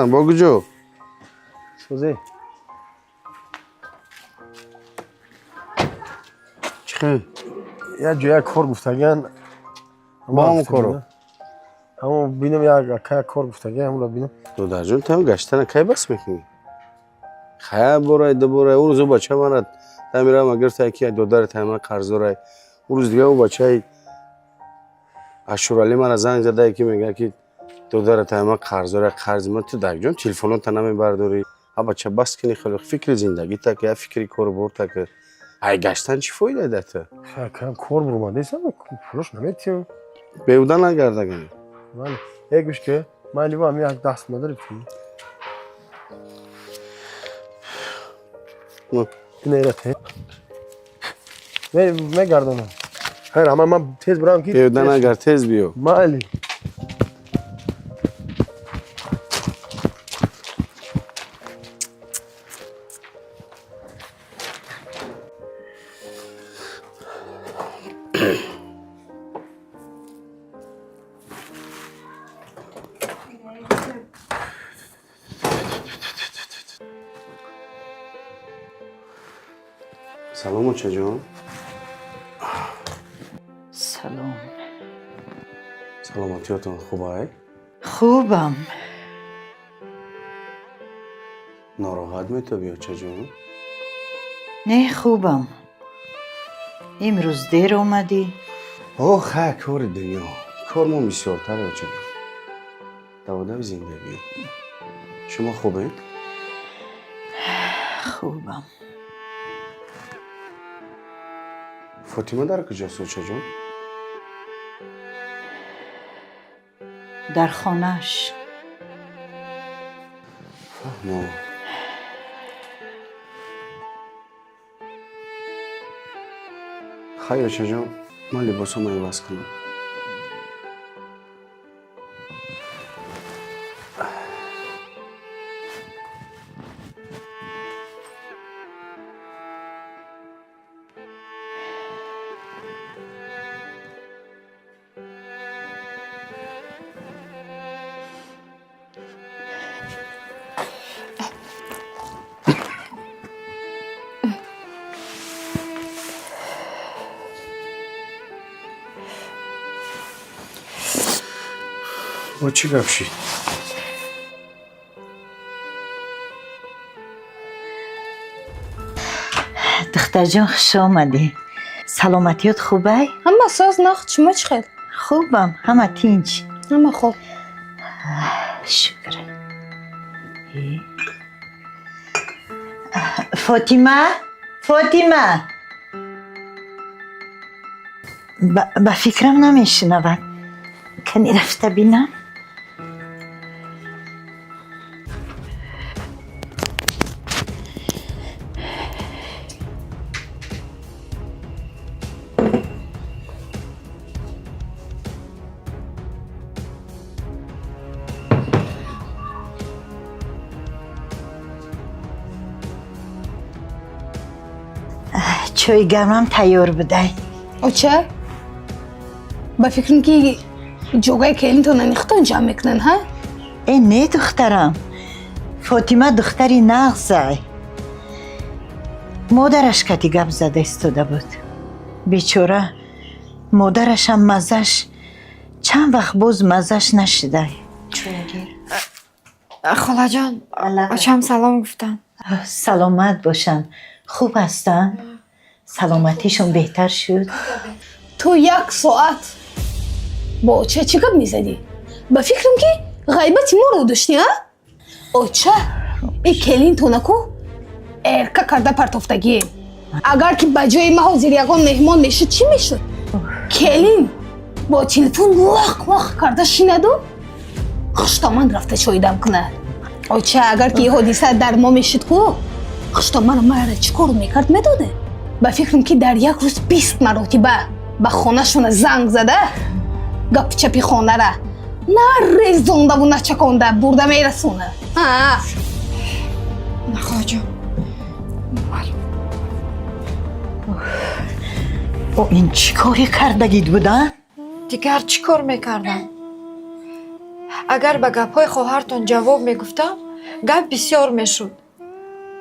بگو سوزه چی؟ یه جای کار گفتگن با همون کارو همون بینم یه کار گفتگن همون رو بینم دودر جون تو هم گشتن کی بس میکنی؟ خیلی برای دوباره اون روز بچه من میرم اگر تا یکی دودر تمام قرض رای اون روز دیگه اون بچه اشورالی من زنگ زده که میگه که دودر تمام قرض رای قرض من تو دک جون تلفنون تا نمیبرداری ها بچه بس کنی خیلی فکر زندگی تا که فکری کار برد تا که ای گشتن چی فایده داره؟ کم کار برمانده ایستم پولش نمیتیم بیودن نگردگی من یک گوش که من لیوان هم یک دست نداری بکنی این ایرته میگردانم خیر اما من تیز برام که بیودن اگر تیز بیو مالی سلام بچه جون سلام سلامتیاتون خوبه؟ خوبم ناراحت میتوی بچه جون؟ نه خوبم امروز دیر اومدی اوه خیلی کار دنیا کار ما بسیارتره بچه جون دوادم زندگی شما خوبه؟ خوبم فاطمه در کجاست بچه جون؟ در خانهش نه خیلی بچه جون من لباسم رو عوض کنم با چی گفشی؟ دختر جان خوش آمدی سلامتیت خوبه؟ همه ساز نخ شما چی خیل؟ خوبم همه تینج همه خوب شکر فاطمه فاطمه به فکرم نمیشنود کنی رفته بینم چای گرمم تیار بده او چه؟ با فکرم که جوگای کلین تو ننیختون جمع میکنن ها؟ این نه دخترم فاطمه دختری نغزه مادرش کتی گپ زده استوده بود بیچاره مادرش هم مزش چند وقت باز مزش نشده خاله جان بچه هم سلام گفتن سلامت باشن خوب هستن سلامتیشون بهتر شد تو یک ساعت با چه چی گپ میزدی؟ با فکرم که غیبت ما رو داشتی ها؟ او چه؟ این کلین تو نکو ارکا کرده پرتفتگی اگر که بجای ما حاضر یکان مهمان میشد چی میشد؟ کلین با تلفن لخ کرده شیندو خشتامن رفته چای دم کنه او چه اگر که حادثه در ما میشد کو خشتامن مرا چیکار میکرد میداده با فکرم که در یک روز 20 مرتبه به خانه شون زنگ زده گپ چپی خانه را نه رزونده و نه چکانده برده میرسونه. نه خاله جان. او این چی کاری کردگید بودن؟ دیگر چی کار میکردم؟ اگر به گپهای خواهرتون جواب میگفتم گپ بسیار میشد.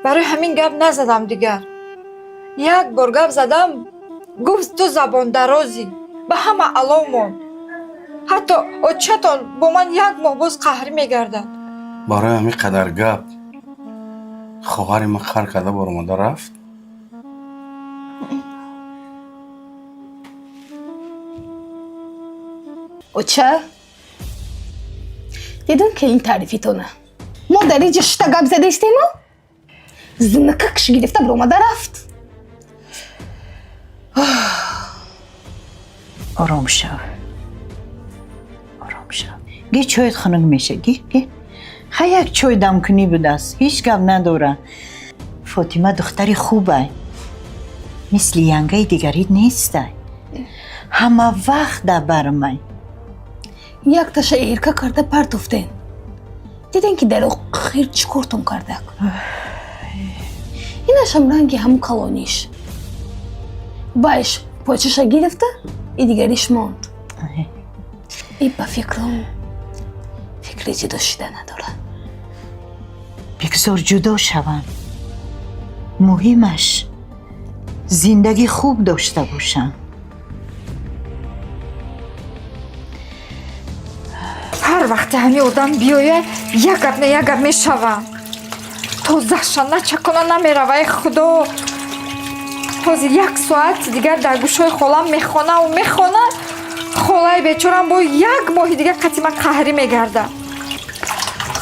برای همین گپ نزدم دیگر. یک بار گپ زدم گفت تو زبان درازی به همه علامون. حتی اوچتون با من یک ماه باز قهری میگردد. برای همین قدر گپ خواهر من خر کرده بار اومده رفت. اوچه دیدن که این تعریفیتونه ما در اینجا شتا گپ زده استیم زنکه کش گرفته بر اومده رفت. آرام شو. آرام شو. گی چایت خنک میشه. گی. یک چای دم کنی بوده است. هیچ گپ نداره. فاطمه دختری خوبه. مثل ینگه دیگری نیسته. همه وقت در برمه. یک تشه ایرکا کرده پرت افتین. دیدن که در او خیر چکورتون کرده. اینش هم رنگی همون کلونیش. باش پاچش گرفته ای دیگریش موند. ای با فکری جدا شده نداره. بگذار جدا شوم. مهمش زندگی خوب داشته باشم. هر وقت همین آدم بیایه یک گپ میشوم. تازه نچکنه نمیروه. خدا حاضر یک ساعت دیگر در گوشای خالم میخونه و میخونه. خالای بیچارم با یک ماه دیگر قطعا قهری میگرده.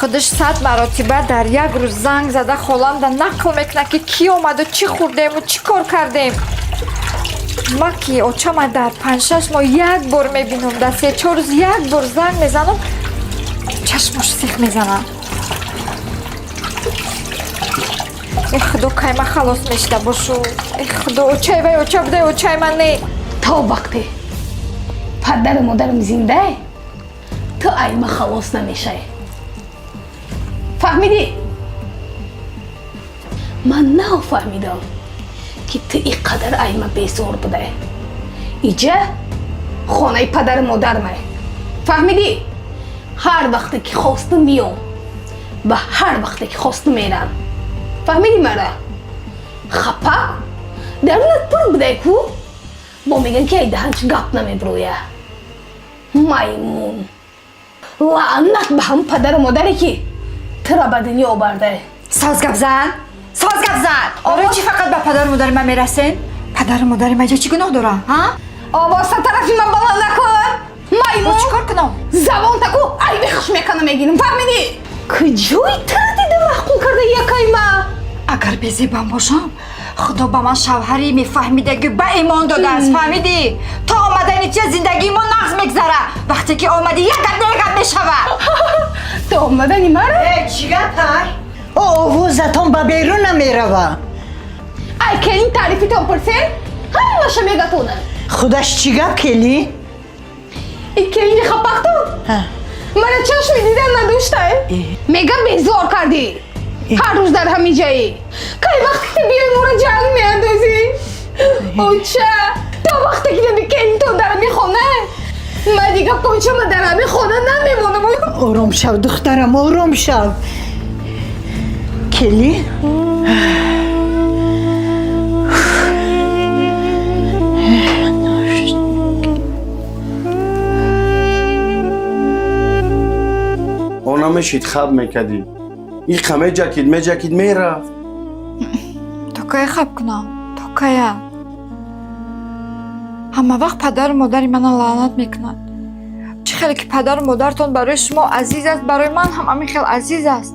خودش 100 مراتبه در یک روز زنگ زده خالم در نقل میکنه که کی اومد و چی خوردیم و چی کار کردیم. ما که اوچم در 5-6 ماه یک بار میبینم. در 3-4 روز یک بار زنگ میزنم چشمش سیخ میزنم. ای خدا که ما خلاص میشده باشو. ای خدا اوچای بای اوچا بده اوچای من نی. تا وقتی پدر مادرم زنده تو ایما خلاص نمیشه. فهمیدی؟ من نه فهمیدم که تو اینقدر ایما بیزار بوده. اینجا خانه پدر مادرمه. فهمیدی؟ هر وقتی که خواستم میام و هر وقتی که خواستم میرم. فهمیدی مرا؟ خپک درونت پر بوده کو با میگن که ای دهنش گپ نمیبرویه. میمون لعنت به هم پدر و مادری که تو را به دنیا آورده. ساز گپ زن. آره چی فقط به پدر و مادر من میرسین؟ پدر و مادر من چی گناه داره؟ ها؟ آواز طرفی من بلند نکن. میمون چیکار کنم؟ زبان تکو ای بخش میکنه میگیرم. فهمیدی؟ کجای تردید محکوم کرده یکی ما؟ اگر بزیبم باشم خدا به من شوهری میفهمیده که به ایمان داده است. فهمیدی؟ تا آمدن چه زندگی ما نقص میگذره. وقتی که آمدی یک گپ میشوه. تو آمدنی مرا؟ چی گپه؟ او آوازتان به بیرون نمیروه. ای که این تعریفی تان پرسین همین باشه میگتونه. خودش چی گپ کلی؟ ای که این خپک تو من چشمی دیدن نداشته. میگم بیزار کردی. هر روز در همین جایی که وقتی که بیای مورا جنگ میاندازی. اوچه تا وقتی که نمیکنی تو در میخونه من دیگه پاچه من در همین خونه نمیمونم. آرام شو دخترم آرام شو. کلی؟ اونا میشید خواب میکدی این خمه جکید میرفت. تا که خواب کنم؟ تا که؟ همه وقت پدر و مادر من لعنت میکنند. چه خیلی که پدر و مادرتون برای شما عزیز است برای من هم همین خیلی عزیز است.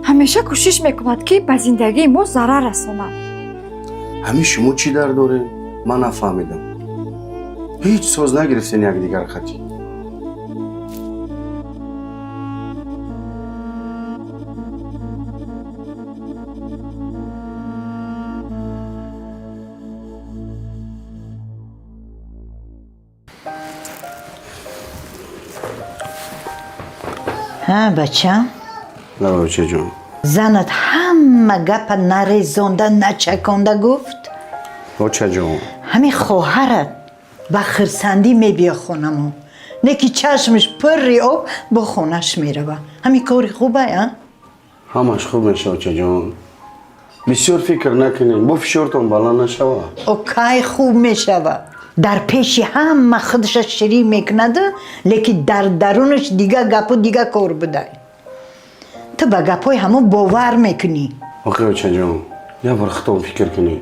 همیشه کوشش میکند که به زندگی ما ضرر رساند. همین شما چی در داره؟ من نفهمیدم. هیچ سوز نگرفتین یک دیگر خطی. ها بچم نه بچه جون. زنت همه گپ نریزانده نچکانده گفت بچه جون. همین خواهرت با خرسندی میبیا خونمون نه که چشمش پری آب با خونش میره همین کاری خوبه ها؟ همش خوب میشه بچه جون. بسیار فکر نکنین با فشارتون بالا نشوه. اوکی خوب میشوه در پیش همه خودش شری میکند لیکن در درونش دیگه گپ و دیگه کار بوده تو به گپای همون باور میکنی آخه بچه جون یه بار خودتون فکر کنی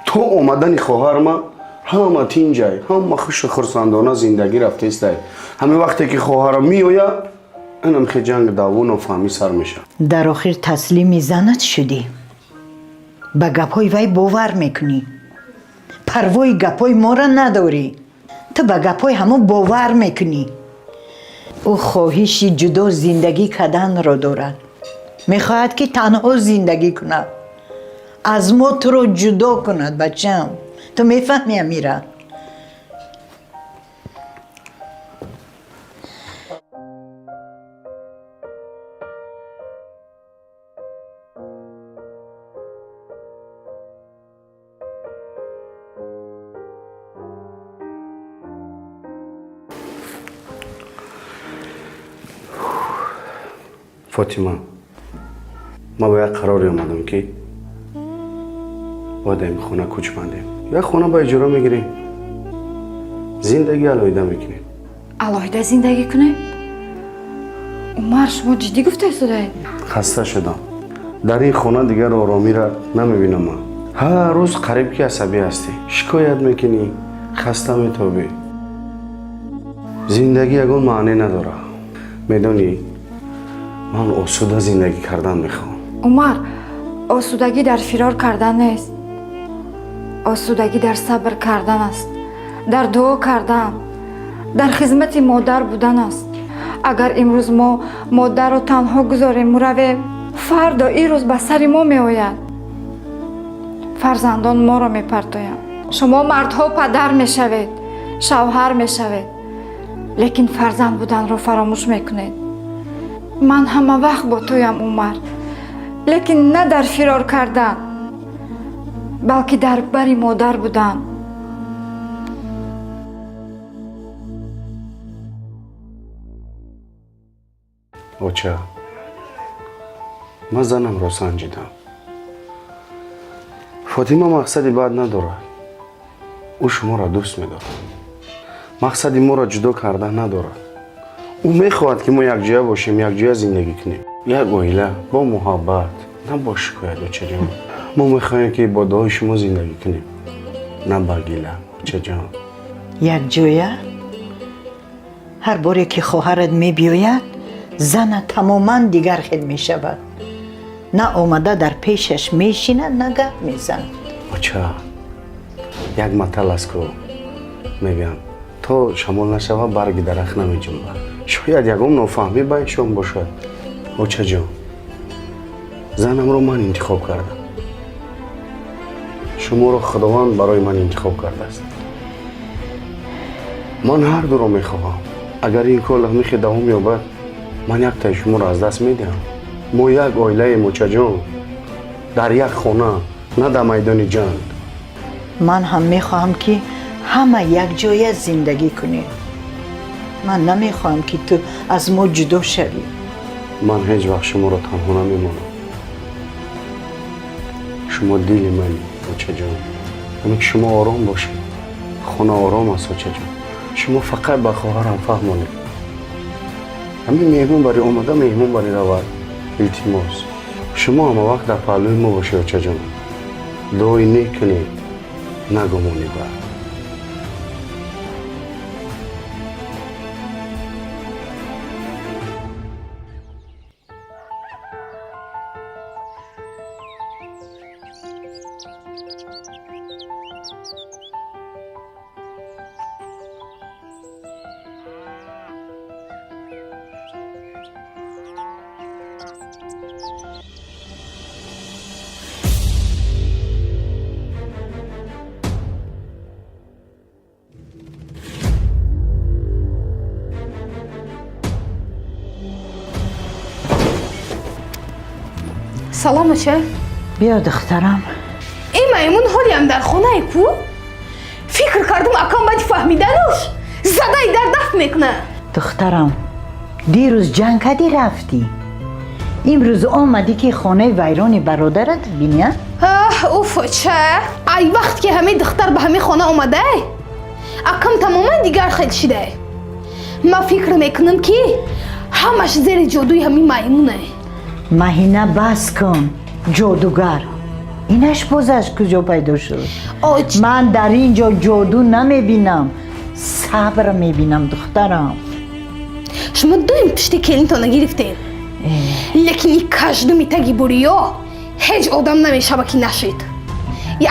تو اومدن خواهر ما همه تینجای همه خوش و خرسندانه زندگی رفته است. همه وقتی که خواهرم میآید اینم که جنگ داوون و فهمی سر میشه. در آخر تسلیم زنت شدی به گپای وی باور میکنی پروای گپای ما را نداری تو به گپای همون باور میکنی او خواهشی جدا زندگی کردن را دارد میخواهد که تنها زندگی کند از ما تو رو جدا کند بچم تو میفهمی امیره فاطمه ما به یک قراری آمدم که باید این خونه کوچ بندیم یک خونه با اجاره میگیریم زندگی علایده میکنیم. алоҳида зиндагӣ кунем? умар шумо ҷиддӣ гуфта истодаед? خسته شدم در این خونه دیگر آرامی را نمیبینم. من هر روز قریب که عصبی هستی شکایت میکنی خسته میتابی زندگی یگان معنی نداره. میدونی من آسوده زندگی کردن میخوام. умар осудагӣ дар фирор кардан нест, осудагӣ дар сабр кардан аст, дар дуо кардан, дар хизмати модар будан аст. агар имрӯз мо модарро танҳо гузорем муравем фардо ин рӯз ба сари мо меояд, фарзандон моро мепартоянд. шумо мардҳо падар мешавед, шавҳар мешавед, лекин фарзанд буданро фаромӯш мекунед. ман ҳама вақт бо тоям умар, лекин на дар фирор кардан, балки дар бари модар будан. اوچه من زنم را سنجیدم. فاطمه مقصدی بد نداره. او شما را دوست میداره. مقصدی ما را جدا کرده نداره. او میخواهد که ما یک جای باشیم، یک جای زندگی کنیم، یک عائله با محبت، نه با شکایت. اوچه جان ما میخواهیم که با دعای شما زندگی کنیم، نه با گله. اوچه جان یک جایه هر باری که خواهرت میبیاید زن تماما دیگر خود میشود نه آمده در پیشش میشینه نه گپ میزن. اوچه یک مطل است که میگم تا شمال نشوه برگ درخت نمیجنبه. شاید یکم نافهمی بایشون باشد. اوچه جان زنم رو من انتخاب کردم. شما رو خداوند برای من انتخاب کرده است. من هر دو رو میخواهم. اگر این کار لحظه دوام یابد من یک تا شما رو از دست میدم. ما یک عائله موچه جان در یک خانه، نه در میدان جنگ. من هم میخواهم که همه یک جای زندگی کنیم. من نمیخواهم که تو از ما جدا شوی. من هیچ وقت شما رو تنها نمیمانم. شما دل منی اوچه جان. همین که شما آرام باشید. خانه آرام است اوچه جان. شما فقط به خواهرم فهمانید. همین مهمون باری اومده مهمون باری رود. التماس شما همه وقت در پهلوی ما باشید اوچه جان. دعای نیک کنید، نگمانی بر. салом ача. بیا دخترم. ин маймун ҳолиам дар хонае ку? фикр кардам акам баъди фаҳмидануш задаи дар дафт мекуна. دخترم دیروز جنگ کردی رفتی امروز آمدی که خانه ویران برادرت بینی؟ уф ача, ай вақт ки ҳамаи духтар ба ҳамаи хона омадай акам тамоман дигар хел шидай. ман фикр мекунам ки ҳамаш зери ҷодуи ҳамаи маймуне. مهینه بس کن جادوگر اینش بازش کجا پیدا شد؟ من در اینجا جادو نمیبینم صبر میبینم دخترم. шумо доим пишти келинтона гирифтед, лекин и каждуми таги буриё ҳеҷ одам намешава ки нашид.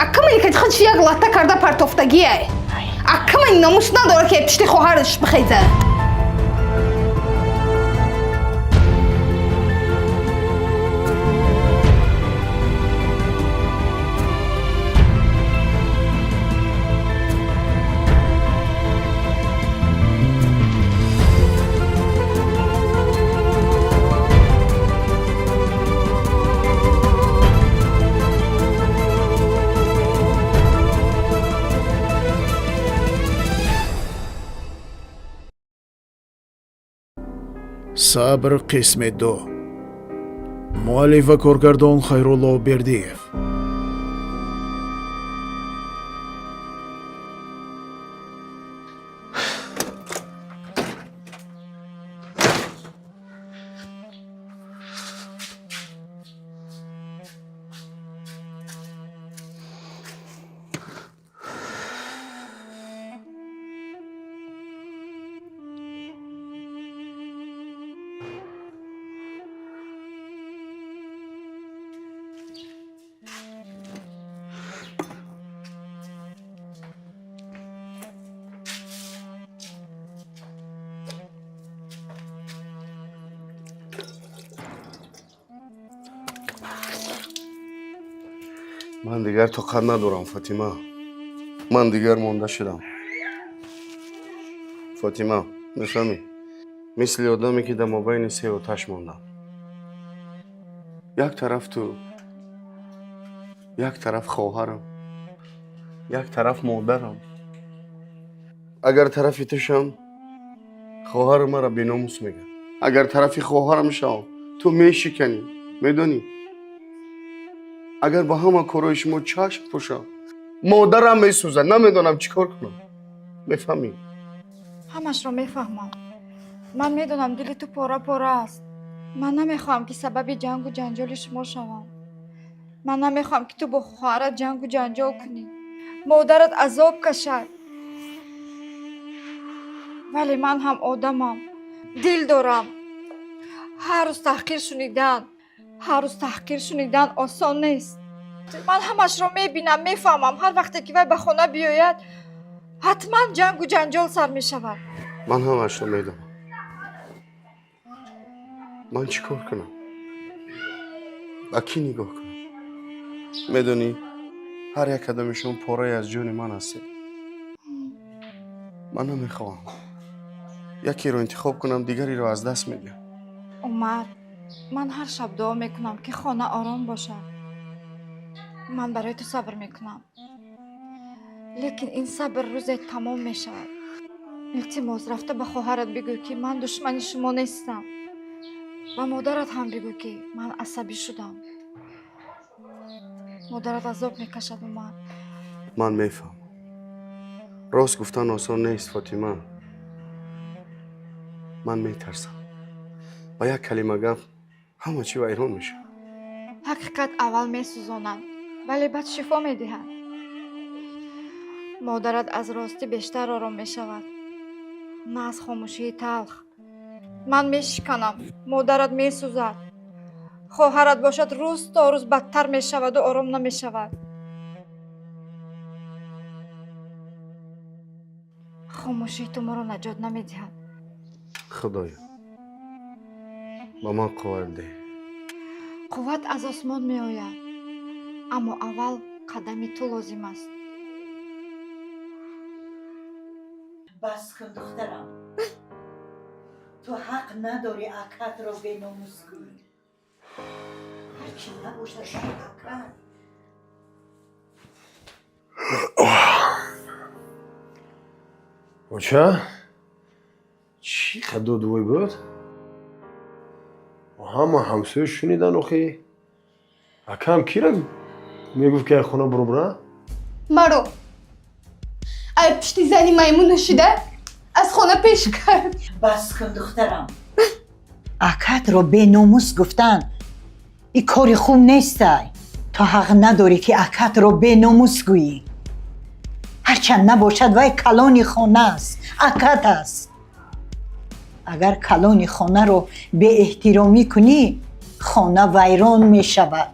якамани ки худш як латта карда партофтагие, акамани номус надора ки пишти хоҳараш бихеза. صبر قسم 2 مؤلف و کارگردان خیرالله بردیف. من دیگر طاقت ندارم فاطمه. من دیگر مانده شدم. فاطمه میفهمی؟ مثل آدمی که در مابین سه آتش ماندم. یک طرف تو، یک طرف خواهرم، یک طرف مادرم. اگر طرفی توشم خواهر مرا بی‌ناموس میگه. اگر طرفی خواهرم شم تو میشکنی، میدونی؟ اگر با همه کارهای شما چشم پوشم مادرم میسوزه، نمیدونم چیکار کنم. میفهمی؟ همش رو میفهمم. من میدونم دل تو پاره پاره است. من نمیخوام که سبب جنگ و جنجال شما شوم. من نمیخوام که تو با خواهرت جنگ و جنجال کنی، مادرت عذاب کشد. ولی من هم آدمم، دل دارم. هر روز تحقیر شنیدن آسان نیست. من همش رو میبینم، میفهمم. هر وقتی که وی به خانه بیاید حتما جنگ و جنجال سر میشود. من همش رو میدونم. من چیکار کنم؟ با کی نگاه کنم؟ میدونی هر یک کدامشون پاره از جون من هست. من نمیخوام یکی رو انتخاب کنم دیگری رو از دست میدم. عمر، من هر شب دعا میکنم که خانه آرام باشد. من برای تو صبر میکنم، لیکن این صبر روز تمام میشود. التماس رفته به خواهرت بگو که من دشمن شما نیستم. و مادرت هم بگو که من عصبی شدم. مادرت عذاب میکشد عمر. من میفهم. راست گفتن آسان نیست فاطمه. من میترسم با یک کلمه گفت همه چی ویران میشه. حقیقت اول میسوزانند ولی بعد شفا میدهند. مادرت از راستی بیشتر آرام میشود، نه از خاموشی تلخ. من میشکنم، مادرت میسوزد. خواهرت باشد روز تا روز بدتر میشود و آرام نمیشود. خاموشی تو ما را نجات نمیدهد. خدایا با من قوت ده. قوت از آسمان می آید، اما اول قدم تو لازم است. بس کن دخترم. تو حق نداری اکت رو به ناموس کنی. اوچه چی خدا دوی بود؟ همه همسایه شنیدن اخی اکم کی را میگفت که خونه برو برا؟ مرو ای پشتی زنی میمون نشیده از خونه پیش کرد. بس کن دخترم. اکت رو به ناموس گفتن این کاری خوب نیست. تو حق نداری که اکت رو به ناموس گویی. هرچند نباشد وای کلانی خانه است، اکت است. اگر کلانی خانه رو به احترامی کنی خانه ویران می شود.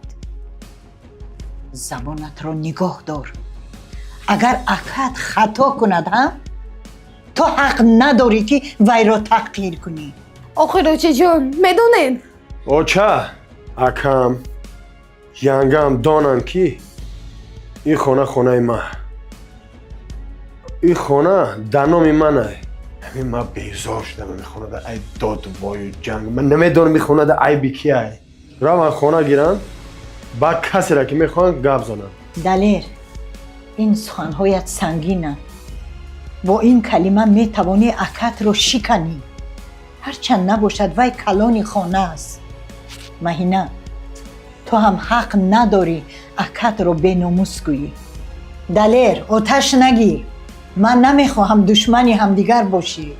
زبانت رو نگاه دار. اگر اکت خطا کند هم تو حق نداری که وی را تحقیر کنی. آخه روچه جان میدونین اوچه اکم ینگم دانن کی این خونه ما این خونه در نام منه. همین من بیزار شدم این خونه در ای داد وای جنگ من نمیدونم این خونه در ای بیکی ای روان خونه گیرن با کسی را که میخوان گپ زنن. دلیر این سخنهایت سنگینه. با این کلمه می توانی اکت رو شکنی. هرچند نباشد وی کلانی خانه است. مهینه تو هم حق نداری اکت رو به ناموس گویی. دلیر آتش نگیر. من نمیخواهم دشمنی همدیگر باشی.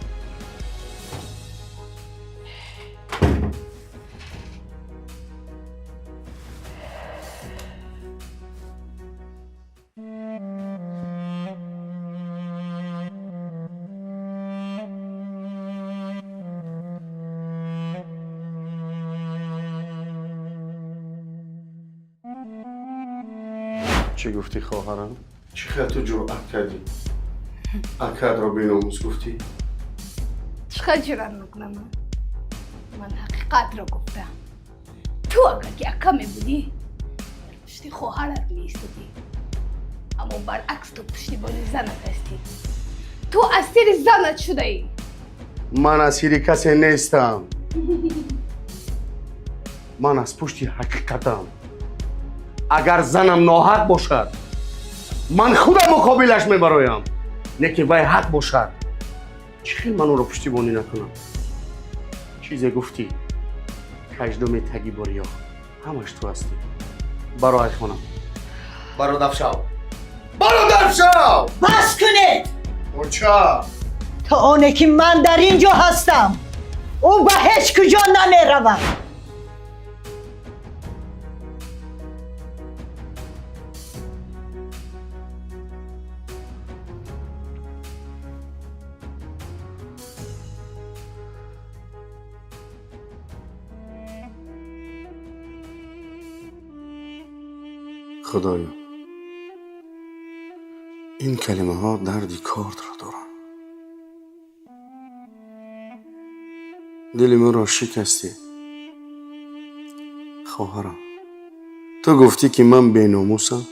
چی گفتی خواهرم؟ چی خیلی تو جرأت کردی؟ اکت رو به ناموس گفتی؟ چقدر جرأت میکنم من حقیقت رو گفتم. تو اگر که اکا میبودی پشتی خواهرت میایستادی، اما برعکس تو پشتیبانی زنت هستی. تو اسیر زنت شده ای. من اسیر کسی نیستم. من از پشتی حقیقتم. اگر زنم ناحق باشد من خودم مقابلش میبرایم، نه که وی حق باشد. چی من او رو پشتیبانی نکنم؟ چیزی گفتی کجدم تگی باریا همش تو هستی. برای خونم برو دفشاو بس کنید. اوچه تا آنه که من در اینجا هستم او به هیچ کجا نمیروم. خدایا این کلمه ها دردی کارد را دارن. دل من را شکستی. خواهرم تو گفتی که من بیناموسم.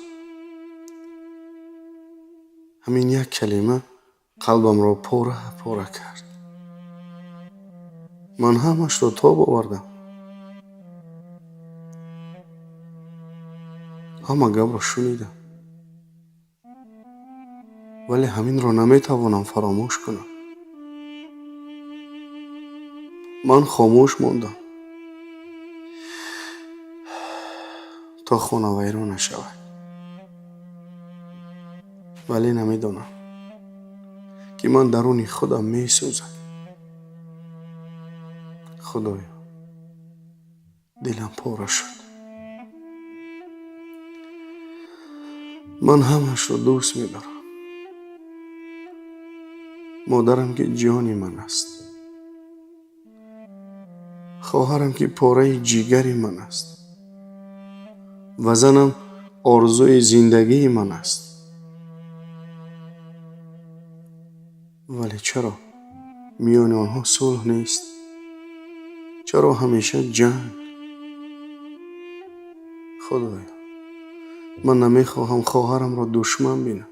همین یک کلمه قلبم را پاره کرد. من همش را تاب آوردم. همه گپ را شنیدم ولی همین را نمیتوانم فراموش کنم. من خاموش ماندم تا خانه ویران نشود، ولی نمیدانم که من درون خودم میسوزم. خدایا دلم پاره شد. من همش رو دوست میدارم. مادرم که جانی من است، خواهرم که پاره جیگری من است و زنم آرزوی زندگی من است. ولی چرا میان آنها صلح نیست؟ چرا همیشه جنگ؟ خدایا من نمیخواهم خواهرم را دشمن بینم.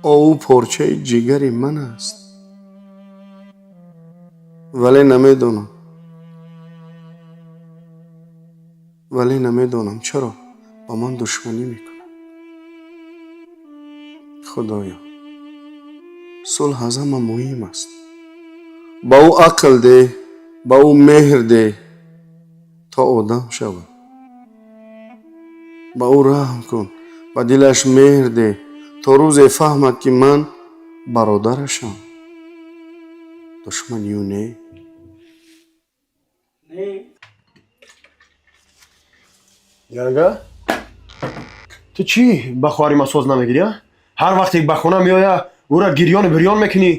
او پارچه جگری من است، ولی نمیدونم ولی نمیدونم چرا با من دشمنی میکنه. خدایا صلح از همه مهم است. با او عقل ده، با او مهر ده تا آدم شود. با او رحم کن، با دلش مهر ده تا روز فهمد که من برادرشم. دشمنیو نه. янга ту чӣ ба хуари ма соз намегирӣ? ҳар вақте ба хона меоя ӯра гирёну бирён мекунӣ.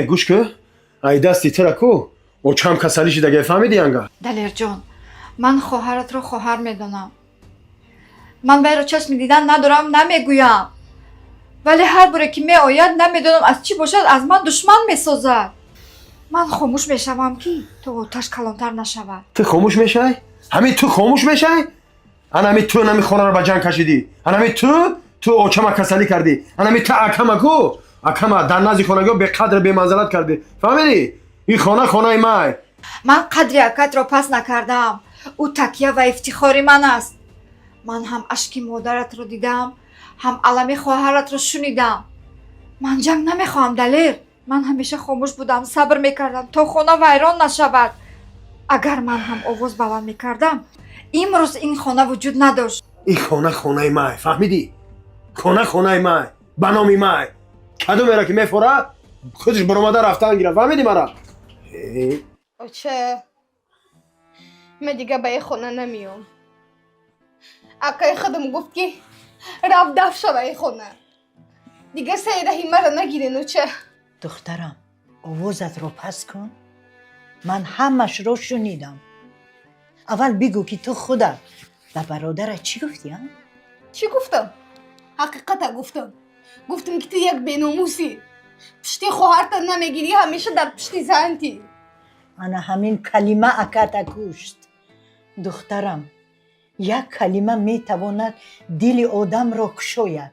гӯш кӯ ай дасти тира ку очам касалӣ шидагӣ, фаҳмидӣ янга? далерҷон, ман хоҳаратро хоҳар медонам. ман вайро чашми дидан надорам, намегӯям. вале ҳар боре ки меояд намедонам аз чӣ бошад аз ман душман месозад. ман хомӯш мешавам ки то оташ калонтар нашавад. ту хомӯш мешавай? ҳамин ту хомӯш мешавай? анами ту нами хонаро ба ҷанг кашидӣ. анами ту очама касалӣ кардӣ. анами ту акама ку акама дар назди хонагиҳо беқадр беманзилат кардӣ. фаҳмидӣ? ин хона хонаи май. ман қадри акатро пас накардам. ӯ такя ва ифтихори ман аст. ман ҳам ашки модаратро дидам, ҳам алами хоҳаратро шунидам. ман ҷанг намехоҳам далер. ман ҳамеша хомӯш будам, сабр мекардам то хона вайрон нашавад. агар ман ҳам овоз баланд мекардам, имрӯз ин хона вуҷуд надошт. ин хона хонаи май, фаҳмидӣ? хона хонаи май, ба номи май. кадомеро ки мефора худаш баромада рафтан гирад, фаҳмидӣ мара? оча ман дигар ба ин хона намеом. акаи худам гуфт ки рафт дафт шава ин хона. дигар саи раҳи мара нагирен. оча دخترم آوازت رو پس کن. من همش رو شنیدم. اول بگو که تو خودت به برادرت چی گفتی؟ ها؟ چی گفتم؟ ҳақиқата гуфтам. гуфтам ки ту як беномусӣ. пишти хоҳарта намегирӣ, ҳамеша дар пишти занти. انا همین کلمه اکت کشت. دخترم یک کلمه میتواند دل آدم را کشاید.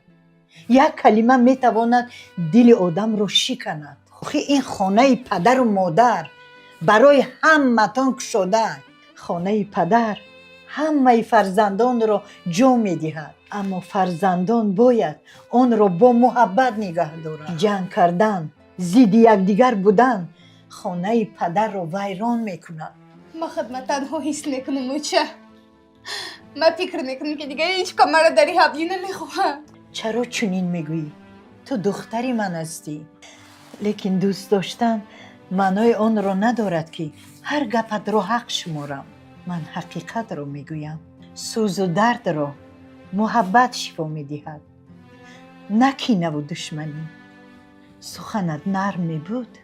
یک کلمه میتواند دل آدم را شکند. آخه این خانه پدر و مادر برای همتان کشاده. خانه پدر همه فرزندان را جا میدهد، اما فرزندان باید آن را با محبت نگه دارند. جنگ کردن، ضد یکدیگر بودن خانه پدر را ویران میکند. ман хадмат танҳо ҳис мекунам. оча ман фикр мекунам ки дигар ҳеҷ кам маро дар ин ҳавлӣ намехоҳам. چرا چنین میگویی؟ تو دختری من هستی. لیکن دوست داشتن معنای آن را ندارد که هر گپت را حق شمارم. من حقیقت را میگویم. سوز و درد را محبت شفا میدهد، نه کینه و دشمنی. سخنت نرم می بود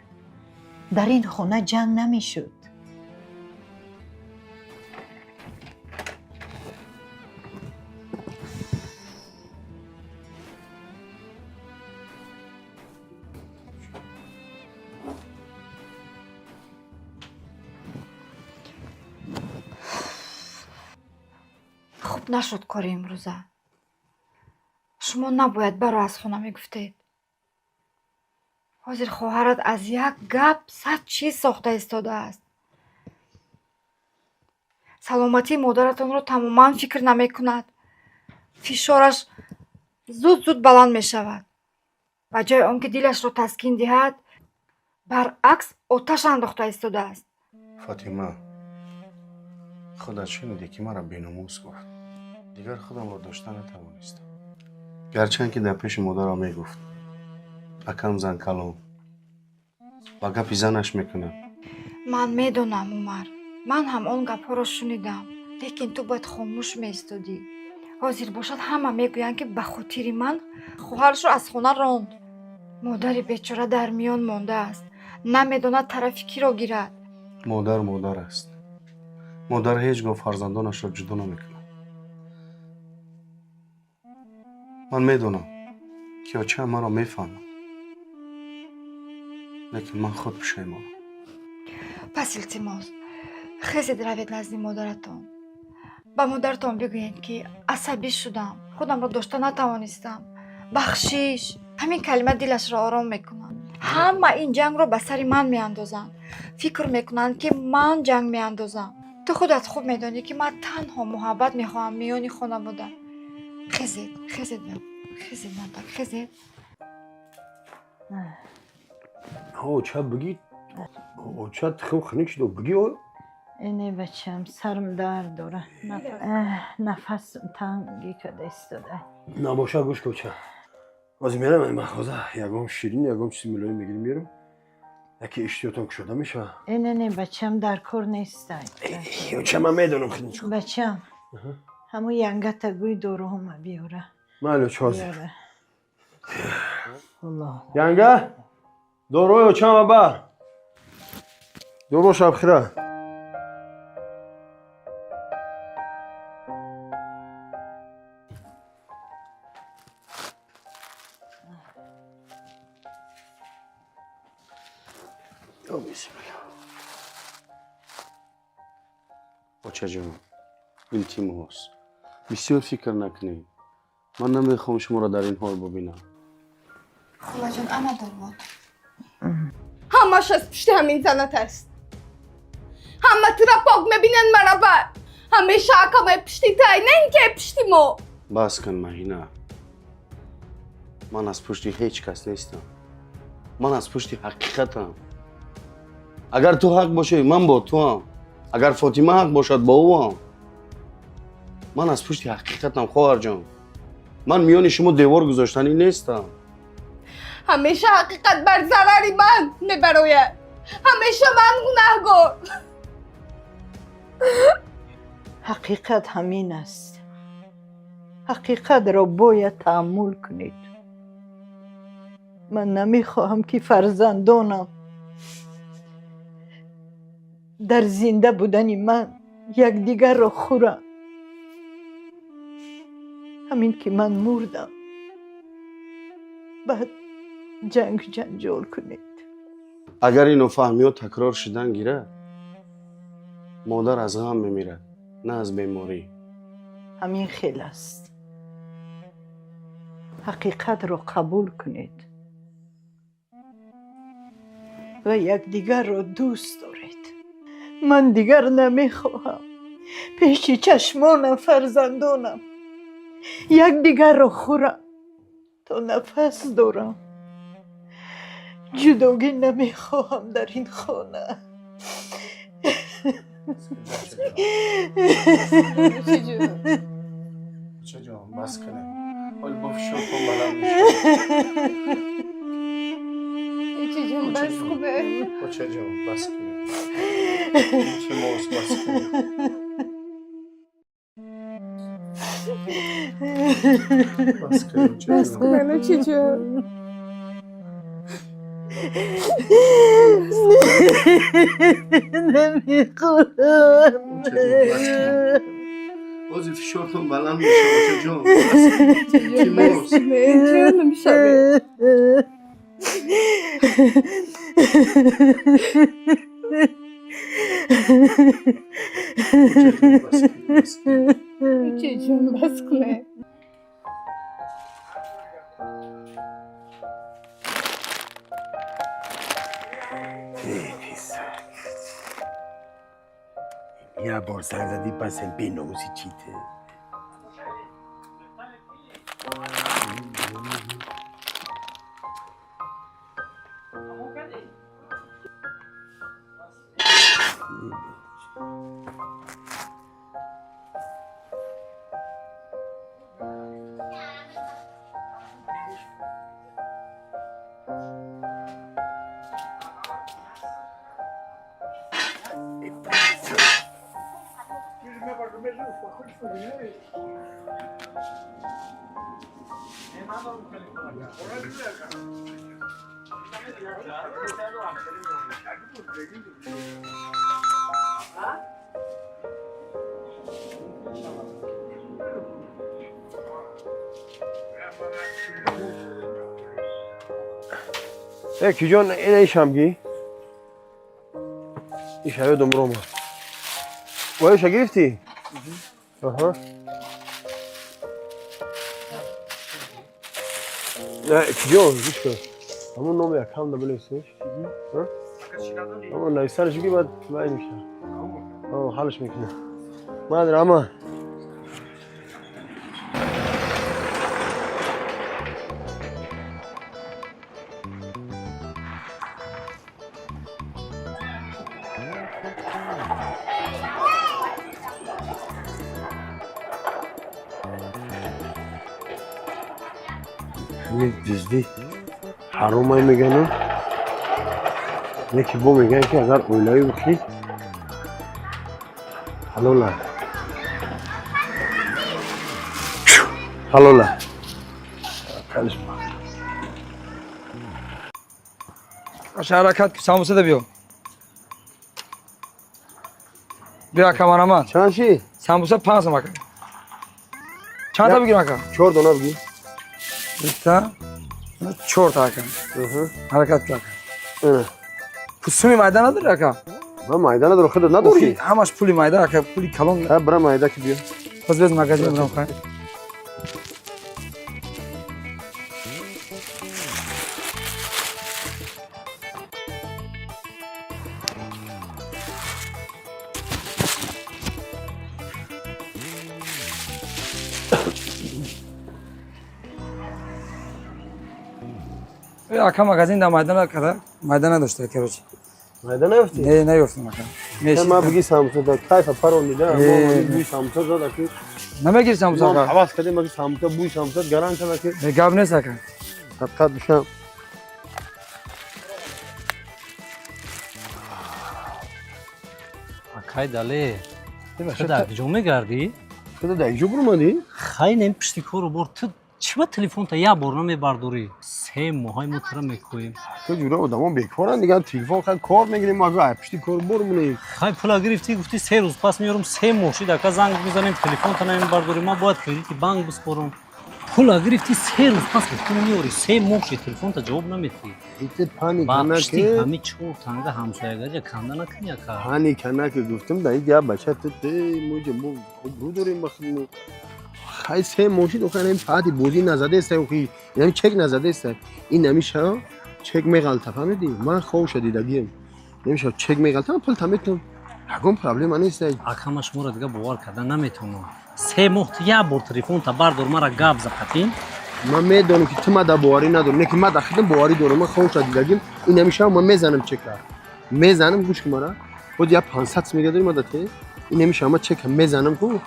در این خانه جنگ نمیشد. хуб нашуд кори имрӯза. шумо набояд баро аз хона мегуфтед. ҳозир хоҳарат аз як гап 100 чиз сохта истодааст. саломатии модаратонро тамоман фикр намекунад. фишораш зуд баланд мешавад. ба ҷои он ки дилашро таскин диҳад, баръакс оташ андохта истодааст. фотима, худат шунидӣ ки маро беномус гуфт. дигар худамро дошта натавонистам. гарчанд ки дар пеши модарам мегуфт акам зан калон ва гапи занаш мекунад. ман медонам умар, ман ҳам он гапҳоро шунидам. лекин ту бояд хомӯш меистодӣ. ҳозир бошад ҳама мегӯянд ки ба хотири ман хоҳарашро аз хона ронд. модари бечора дар миён мондааст, намедонад тарафи киро гирад. модар аст. модар ҳеҷ гоҳ фарзандонашро ҷудо намекунад. ман медонам ки очаам маро мефаҳмад, лекин ман худ пушаймонам. пас илтимос, хезед равед назди модаратон. ба модаратон бигӯед ки асабӣ шудам, худамро дошта натавонистам. бахшиш. ҳамин калима дилашро ором мекунад. ҳама ин ҷангро ба сари ман меандозанд. фикр мекунанд ки ман ҷанг меандозам. تو خودت خوب میدانی که من تنها محبت میخواهم میانی خانواده. خزید اوچه بگی اوچه تخم خنک شده بگی او اینه بچم سرم درد داره نفس تنگی کده ایستاده نباشه گوش کوچه از میرم این مخازه یکم شیرین یکم چیزی ملایی میگیریم میرم یکی اشتیاتون که شده میشه اینه بچم در کار نیسته اوچه من میدونم خیلی بچم همون ینگه تگوی دورو همه بیاره مالو چازی بیاره الله ینگه دوروی اوچه ما بر دورو شب خیره بسم الله بچه جان التماس بسیار فکر نکنید من نمیخوام شما را در این حال ببینم خلا جان اما دارماد همش از پشت همین زنت است. همه تو را پاک میبینن مرا بر. همیشه حکم پشتی تای نه اینکه پشتی ما. بس کن مهینه من از پشت هیچ کس نیستم من از پشت حقیقتم اگر تو حق باشه من با تو هم اگر فاطمه حق باشد با او هم من از پشت حقیقتم خواهر جان من میان شما دیوار گذاشتنی نیستم همیشه حقیقت بر ضرری من میبروید. همیشه من گناهگار. حقیقت همین است حقیقت را باید تحمل کنید من نمیخواهم که فرزندانم در زنده بودن من یکدیگر را خورند همین که من مردم بعد جنگ جنجال کنید اگر اینو فهمی و تکرار شدن گیره مادر از غم میمیرد نه از بیماری همین خیلی است حقیقت را قبول کنید و یکدیگر را دوست دارید من دیگر نمیخواهم پیش چشمان فرزندانم یکدیگر را خورم تا نفس دارم جداگی نمیخواهم در این خانه بچه جان بس کنه حال با فشار کن بلند میشه ایچی جون بس خوبه. بچه جان بس کنه چه موز بس کنه بس کنه بچه جان ایچی جون. نمیخواهم بازی فشارتون بلند میشه بچه جان چی موز جون نمیشه. ایچی جون بس کنه. یه بار زنگ زدی پس این بی ناموسی چیته کی جان این ایشم گی؟ ایش هایو دمرو ما وایش گرفتی؟ آها نه کی جان گوش کن همون نام یکم دبل اسمش همون نویسنش بگی بعد باید میشه حالش میکنه من راما دیزدی حرومای میگن یکی بو میگن که اگر اولایی بخی حلالا حلالا کلش باشه حرکت که ساموسه ده بیو بیا کامرمان چند چی؟ ساموسه 5 مکن چند تا بگیر مکن 4 دونه بگی بیتا 4 تا کن حرکت کن اه. پوسومی میدان نداری اکا من مایدان ندارم خودت نداری؟ همش پولی میدان اکا پولی کلون برای مایده که بیا پس بیز مگزین برام خواهی اکا مگزین در میدان کده میدان نداشته کروچی مایده نیفتی؟ نه نیفتم اکا ما بگی سامسا دا کیف پرون میده ما بوی سامسا زده که نمیگیر ساموسه ما اکا حواس کردیم مگه سامسا بوی سامسا گران کنه که گاب نیست اکا حقیقت بشم Akay dale. Kada jome gardi. خدا دیجو برمانی؟ Khay nem pishti koru bor tu chiba telefon ta ya borna me bardori. Se mohay mutara mekoyim. تو جوره آدما بیکارن دیگه تلفن خیلی کار میگیریم ما پشتی کار برمونیم Khay pula girifti gufti se roz pas miyorum se moshi da ka zang bizanem telefon ta nem bardori ma boad krediti bank bisporum. Pula girifti se roz pas gufti miori se moshi telefon ta jawab nameti. ایت پانی Ba کنه pishti که hami chor tanga hamsoyagar ya khanda na kanya ka. پانی کنه که گفتم دایی یا بچه تو تی موجه مو برو داریم بخونو خیلی سه موشی دو خیلی پاتی بوزی نزده است اوکی یعنی چک نزده است این نمیشه چک میغلطه فهمیدی من خوب شدیدگیم نمیشه چک میغلطه من پول تمیتم هگون پرابلم نیست Akamash mora diga bawar kada nametunam. Se moht ya bor telefon ta bardor mara gab zaqatin. من میدونم که تو ما در بواری ندارم نه که من داخل بواری دارم من خوب شدیدگیم این نمیشه من میزنم چک را میزنم گوش که مرا خود یا 500 میگه داریم عادته این نمیشه من چک میزنم کو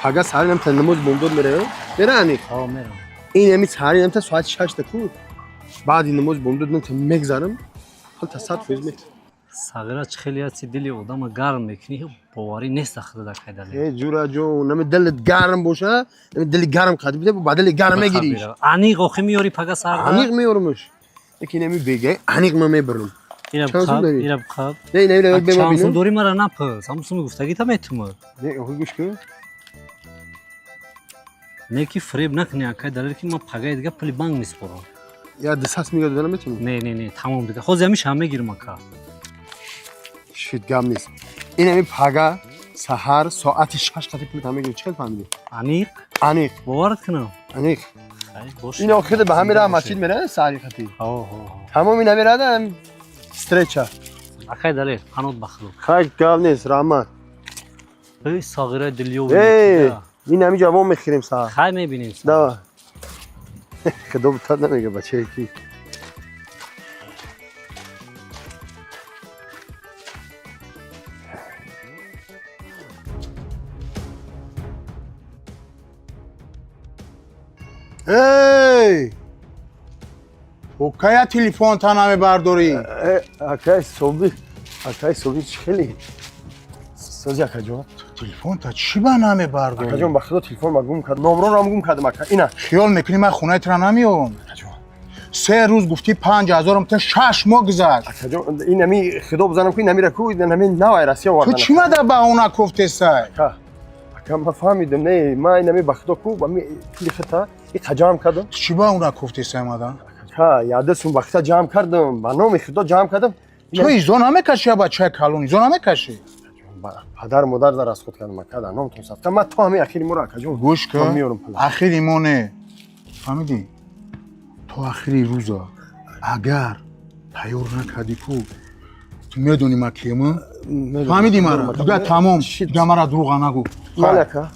اگه ساری نم تنموز بومدود میره انی Ha meram. این نمی ساری نم تا ساعت 6 تا کو بعد این نماز بومدود نم تا میگذارم حال تا 100 فیز میت Sagiraç xeliyatsi dili odama garm mekni bawari nest akhda da kaydale. ای جورا جو نم دلت گرم باشه نم دل گرم قد بده بعد دل گرم میگیری Ani qoxi miyori paga sarda. عمیق میورمش یکی نمی بگه عمیق ما میبرم Ira Çansun bkhab, dori. ira bkhab. نه نه نه به ما Chansun بینم dori mara na pa. Samsung guftagi ta metuma. نه اوکی گوش که Neki freb nakni kaydale ki ma paga edga pli bang misporo. یا دستاس میگه دادن میتونم Ne tamam diga. Khoz yami shame girma ka. شیت گام نیست این همی پاگا سحر ساعت 6 قطعه پول تامه چه فهمیدی Aniq انیق bawarat kana. انیق Ay boş. این آخر به همین راه مسجد میره ساری خطی Ho. تمام اینا میرادن استرچا Akaydale qanot baxlu. خیلی گام نیست رحمت Ey sagira dilyo. ای این همی جواب میخریم سا Khay mebinim. دا خدا بتاد نمیگه بچه کی ای اوکیا تلفن تا نمی برداری اکای صبحی خیلی سازی اکا جان تلفن تا چی با نمی اکا برداری جان بخدا تلفن ما گم کرد نمرون را گم کردم اکا اینا خیال میکنی من خونه تر نمیام 3 روز گفتی 5000 تا 6 ماه گذشت اکا جان این نمی خدا بزنم که نمی رکو این نمی نوای راستی تو آوردن چی مده با اونا کفته سای اکا ما فهمیدم نه ما این نمی بخدا کو با می کلی خطا این جام کردم چی با اونا کفته سای مدن اکا یادتون وقتا جام کردم با نام خدا جام کردم تو ایزو نمیکشی با چه کلون ایزو نمیکشی پدر مادر در از خود کردم اکا نامتون صفت من تو همین اخیری مرا اکا جان گوش من کن میارم پلا اخیری مونه فهمیدی تو اخیری روزا اگر تیار نکردی کو میدونی ما کیمون؟ فهمیدی مرا دیگه تمام دیگه مرا دروغ نگو مالکا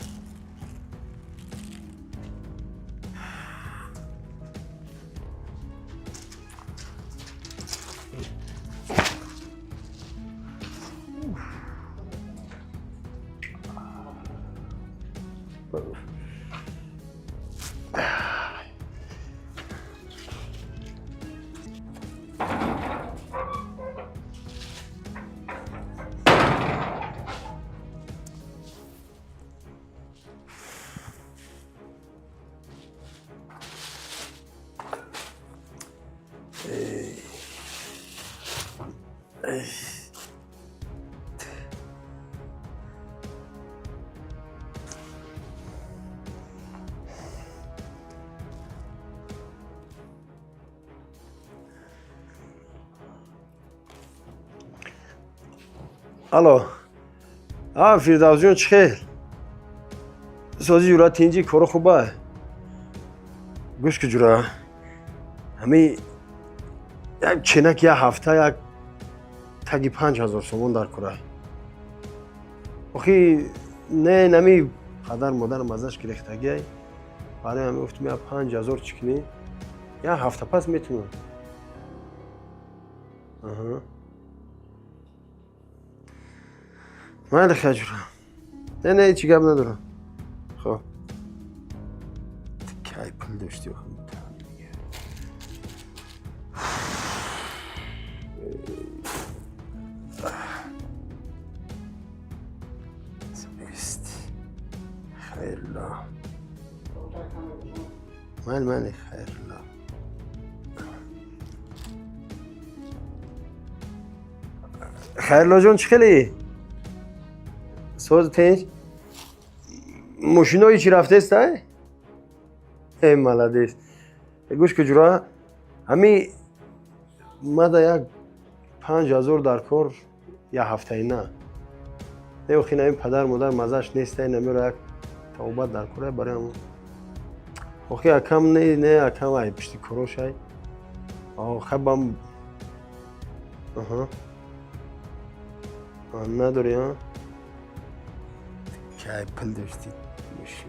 الو فردوس جون چخیر سازی جورا تینجی کارو خوبه گوش که جورا همی یک چنک یک هفته یک تگی 5000 سومون در کرای آخی نه نمی پدر مادر مزش گرفتگی برای همی گفتم یک 5000 چکنی یک هفته پس میتونم من خیلی جورا نه هیچی گپ ندارم خب کی پول داشتی بخوام خیر الله من خیر الله خیر الله جون چخلی سوز تنج ماشینایی چی رفته است ای ملادیس گوش که جورا همی ماده یک 5000 در کار یا هفته ای نه خیلی این پدر مادر مزش نیست نمیره یک توبت در کاره برای همون خیلی اکم نه اکم ای پشتی کروش های خبم نداری ها که پل داشتی میشی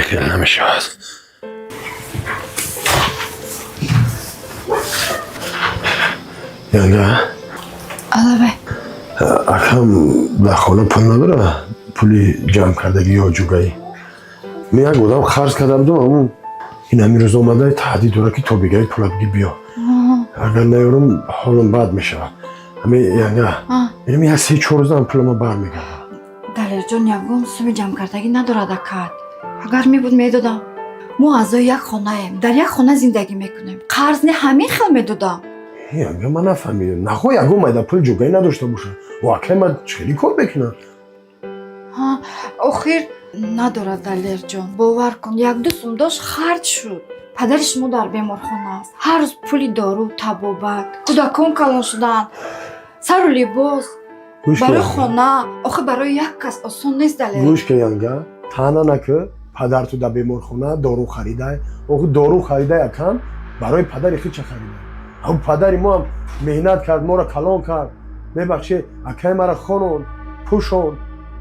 خیلی نمیشد یعنی علاوه اکم در خانه پول نداره پولی جمع کردگی یا جوگایی من یک بودم خرج کرده بودم این همین روز آمده تهدید داره که تو بگیری پول بگی بیا اگر نیارم حالم بد میشه. همین ینگه اینم یک 3-4 روزم پولم برمیگردم. دلیر جان یکم سومی جمع کردگی ندارد اکد. اگر می بود میدادم. ما اعضای یک خانه ایم. در یک خانه زندگی میکنیم. قرض نه همین خیلی میدادم. ینگه من نفهمیدم. نخواه یکم میده پول جوگایی نداشته باشه. واقعا من چلی کار بکنم. آخر ندارد دلیر جان. باور کن 1-2 سوم داشت خرج شد. پدرش ما در بیمارخانه است. هر روز پولی دارو، طبابت، کودکان کلان شدن. سر و لباس برای خانه آخه برای یک کس آسان نیست دلیر. گوش که ینگه تنها نکه پدر تو در بیمارخانه دارو خریده. آخه دارو خریده یکم برای پدر خیلی چه خریده. او پدر ما هم مهنت کرد ما را کلان کرد. ببخشید اکای مرا خانون پوشون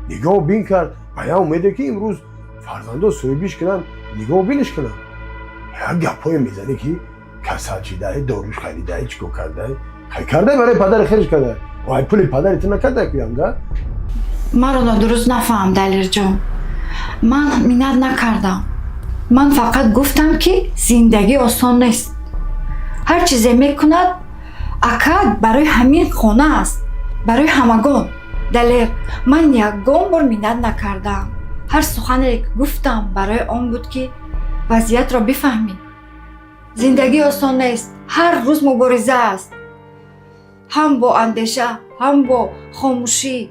نگاه بین کرد و یا امیده که امروز فرزنده صاحبیش کنن نگاه بینش کنن. یک گپای میزنه که کسل چیده داروش خریده چیکار کرده خیلی کرده برای پدر خیلیش کرده و ای پول پدرت نکرده که ینگه من را درست نفهم دلیر جان. من منت نکردم. من فقط گفتم که زندگی آسان نیست. هر چیزی میکند اکد برای همین خانه است. برای همگان. دلیر من یکم بار منت نکردم. هر سخنی که گفتم برای آن بود که وضعیت را بفهمی. زندگی آسان نیست. هر روز مبارزه است. هم با اندیشه هم با خاموشی.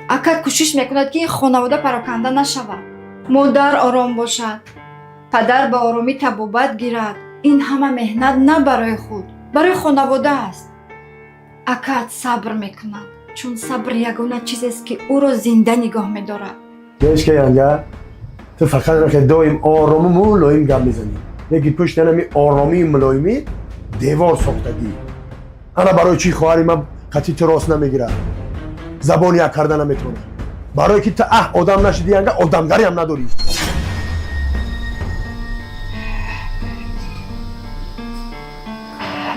اکد کوشش میکند که این خانواده پراکنده نشود. مادر آرام باشد. پدر به آرامی طبابت گیرد. این همه مهنت نه برای خود برای خانواده است. اکد صبر میکند چون صبر یگانه چیزی است که او را زنده نگاه میدارد. گوش که ینگه تو فقط رخ دایم آرام و ملایم گپ میزنی. یکی پشت نمی آرامی ملایمی دیوار ساختگی. انا برای چی خواهری من قطعی تو راست نمیگیره. زبان یک کردن نمیتونه. برای که تو آدم نشدی ینگه آدمگری هم نداری.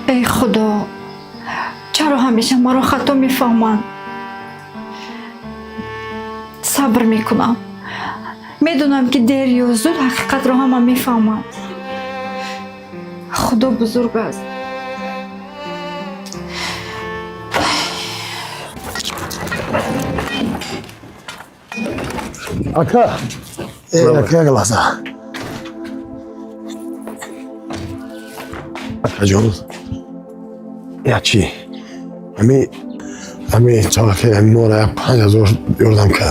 ای خدا چرا همیشه ما را خطا میفهمند؟ صبر میکنم. میدونم که دیر یا زود حقیقت را هم میفهمند. خدا بزرگ است. اکا اکا گلاسا اکا جون یا چی؟ همی چاله که همی مورا 5000 یردم که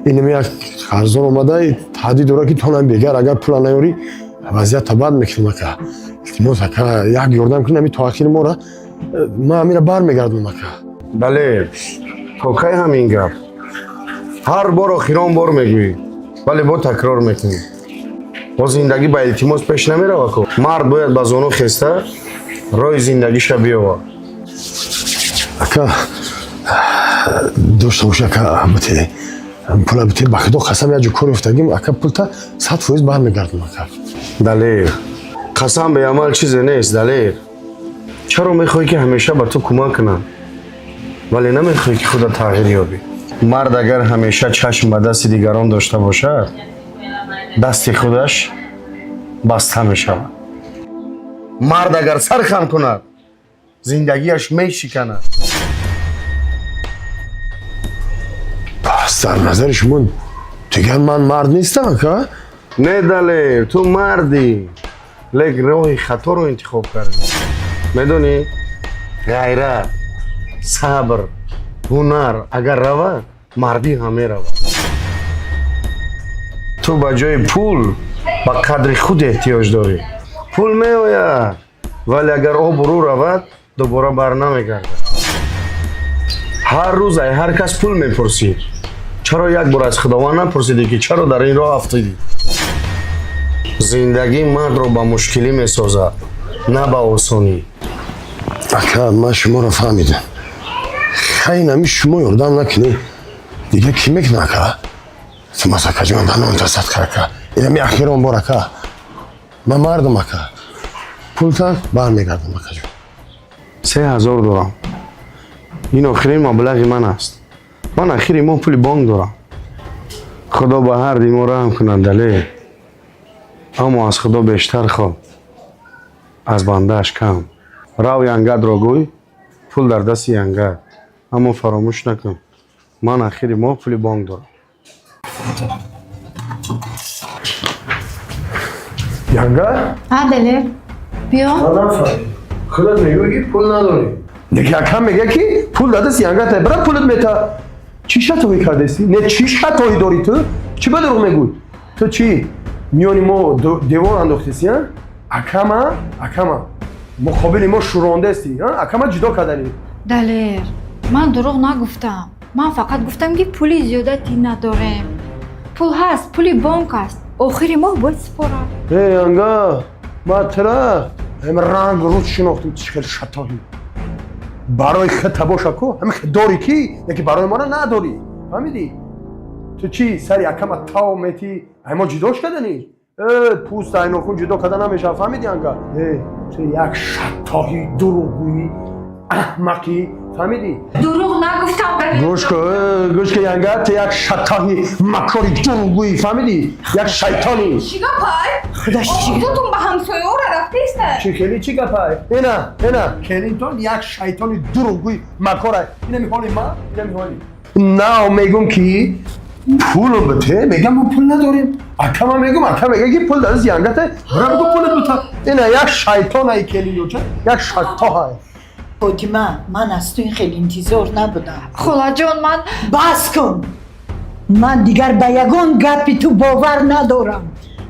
اینمی یک خرزان اومده تهدید داره که تو نمی بگر اگر پول نیاری وضعیت تباد میکنم که التماس که یک یردم کنم همی تا آخر مورا ما همی را بر میگردم که بله تو کی همین گپ هر بار آخران بار میگویی ولی با تکرار میکنی با زندگی با التماس پیش نمیره که مرد باید با زانو خسته رای زندگیش بیاور. اکا داشته باشه که البته پول البته با خدا قسم یک جو کار افتادیم اکا پول تا 100% برمیگردم اکا. دلیر قسم به عمل چیزی نیست دلیر. چرا میخوای که همیشه به تو کمک کنم ولی نمیخوای که خودت تغییر یابی؟ مرد اگر همیشه چشم به دست دیگران داشته باشد دست خودش بسته میشود. مرد اگر سر خم کند زندگیش میشکند. پس در نظر شما دیگر من مرد نیستم که؟ نه دلیر تو مردی لیکن راه خطا رو انتخاب کردی. میدونی غیرت صبر هنر اگر رود مردی همه رود. تو با جای پول با قدر خود احتیاج داری. پول میآید ولی اگر آبرو رود دوباره بر نمیگردد. هر روز هر کس پول میپرسید چرا یک بار از خداوند نپرسیدی که چرا در این راه افتادی؟ زندگی مرد رو با مشکلی میسازد نه با آسانی. اکا من شما رو فهمیدم. خیلی نمی شما یردم نکنی دیگه کی میکنه که؟ تو مساکا جان من منتصد کرد که اینه می اخیر اون بار که من مردم که پول تا برمیگردم اکا جان. 3000 دارم. این آخرین مبلغ من است. من آخری ماه پول بانک دارم. خدا به هر دیما رحم کنه دلیر. اما از خدا بیشتر خواه از بندهش کم. рав янгадро гӯй пул дар дасти янгад аммо фаромӯш накун ман ахири моҳ пули бонк дорам. янга Аделер, биё. худат мегӯи ки пул надорӣ. якам мега ки пул дар дасти янгата бира пулат мета. чӣ шатоӣ кардеси? Не чӣ шатоӣ дорӣ ту? чӣ ба дурӯғ мегӯй? ту чӣ миёни мо девор андохтеси? акама муқобили мо шурондасти? акама ҷудо карданӣ? далер ман дурӯғ нагуфтам. ман фақат гуфтам ки пули зиёдатӣ надорем. пул ҳаст, пули бонк аст. охири моҳ бояд сипорам. янга матра ранг рӯз шинохтем чӣ хел шатоӣ. барои хата боша ку ҳамин дорӣ ки яки барои мана надорӣ. фаҳмидӣ? ту чӣ сари акама тав метӣ мо ҷудош карданӣ? пӯст айнохун ҷудо карда намешавад. фаҳмидӣ янга? ту як шатоҳи дурӯғгӯӣ аҳмақӣ. фаҳмидӣ? дурӯғ нагуфтам. гӯш ки янга ту як шатоҳи макори дурӯғгӯӣ. фаҳмидӣ? як шайтонӣ. Чӣ гапай? худаш чӣ Тутун ба ҳамсояҳора рафтеста? чӣ кели чӣ гапай? ина келинтон як шайтони дурӯғгӯи макорай. ина миҳоли ман? ина миҳоли на мегум ки пулу бите мегам мо пул надорем. акама мегум ака мега ки пул дар янгата бира бигӯ пулу бита. ина як шайтонай келиноча як шатоҳай. фотима ман аз ту ин хеле интизор набудам. холаҷон ман бас кун. ман дигар ба ягон гапи ту бовар надорам.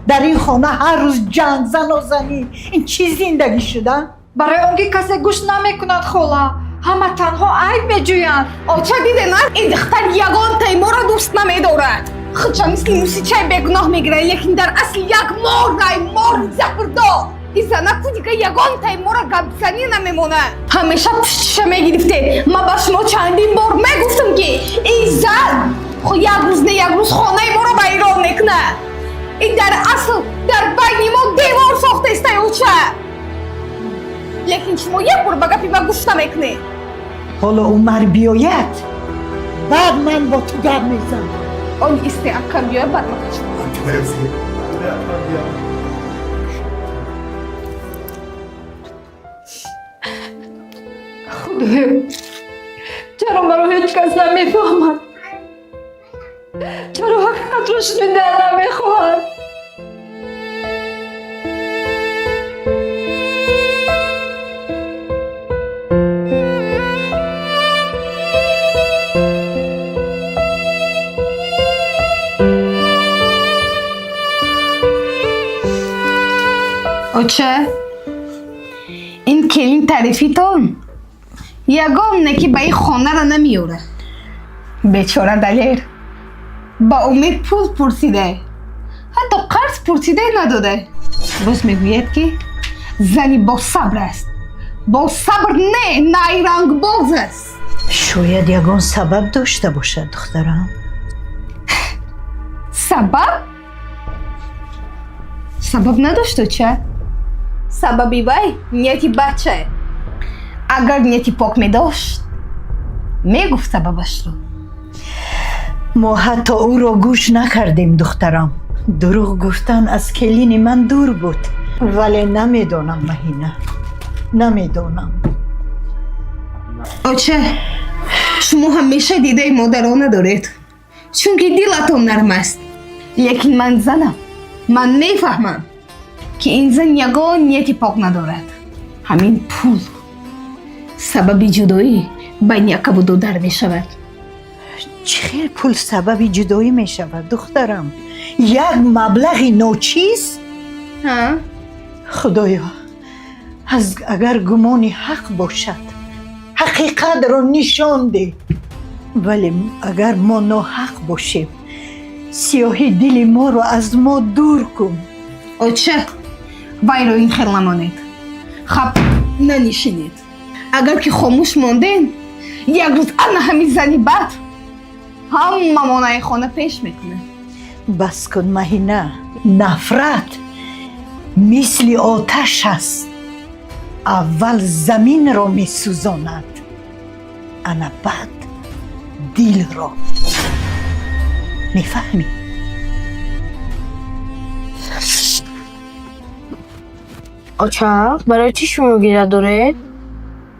дар ин хона ҳар рӯз ҷанг занозанӣ ин чӣ зиндагӣ шуда? барои он ки касе гӯш намекунад хола. ҳама танҳо айб меҷӯянд. Оча дидена ин духтар ягонтаи моро дӯст намедорад. худша мисли мусичаи бегуноҳ мегирад, лекин дар асл як мори заҳрдор. ин занаку дига ягонтаи моро гапзанӣ намемонад. ҳамеша пуштиша мегирифте. ман ба шумо чандин бор мегуфтам ки ин зан як рӯз не як рӯз хонаи моро вайрон мекунад. ин дар асл дар байни мо девор сохтаистаи оча. лекин шумо як бор ба гапи ман гӯш намекунед. ҳоло умар биёяд баъд ман бо ту гап мезанам. он исте акам биёяд баъд ман худоё чаро маро ҳеҷ кас намефаҳмад? чаро ҳақиқатро шунида намехоҳад? оча ин келин тарифитон ягоне ки ба ин хонара намеёрад. бечора далер ба умед пул пурсида ҳатто қарз пурсида надода. боз мегӯяд ки зани босабр аст. босабр не найрангбоз аст. шояд ягон сабаб дошта бошад духтарам. сабаб надошт оча. сабаби вай нияти бача. агар нияти пок медошт мегуфт сабабашро. мо ҳатто ӯро гӯш накардем духтарам. дурӯғ гуфтан аз келини ман дур буд. вале намедонам маҳина, намедонам. оча шумо ҳамеша дидаи модарона доред, чунки дилатон нарм аст. лекин ман занам. ман мефаҳмам ки ин зан ягон нияти пок надорад. ҳамин пул сабаби ҷудоӣ байни акаву додар мешавад. чӣ хел пул сабаби ҷудоӣ мешавад духтарам? як маблағи ночиз? худоё агар гумони ҳақ бошад ҳақиқатро нишон деҳ. вале агар мо ноҳақ бошем сиёҳи дили моро аз мо дур кун. оча вайро ин хел намонед, хаб нанишинед. агар ки хомӯш монден як рӯз ана ҳамин зани бад ҳама монаи хона пеш мекунад. бас кун маҳина. нафрат мисли оташ аст. аввал заминро месӯзонад, ана баъд дилро. мефаҳмӣ? оча барои чӣ шумо гира доред?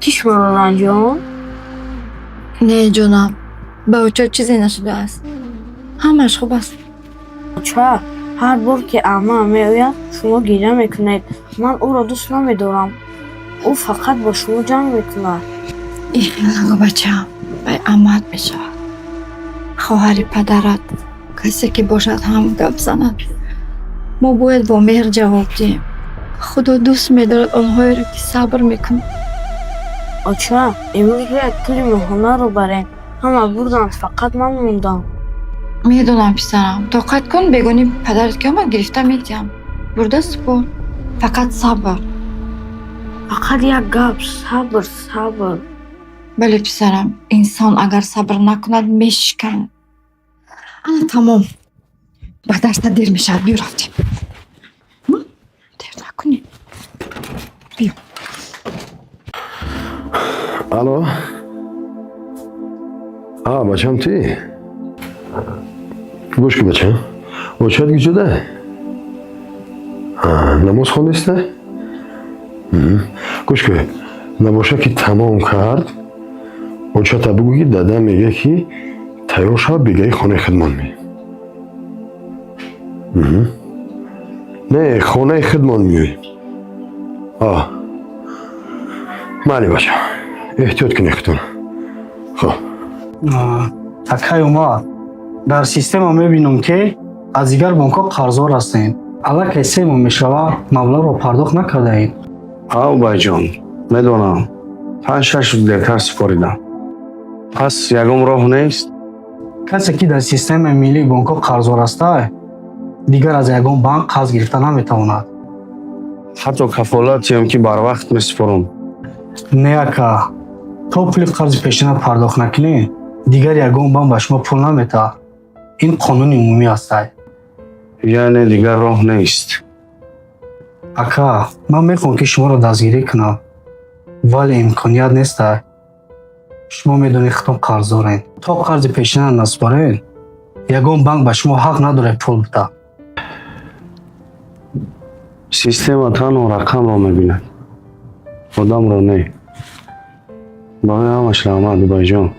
گفتی شما رنجان؟ نه جناب به اوچا چیزی نشده است همش خوب است چرا؟ هر بار که عمه میآید شما گریه میکنید. من او را دوست نمیدارم. او فقط با شما جنگ میکند. این نگو بچه‌ام به عمت بشود خواهر پدرت کسی که باشد هم گپ زند ما باید با مهر جواب دهیم خدا دوست می‌دارد آنهایی را که صبر میکنند آچا امروز باید پول مهانه رو بریم. همه بردن فقط من موندم. میدونم پسرم طاقت کن بگونی پدرت که آمد گرفته میدیم برده سپار فقط صبر فقط یک گپ صبر. بله پسرم انسان اگر صبر نکند میشکند تمام به درست دیر میشد بیا رفتیم دیر نکنی بیا الو بچم تی گوش که بچم اوچت گی شده نماز خوندیسته گوش که نباشه که تمام کرد اوچت بگو که داده میگه که تیار شد بگه خانه خدمت می نه خانه خدمت میوی مالی بچه احتیاط کنی خودتون خب اکای اومد در سیستم ها میبینم که از دیگر بانک ها قرضدار هستین اگر کسی ما میشوه مبلغ رو پرداخت نکرده اید بای جان میدونم 5-6 لیتر سپاریدم پس یکم راه نیست کسی که در سیستم ملی بانک ها قرضدار است دیگر از یکم بانک قرض گرفته نمیتواند حتی کفالتی هم که بر وقت میسپارم نه اکا تو پول قرض پیشینه پرداخت نکنی دیگر یکم بانک به شما پول نمیده این قانون عمومی است یعنی دیگر راه نیست اکا من میخوام که شما رو دستگیری کنم ولی امکانیت نیست شما میدونید خودتون قرضدارین تا قرض پیشینه نسپارین یکم بانک به شما حق نداره پول بده سیستم تنها رقم را میبیند آدم را نه باقی همش لامد بای جان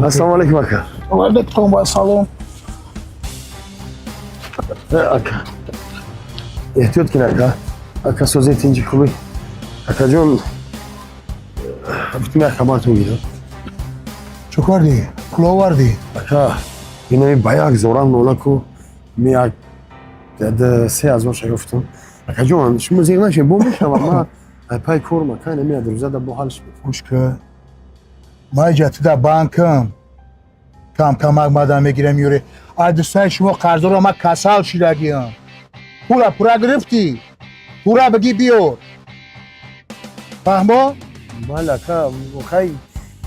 السلام علیکم اکا وعلیکم با سلام اکا احتیاط کن اکا سوزی تینجی خوبی اکا جون گفتیم یک خبرتون گیرم چه کردی؟ کلاه آوردی؟ اکا اینه بیاک زورم نولا کو میاک 3000 شگفتم اکا جون شما زیر نشه بو میشم ما پای کور مکان میاد روزه دا بو حالش بود گوش که ما اینجا تو در بانکم کم مادم میگیرم میوره از دوستای شما قرض رو ما کسال شیرگیم پورا گرفتی پورا بگی بیار فهمو؟ بله اکا خیلی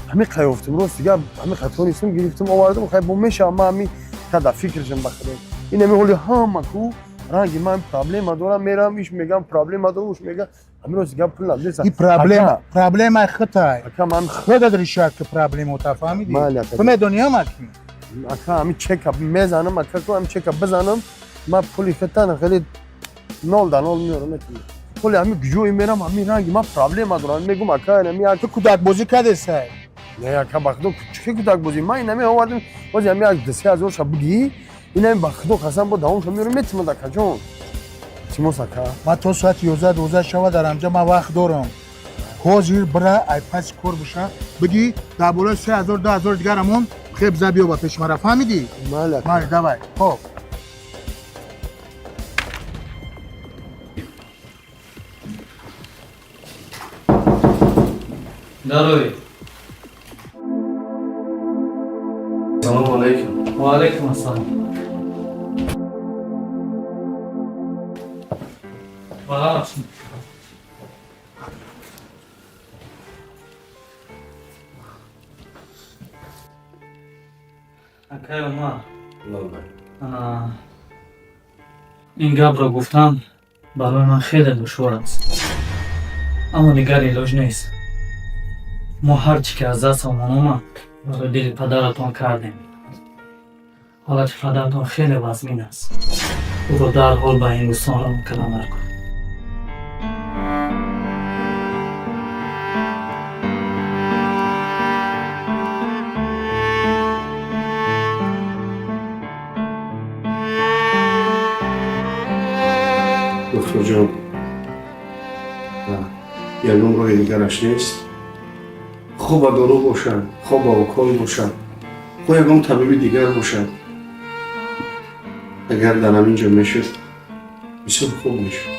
همه قیافتم روز دیگه همه خطا نیستم گرفتم آوردم خیلی بو میشه اما همه تا فکرشم بخیرم این همه حالی مکو رنگی من پرابلم دارم میرم ایش میگم پرابلم دارم اوش میگم همین روز دیگه پول ندیست این پرابلم خطای اکا من خودت ریشت که پرابلم رو تفهمیدی بله اکا تو میدونی هم اکنی اکا همین چک میزنم اکا تو همین چک بزنم من پولی فتن خیلی 0 در 0 میارم نکنم پولی همین گجوی میرم همین رنگی من پرابلم دارم میگم اکا همین تو کودک بازی کرده سای نه اکا بخدو چه کودک بازی من این همین آوردم بازی همین 10000 شب بگی این همین بخدو قسم با داونش میارم میتونم اکا جون چی موسکا من تو ساعت 11 شب در همجا من وقت دارم حاضر برای ای پس کور بشه بگی در بالای 3000 دیگر همون خیب زبی و با پیش مرا فهمیدی؟ مالک دوای خب داروی سلام علیکم و علیکم السلام акай Умар, ин гапро гуфтан барои ман хеле душвор аст. аммо дигар илоҷ нест. мо ҳар чӣ ки аз дастамон омад барои дили падаратон кардем. ҳоло ки падаратон хеле вазмин аст, ӯро дарҳол ба ҳиндустон равон карданар кунед. دکتر جان ягон роҳи дигараш нест. хо ба дору бошад, хо ба укол бошад, хо ягон табиби дигар бошад. агар дар ҳамин ҷо мешуд бисёр хуб мешуд.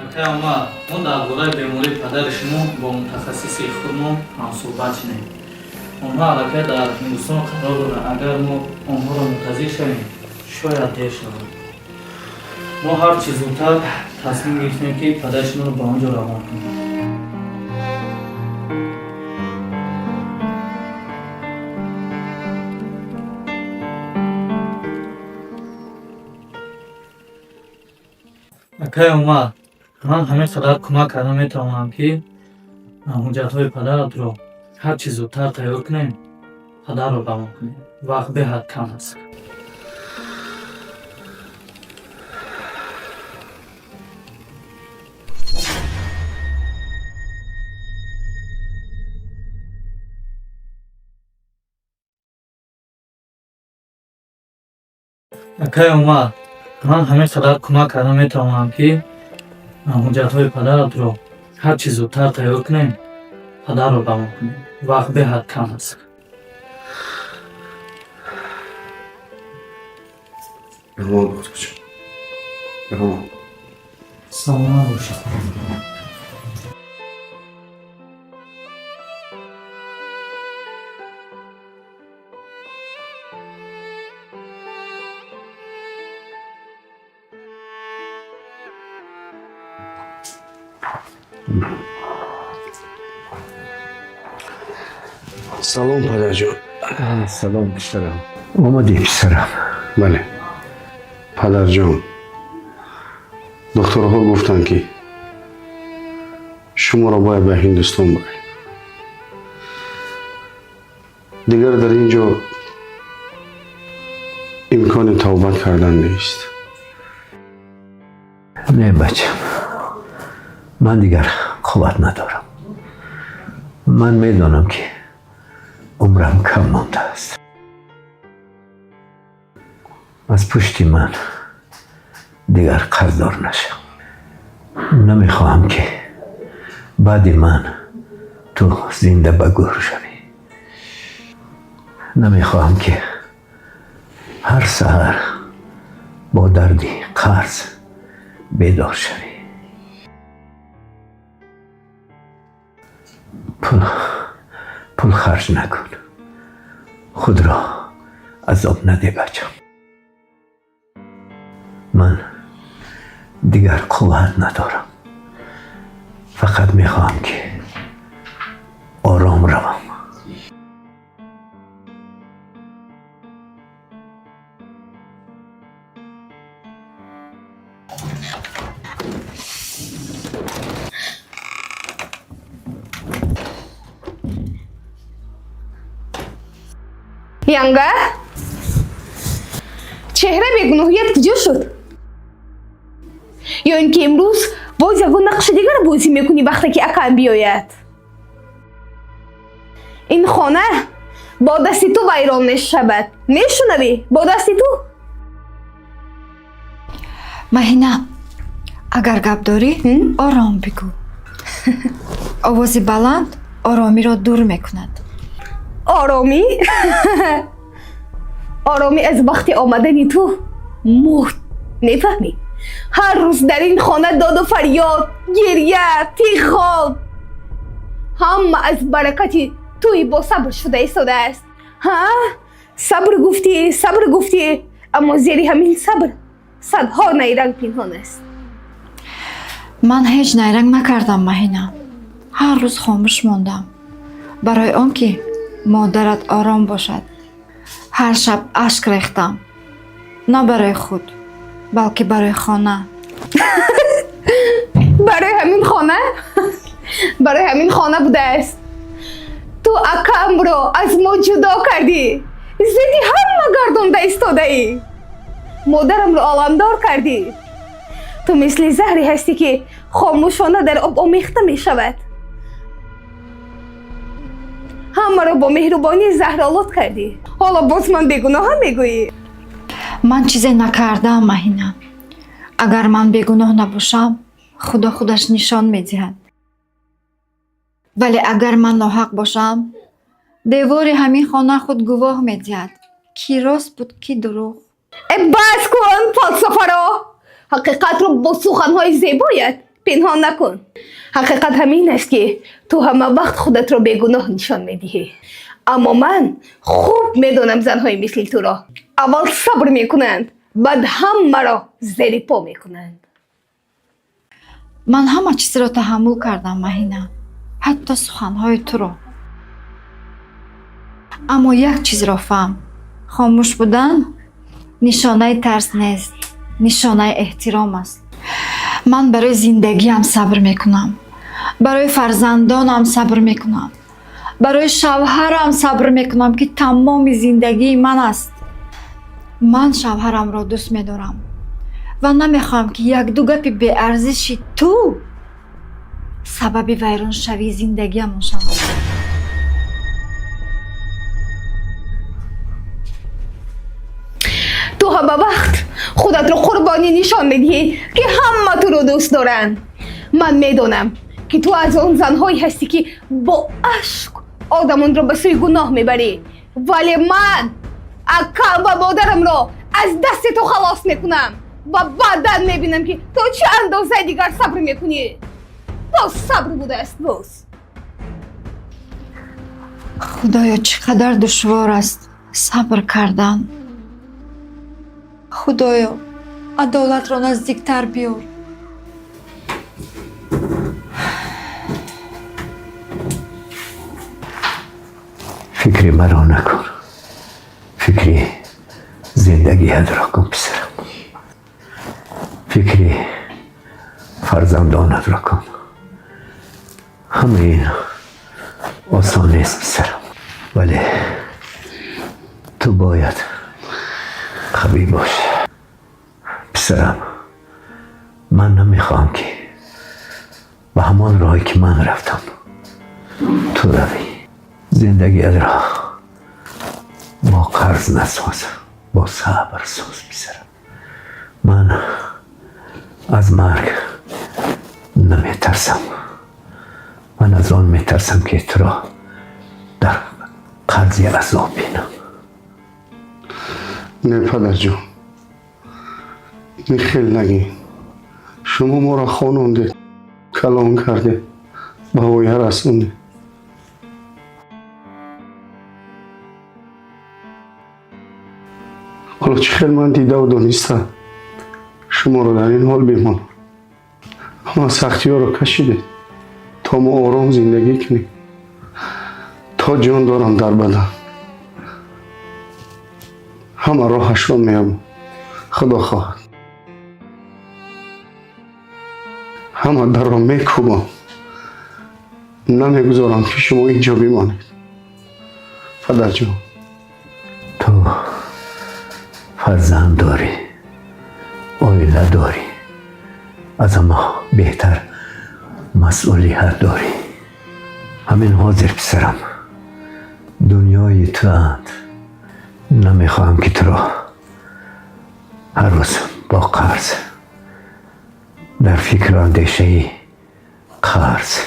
акай Умар, мо дар бораи бемории падари шумо бо мутахассиси худмо ҳамсӯҳбат шудем. онҳо аллакай дар ҳиндустон қарор доранд. агар мо онҳоро мунтазир шавем шояд дер шавад. мо ҳар чӣ зудтар тасмим гирифтем ки падари шуморо ба он ҷо равон кунем. акай Умар, ман ҳамин қадар кӯмак карда метавонам ки ҳуҷҷатҳои падаратро ҳар чӣ зудтар тайёр кунем, падарро равон кунем. вақт беҳад кам аст. акай Умар, ман ҳамин қадар кӯмак карда метавонам ки ҳуҷҷатҳои падаратро ҳар чӣ зудтар тайёр кунем, падарро равон кунем. вақт беҳад кам аст. раҳмон духтурҷон, раҳмон. саломат бошед. салом падарҷон. салом писарам. омадӣ писарам? бале падарҷон, докторҳо гуфтанд ки шуморо бояд ба ҳиндустон барем. дигар дар ин ҷо имкони тавбат кардан нест. не бачам, ман дигар қувват надорам. ман медонам ки умрам кам мондааст. аз пушти ман дигар қарздор нашав. намехоҳам ки баъди ман ту зинда ба гӯр шавӣ. намехоҳам ки ҳар саҳар бо дарди қарз бедор шавӣ. пул харҷ накун. худро азоб наде бачам. ман дигар қувват надорам. фақат мехоҳам ки ором равам. янга, чеҳра бегуноҳият куҷо шуд? ё ин ки имрӯз боз ягон нақши дигар бозӣ мекунӣ вақте ки акаам биёяд? ин хона бо дасти ту вайрон мешавад. мешунавӣ? бо дасти ту. маҳина, агар гап дорӣ ором бигӯ. овози баланд оромиро дур мекунад. оромӣ? оромӣ аз вақти омадани ту мурд. мефаҳмӣ? ҳар рӯз дар ин хона доду фарёд, гирья, тиғҳол. ҳама аз баракати туи босабр шуда истодааст. сабр гуфтӣ, аммо зери ҳамин сабр садҳо найранг пинҳон аст. ман ҳеҷ найранг накардам маҳина. ҳар рӯз хомӯш мондам барои он ки модарат ором бошад. هر شب اشک ریختم. نه برای خود بلکه برای خانه. برای همین خانه؟ برای همین خانه بوده است. تو اکام رو از ما جدا کردی. زدی همه گردونده ایستاده ای. مادرم رو عالمدار کردی. تو مثل زهری هستی که خاموشانه در آب آمیخته می شود. همه رو با مهربانی زهرآلود کردی. حالا باز من بیگناه میگویی؟ من چیزی نکردم مهینه. اگر من بیگناه نباشم خدا خودش نشان میدهد. ولی اگر من ناحق باشم دیوار همین خانه خود گواه میدهد کی راست بود کی دروغ. بس کن فلسفه رو. حقیقت رو با سخنهای زیبایت پنهان نکن. حقیقت همین است که تو همه وقت خودت رو بیگناه نشان میدهی. اما من خوب میدونم زنهای مثل تو را اول صبر میکنند بعد همه را زیر پا میکنند. من همه چیز را تحمل کردم مهینه، حتی سخنهای تو را. اما یک چیز را فهم، خاموش بودن نشانه ترس نیست، نشانه احترام است. من برای زندگیم صبر میکنم، برای فرزندانم صبر میکنم، برای شوهرم صبر میکنم که تمام زندگی من است. من شوهرم را دوست میدارم و نمیخوام که یک دو گپ بی ارزشی تو سبب ویران شوی زندگیمون شود. تو همه وقت خودت رو قربانی نشان میدهی که همه تو رو دوست دارن. من میدونم که تو از اون زنهایی هستی که با عشق آدمون رو به سوی گناه میبری، ولی من اکا و مادرم رو از دست تو خلاص میکنم و بعداً میبینم که تو چه اندازه دیگر صبر میکنی. باز صبر بوده است باز. خدایا چقدر دشوار است صبر کردن. خدایا عدالت را نزدیکتر بیار. فکری مرا نکن، فکری زندگیت را کن پسرم، فکری فرزندانت را کن. همه این آسان نیست پسرم، ولی تو باید قوی باش پسرم. من نمیخوام که به همان راهی که من رفتم تو روی. زندگیت را با قرض نساز، با صبر ساز پسرم. من از مرگ نمیترسم، من از آن میترسم که تو را در قرض عذاب بینم. نه پدر جان، این خیلی نگی. شما ما را خوانونده، کلام کرده، به اویه رسونده. حالا چه خیلی من دیده و دانستم شما رو در این حال بمانم. همه سختی ها رو کشیده تا ما آرام زندگی کنیم، تا جان دارم در بدن. همه راهش رو میام خدا خواهد. همه در را میکوبم، نمیگذارم که شما اینجا بمانید. پدر جان، تو فرزند داری، عائله داری، از اما بهتر مسئولیت داری. همین حاضر پسرم، دنیای تو اند. نمیخواهم که تو را هر روز با قرض در فکر اندیشه قرض،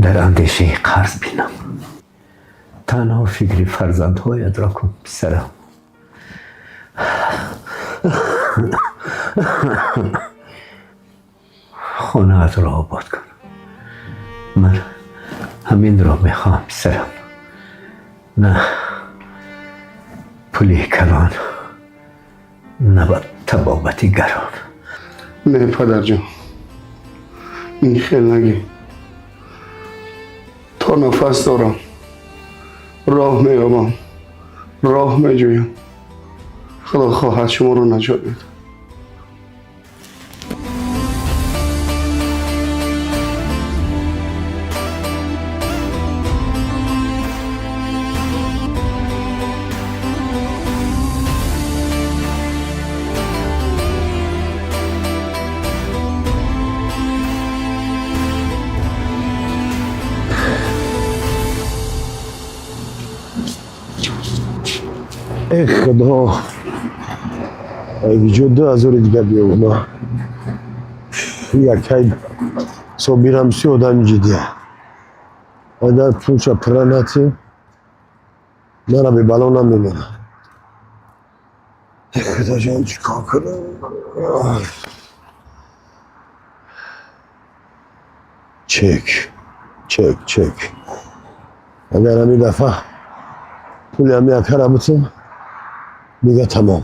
در اندیشه قرض بینم. تنها فکری فرزندهایت را کن پسرم. خانه‌ات را آباد کن. من همین را میخوام پسرم، نه پولی کلان، نه طبابتی گران. نه پدر جان، این خیلی نگی. تا نفس دارم راه مییابم، راه میجویم. خدا خواهد شما رو نجات بده. ای خدا ای جدا از اون دیگه بیاونا یکی صبح میرم سی آدم جدیه آدم پوچه پرانتی من را به بلا نمیمونه ای خدا جان چیکار کنم چک اگر همی دفعه پولی همی اکر بودم دیگه تمام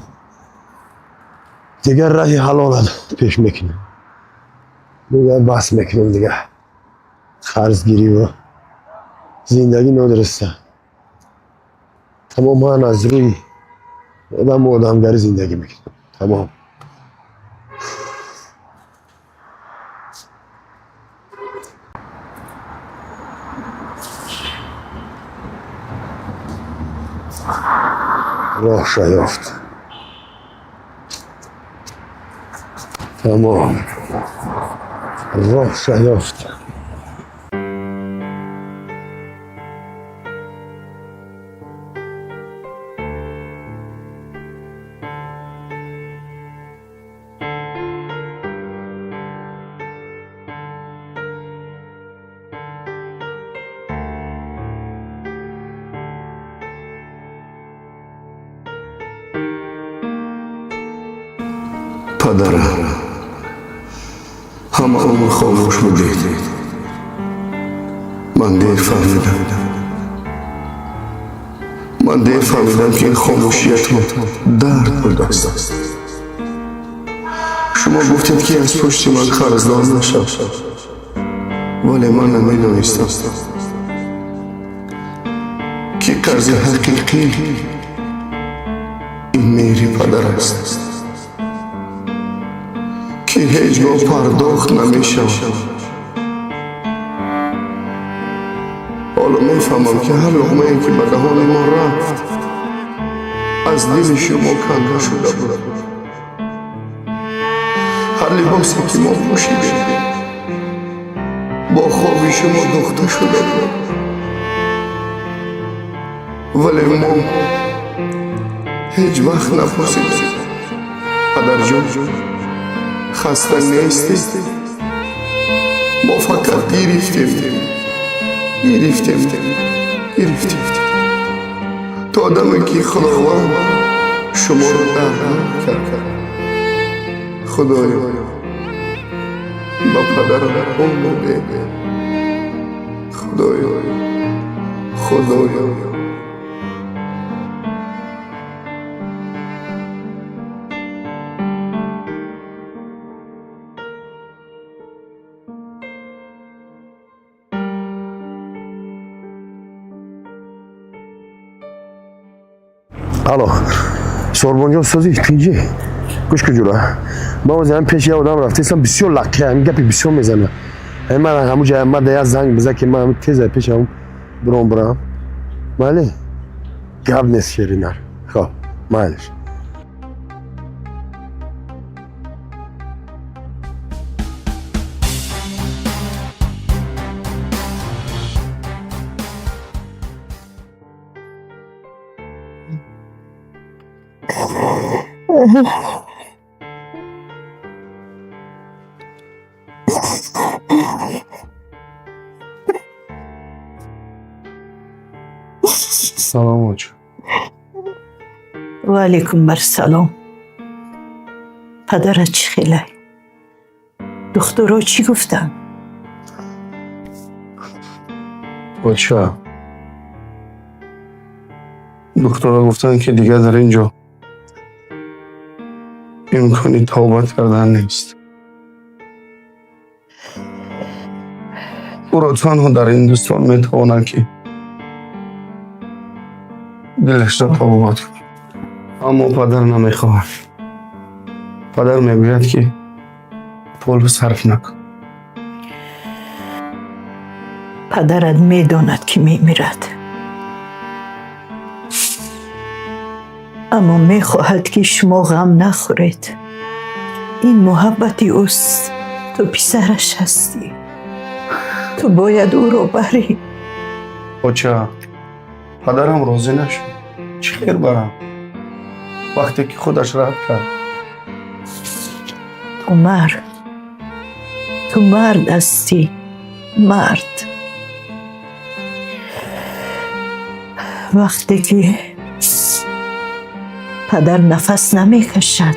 دیگه راهی حلال پیش میکنم دیگه بس میکنم دیگه قرضگیری و زندگی ندرسته تمام من از روی آدم و آدمگری زندگی میکنم تمام راه شیافت تمام راه شیافت پدر همه عمر خاموش بودید من دیر فهمیدم که این خاموشیت ما درد بوده است شما گفتید که از پشت من قرضدار نشم ولی من نمیدانستم که قرض حقیقی این مهری پدر است که هیچ گاه پرداخت نمیشه حالا میفهمم که هر لقمه ای که به دهان ما رفت از دل شما کنده شده بود هر لباسی که ما پوشیدیم با خواب شما دوخته شده بود ولی ما هیچ وقت نپرسیدیم پدر جان خسته نیستی ما فقط گرفتیم تا آدمی که خداوند شما رو درمان کرد خدایا با پدرم عمر بده خدایا الو سوربون جان سازی تینجی گوش کجورا ما از هم پیش یه آدم رفتیم بسیار لکه همین گپی بسیار میزنه من همون جای ما دیگه زنگ بزن که من تیز پیش هم برام مالی گپ نیست شیرینار خب مالش سلام آجا و علیکم السلام پدرت چی خیلی؟ دخترها چی گفتن؟ بچه دکترها گفتن که دیگه در اینجا امکانی توبت کردن نیست او را تنها در هندوستان میتوانند که دلش را آباد کن. اما پدر نمیخواهد. پدر میگوید که پول صرف نکن. پدرت میداند که میمیرد، اما میخواهد که شما غم نخورید. این محبتی اوست. تو پسرش هستی، تو باید او رو بری. بچه پدرم راضی نشد. چی خیر برم وقتی که خودش رد کرد. تو مرد هستی، مرد. وقتی که پدر نفس نمی کشد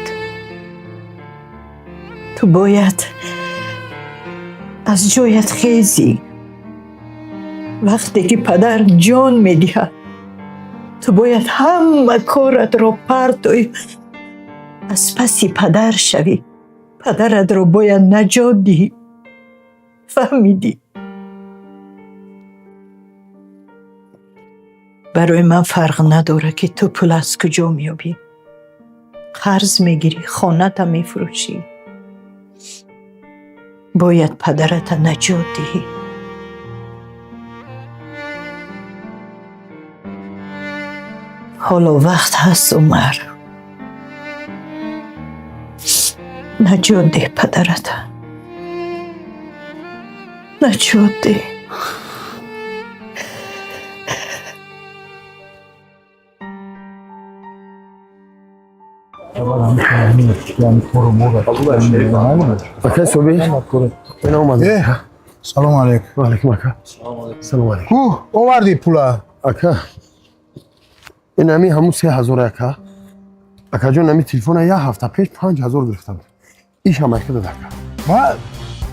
تو باید از جایت خیزی. وقتی که پدر جان می دهد تو باید همه کارت رو پرتوی از پسی پدر شوی. پدرت رو باید نجات دهی. فهمیدی؟ برای من فرق نداره که تو پول از کجا میابی. قرض میگیری، خانه تا میفروشی. باید پدرت نجات دهی. حالا وقت هست عمر. نجات ده پدرت. نجات ده. اکا صبح اینا اومده. سلام علیکم. و علیکم اکا. سلام علیکم. کو آوردی پولا؟ اکا این همی همون 3000 اکا. اکا جون همی تلفن یه هفته پیش 5000 گرفتم. ایش هم اکا داد اکا. من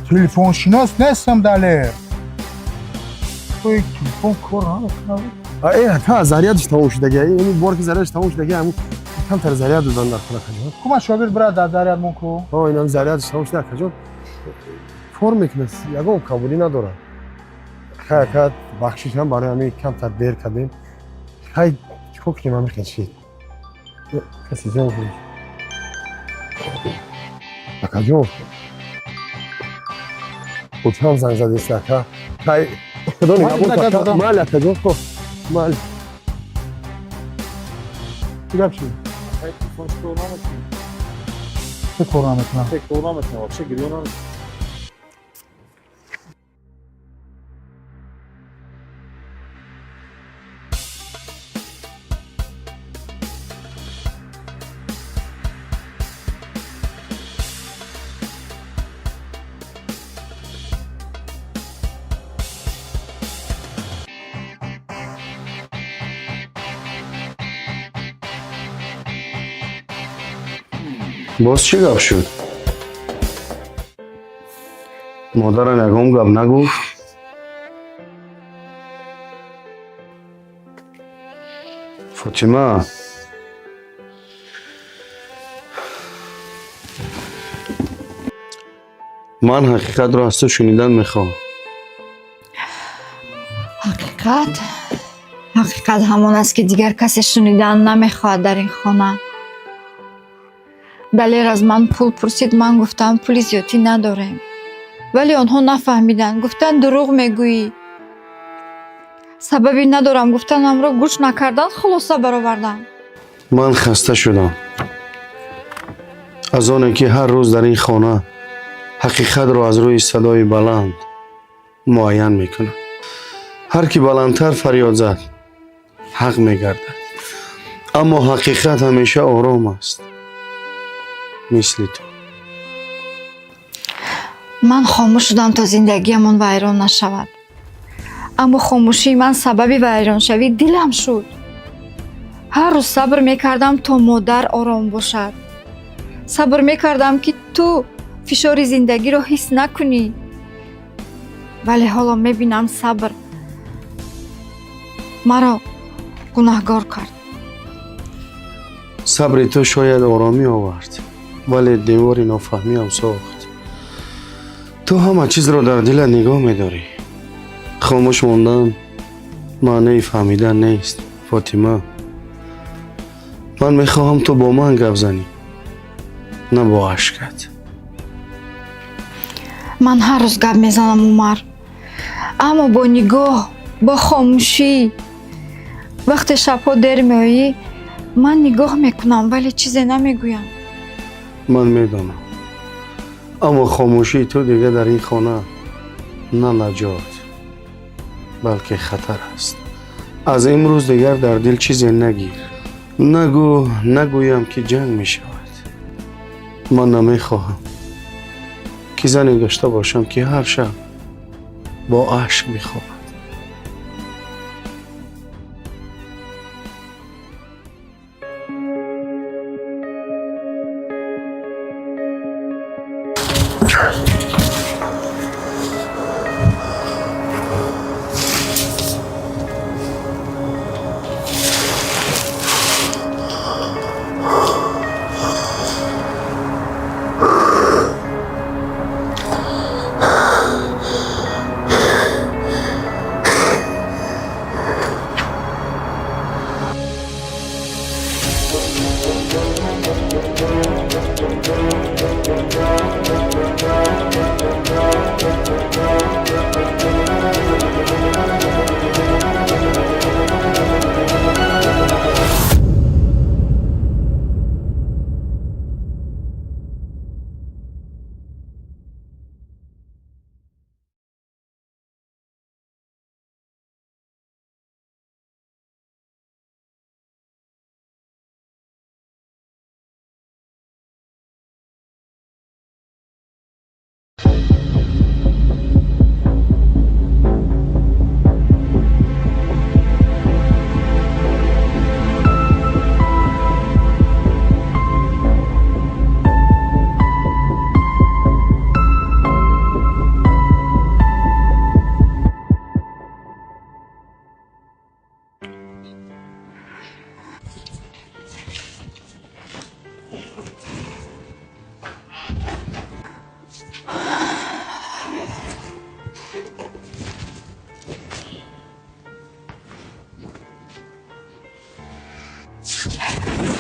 تلفن شناس نیستم دله. توی تلفن کار نمیکنم. ای اکا زریادش تموم شدگی. این بار که زریادش تموم شدگی همون کم تر زریاد دادن در خونه اکا جون. کما شاگرد برات در زریاد مونکو؟ این هم زریادش تموم شده اکا جون. فرم میکنه. یکم قبولی نداره. اکا بخشش هم برای همی کم تر دیر کردیم. خیلی چیکار کنیم همه خیلی کسی جان کنیم. اکا جون خودش هم زنگ زده است اکا. خیلی کدو نگاه اکا. مال اکا جون خب مال چی گفت چی؟ چه کار نمیکنم؟ باز چی گفت شد؟ مادرم یکم گفت نگفت. فاطمه من حقیقت رو از تو شنیدن میخوام. حقیقت همان است که دیگر کسی شنیدن نمیخواهد در این خانه. دلیر از من پول پرسید. من گفتم پول زیادی نداریم، ولی آنها نفهمیدن. گفتن دروغ میگویی. سببی ندارم گفتن. همراه گوش نکردن خلاصه برآوردن. من خسته شدم از آنه که هر روز در این خانه حقیقت رو از روی صدای بلند معین میکنه. هر کی بلندتر فریاد زد حق میگردد، اما حقیقت همیشه آرام است، مثل تو. من خاموش شدم تا زندگیمان ویران نشود، اما خاموشی من سببی ویران شوی دلم شد. هر روز صبر میکردم تا مادر آرام باشد. صبر میکردم که تو فشار زندگی را حس نکنی، ولی حالا میبینم صبر مرا گناهگار کرد. صبر تو شاید آرامی آورد، ولی دیوار نافهمی هم ساخت. تو همه چیز رو در دل نگاه میداری. خاموش موندن معنی فهمیدن نیست فاطمه. من میخواهم تو با من گپ زنی، نه با اشکت. من هر روز گپ میزنم عمر، اما با نگاه، با خاموشی. وقتی شبها دیر میایی من نگاه میکنم ولی چیزی نمیگویم. من میدانم، اما خاموشی تو دیگه در این خانه نه نجات بلکه خطر است. از امروز دیگر در دل چیزی نگیر. نگویم که جنگ می شود. من نمیخواهم که زنی داشته باشم که هر شب با عشق میخوابد.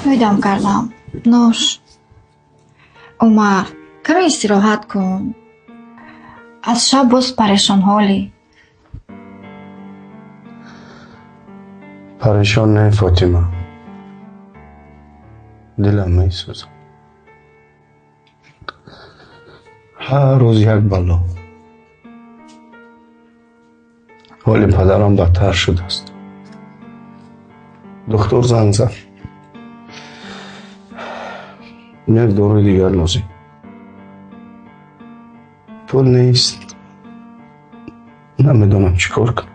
پیدام کردم. نوش. عمر کمی استراحت کن. از شب باز پریشان حالی. پریشان نه فاطمه، دلم میسوزه. هر روز یک بلا. حال پدرم بدتر شده است. دکتر زنگ زد، یک دوره دیگر لازم. پول نیست، نمیدونم چیکار کنم.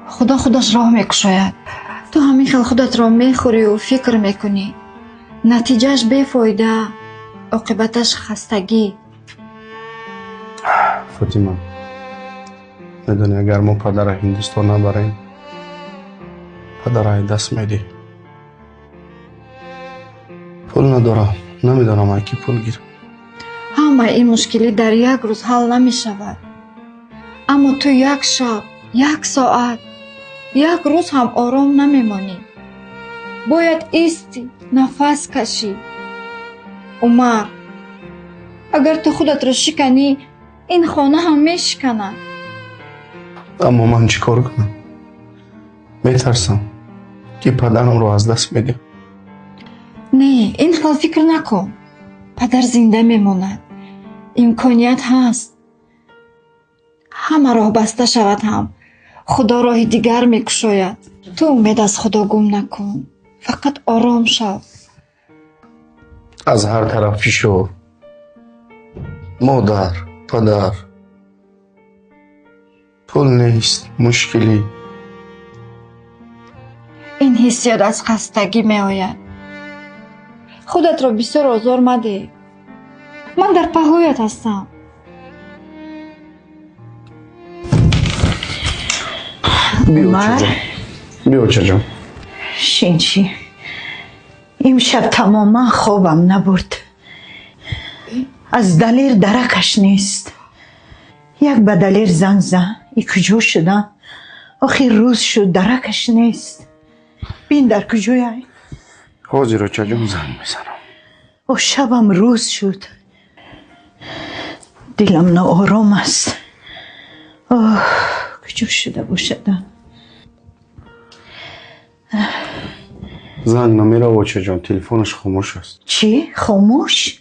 خدا خودش راه میکشاید. تو همین خیلی خودت را میخوری و فکر میکنی. نتیجهش بیفایده، عاقبتش خستگی. فاطمه میدونی اگر ما پدر هندوستان نبریم، پدر دست میدی. پول ندارم، نمیدونم اکی پول گیرم. همه این مشکلی در یک روز حل نمی شود. اما تو یک شب، یک ساعت، یک روز هم آرام نمیمانی. باید ایستی، نفس کشی. عمر اگر تو خودت را شکنی این خانه هم میشکند. اما من چیکار کنم؟ میترسم که پدرم رو از دست میدم. نه، این خیلی فکر نکن. پدر زنده میماند. امکانیت هست. همه راه بسته شود هم خدا راه دیگر میکشاید. تو امید از خدا گم نکن. فقط آرام شو. از هر طرفی شو. مادر، پدر، پول نیست، مشکلی. این حسیات از خستگی می آید. خودت را بسیار آزار مده. من در پهلویت هستم. بیا چجا. شینچی امشب تماما خوابم نبرد. از دلیر درکش نیست. یک به دلیر زنگ زن ای کجا شدن؟ آخی روز شد درکش نیست. بین در کجایی؟ حاضر چه جون زنگ میزنم. او شبم روز شد. دلم ناآرام است. کجا شده باشدم؟ زنگ نمیره بچه جان، تلفنش خاموش است. چی؟ خاموش؟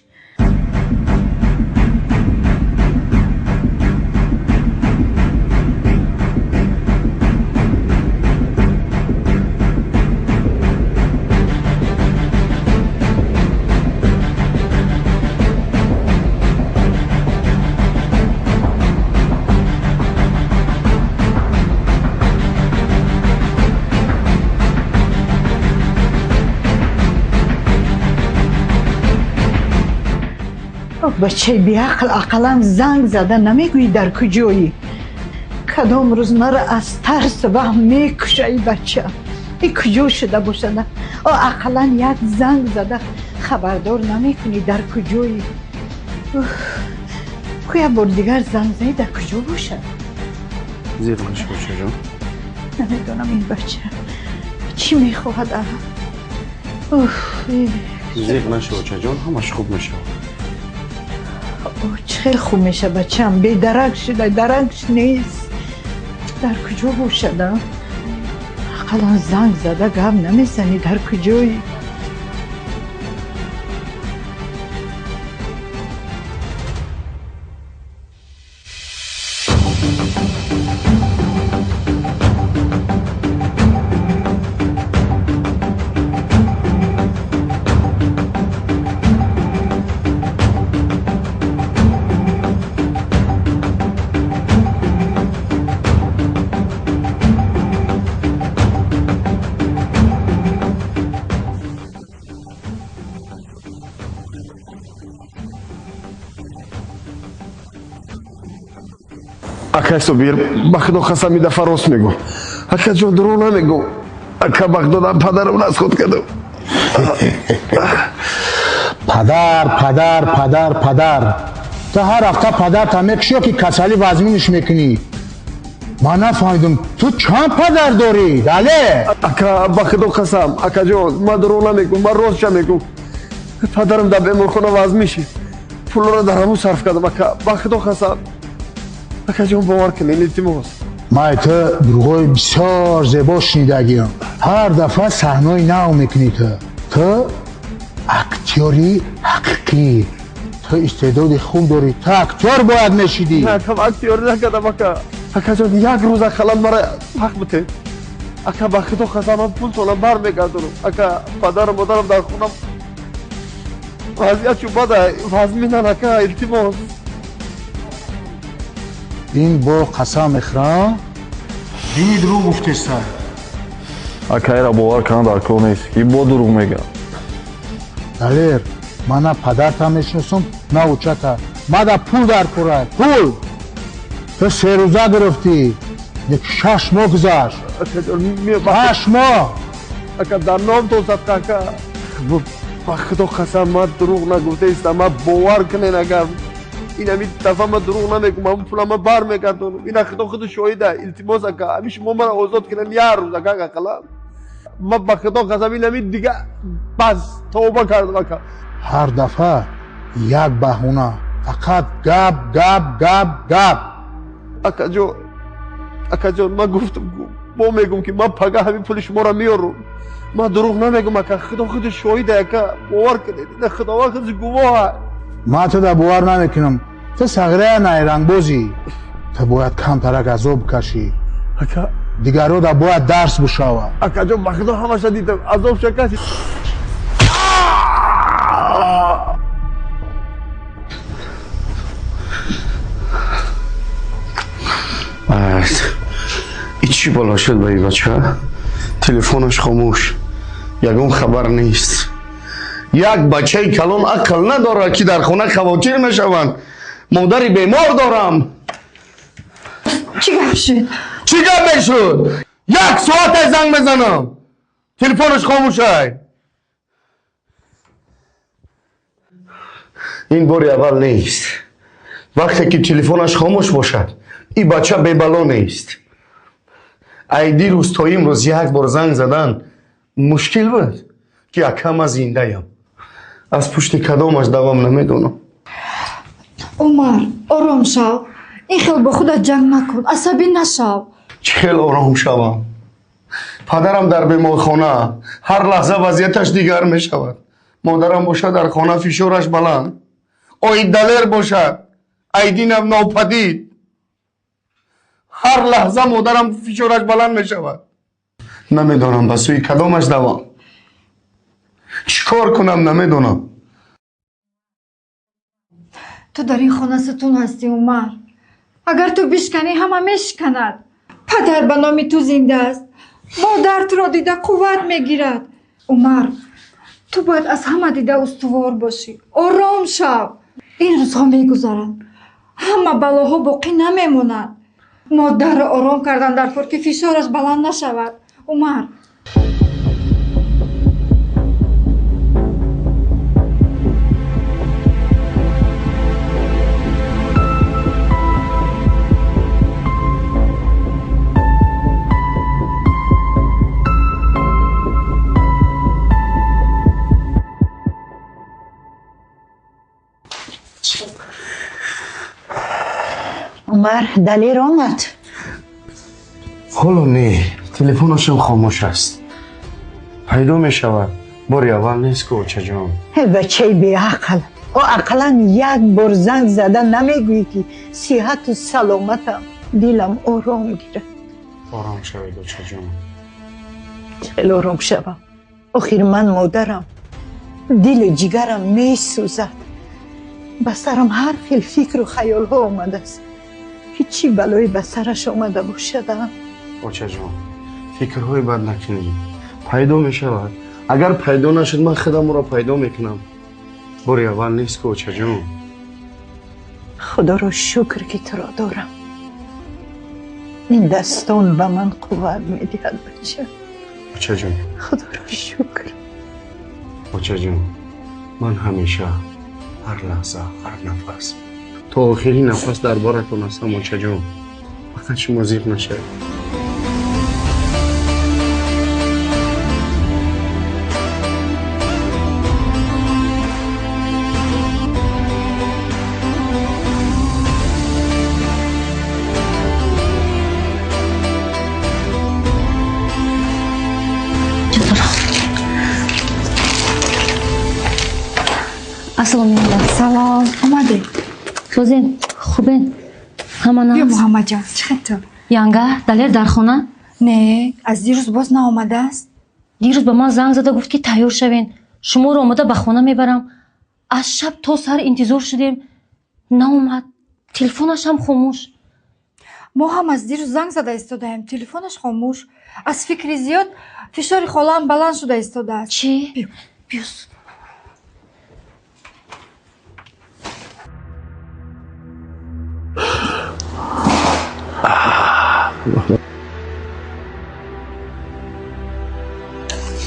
بچه بیعقل اقلا زنگ زده نمیگویی در کجایی؟ کدام روز مرا از ترس وهم میکشه ای بچه. ای کجا شده باشده؟ اقلا یک زنگ زده خبردار نمیکنی در کجایی؟ کویا بار دیگر زنگ زنی در کجا باشه؟ زیر نشه بچه جان. نمیدونم این بچه چی میخواهد الان؟ زیر نشه بچه جان، همش خوب میشه. خیلی خوب میشه بچم. بیدرنگ شده، درنگش نیست. در کجا باشده؟ اقلا زنگ زده گپ نمیزنی در کجایی؟ اکا صبیر بخدا قسم میده فراس میگو. اکا جان درو نمیگو. اکا بغدادم پدرم از خود کردم. پدر تا هر هفته پدر تا میکشی که کسلی وزمینش میکنی. من نفهمیدم تو چند پدر داری؟ دله؟ اکا بخدا قسم اکا جان من درو نمیگم، من راست چه میگم. پدرم در بیمارخانه وزم میشه. پول را در همون صرف کردم اکا بخدا قسم. اکا جان باور کنین التماس. ما تو دروغای بسیار زیبا شنیدگیم. هر دفعه صحنه‌ای نو میکنی تو اکتیوری حقیقی. تو استعداد خوب داری، تو اکتور باید میشیدی. نه کم اکتیوری نکردم اکا. اکا جان یک روز خلال مرا حق بته. اکا بخدا قسم من پول تولم بر میگردونم. اکا پدر و مادرم در خونم وضعیت چو بده وزمینن اکا التماس. این با قسم اخرام دینی دروغ گفتسته. اکا ایرا باور کنه در کار نیست. این با دروغ میگه. دلیر من نه پدرت هم میشناسم نه اوچتا. من در پول در کاره پول. تو 3 روزه گرفتی. یک 6 ماه گذشت. 8 ماه. اکا در نام تو صدقه اکا. بخدا قسم من دروغ نگفته ایستم. من باور کنین اگر این همی دفعه من دروغ نمیگم. من پول من بر میگردونم. این خدا خود شاهده. التماس اکا همیشه ما من آزاد کنن یک روز اکا اقلا. من بخدا قسم این همی دیگه بس توبه کردم اکا. هر دفعه یک بهونه فقط گپ. اکا جان من گفتم با میگم که من پگه همین پول شما را میارم. من دروغ نمیگم اکا خدا خود شاهده اکا باور کنید. این خدا خود گواه. من تو در باور نمیکنم. تو صغیره نیرنگ بازی. تو باید کم ترک عذاب کشی. اکا دیگر رو در باید درس بشاوه. اکا جان بخدا همه دیدم عذاب شکشی. این چی بالا شد با این بچه؟ تلفنش خاموش. یکم خبر نیست. یک بچه کلان عقل نداره که در خونه خواتیر میشوند. مادری بیمار دارم. چی گپ شد؟ چی گپ شد؟ 1 ساعت زنگ بزنم تلفنش خاموشه. این باری اول نیست. وقتی که تلفنش خاموش باشد این بچه ببلا نیست. ای دیروز تا امروز 1 بار زنگ زدن مشکل بود که اکا ما زنده ایم. از پشت کدامش دوام نمیدونم. عمر آرام شو. این خیلی با خودت جنگ نکن. عصبی نشو. چه آرام شوم. پدرم در بیمارخانه هر لحظه وضعیتش دیگر می شود. مادرم باشد در خانه فشارش بلند. ای دلیر باشد ایدینم ناپدید. هر لحظه مادرم فشارش بلند می شود. نمیدانم به سوی کدامش دوام. چیکار کنم نمیدونم. تو در این خانه ستون هستی عمر. اگر تو بشکنی همه میشکند. پدر به نام تو زنده است. مادر تو را دیده قوت میگیرد. عمر تو باید از همه دیده استوار باشی. آرام شو. این روزها میگذرند. همه بلاها باقی نمیمونند. مادر را آرام کردن در طور که فشارش بلند نشود. عمر عمر دلیر آمد. حالا نه تلفنشم خاموش است. پیدا می شود باری اول نیست که اوچه جان. بچه بی عقل. او عقلا یک بار زنگ زده نمیگویی که صحت و سلامتم. دلم آرام گیره. آرام شوید اوچه جان. خیلی آرام شوم. آخر من مادرم. دل و جگرم می سوزد. به سرم هر خیل فکر و خیال ها آمده است که چی بلایی به سرش آمده باشد. اوچه جان فکرهای بد نکنید. پیدا می شود. اگر پیدا نشد من خودم را پیدا میکنم. باری اول نیست که اوچه جان. خدا را شکر که تو را دارم. این دستان به من قوت میدهد بچه. اوچه جان خدا را شکر. اوچه جان من همیشه هر لحظه هر نفس تا آخرین نفس دربارتون هستم اوچه جان. فقط شما زیق نشه. سلام آمده. روزین خوبین؟ همانا بیا محمد جان چطور؟ ینگه دلیر در خونه؟ نه از دیروز باز نآمده است. دیروز به من زنگ زده گفت که تیار شوین شما رو آمده به خونه میبرم. از شب تا سر انتظار شدیم ناومد. تلفنش هم خاموش. ما هم از دیروز زنگ زده ایستادیم تلفنش خاموش. از فکر زیاد فشار خاله‌ام بلند شده ایستاده است. چی؟ بیوس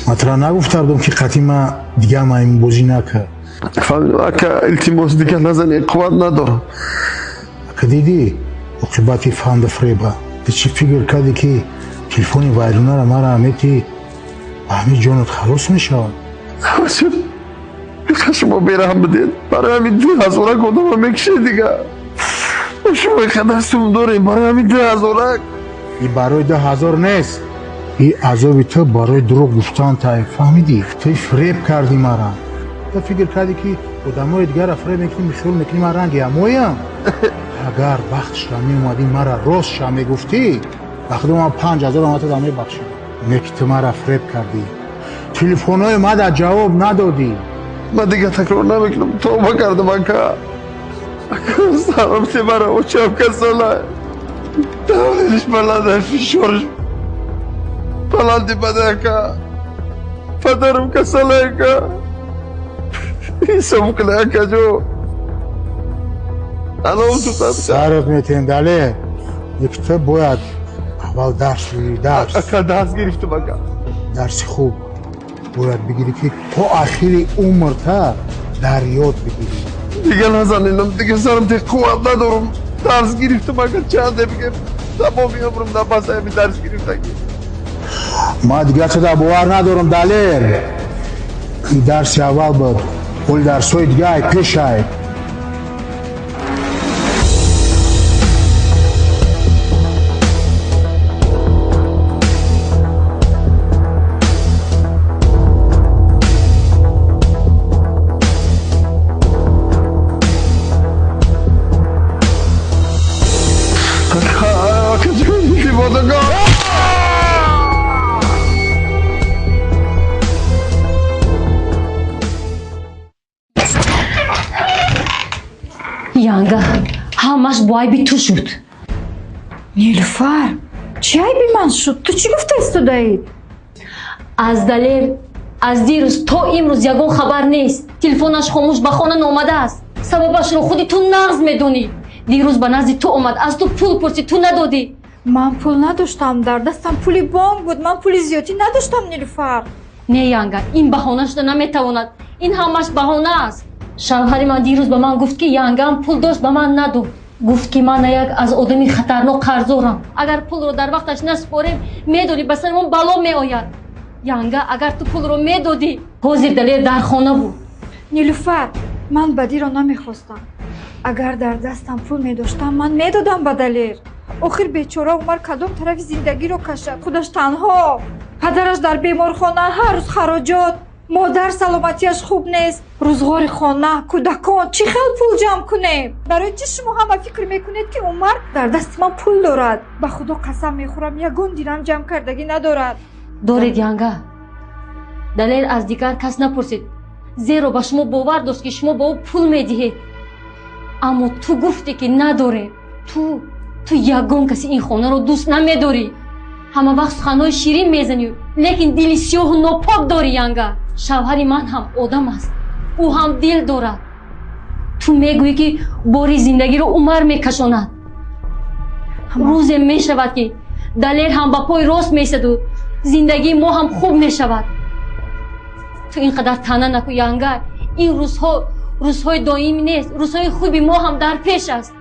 مطرح نگفته بودم که قطعی دیگه این بازی نکرد. فهمیدم اکا التماس دیگه نزنی قوت ندارم. اکا دیدی عاقبت فند فریبه دی چی فکر کردی که تلفن ویرونه را مرا همیتی به همین جانت خلاص میشود. بسید بخواه شما بیرهم بدید برای همین 2000 کدام میکشه دیگه. شما خدستون داریم برای همین 2000. این برای 10,000 نیست. این عذابی تو برای دروغ گفتن تایی فهمیدی؟ توی فریب کردی مرا. تو فکر کردی که آدمای دیگر را فریب میکنی میشول میکنی من رنگی همویم. اگر وقتش را میومدی مرا راستش را میگفتی وقتی من 5,000 آمد را میبخشم. نیکی تو مرا فریب کردی. تلفن‌های ما در جواب ندادی. من دیگه تکرار نمیکنم. توبه کردم اکا. اکا سلامتی مرا اوچم کساله. دلش بلنده فشارش بلندی بده اکا. پدرم کساله اکا. ایسا مکنه اکا جو. الان تو تبکه سرت میتین دلی. یک تو باید اول درس بگیری. درس اکا درس گرفتم اکا. درس خوب باید بگیری که تا آخر عمرت در یاد بگیری. دیگه نزنینم دیگه سرم تی قوت ندارم. درس گرفتم اکا چنده بگم تمامی عمرم نفس همی درس گرفتم. ما دیگه تو در باور ندارم دلیر. این درس اول بود، اول درسای دیگه ای پیش ای. янга ҳамаш бо айби ту шуд. نیلوفر چی عیبی من شد؟ تو چی گفته ایستادایی؟ аз далер аз дирӯз то имрӯз ягон хабар нест. телефонаш хомӯш ба хона номада аст. сабабашро худи ту нағз медонӣ. дирӯз ба назди ту омад, аз ту пул пурсид, ту надодӣ. من پول نداشتم، در دستم پولی بانک بود. من پولی زیادی نداشتم نیلوفر. не янга, ин баҳона шуда наметавонад. ин ҳамаш баҳона аст. шавҳари ман дирӯз ба ман гуфт ки янгам пул дошт ба ман надод. гуфт ки ман як аз одами хатарнок қарзорам. агар пулро дар вақташ наспорем, медонӣ ба сари мон бало меояд. янга, агар ту пулро медодӣ, ҳозир далер дар хона буд. نیلوفر من بدیро نمیخواستم. اگر در دستم پول میداشتم من میدادم به دلیر. آخر بیچاره عمر کدام طرف زندگی رو کشد. خودش تنها، پدرش در بیمارخانه، هر روز خراجات، مادر سلامتیش خوب نیست، روزگار خانه، کودکان، چی خیلی پول جمع کنیم؟ برای چی شما همه فکر میکنید که عمر در دست من پول دارد؟ به خدا قسم میخورم یگان دیرم جمع کردگی ندارد. دارید янга. далер аз дигар кас напурсид, зеро ба шумо бовар дошт ки шумо ба ӯ пул медиҳед. аммо ту гуфтӣ ки надоре. ту ягон каси ин хонаро дӯст намедорӣ. ҳама вақт суханҳои ширин мезанӣ, лекин дили сиёҳу нопок дорӣ янга. шавҳари ман ҳам одам аст, ӯ ҳам дил дорад. ту мегӯӣ ки бори зиндагиро умар мекашонад. рӯзе мешавад ки далер ҳам ба пои рост месаду зиндагии мо ҳам хуб мешавад. ту ин қадар тана накӯ янга. ин рӯзҳои доимӣ нест. рӯзҳои хуби мо ҳам дар пеш аст.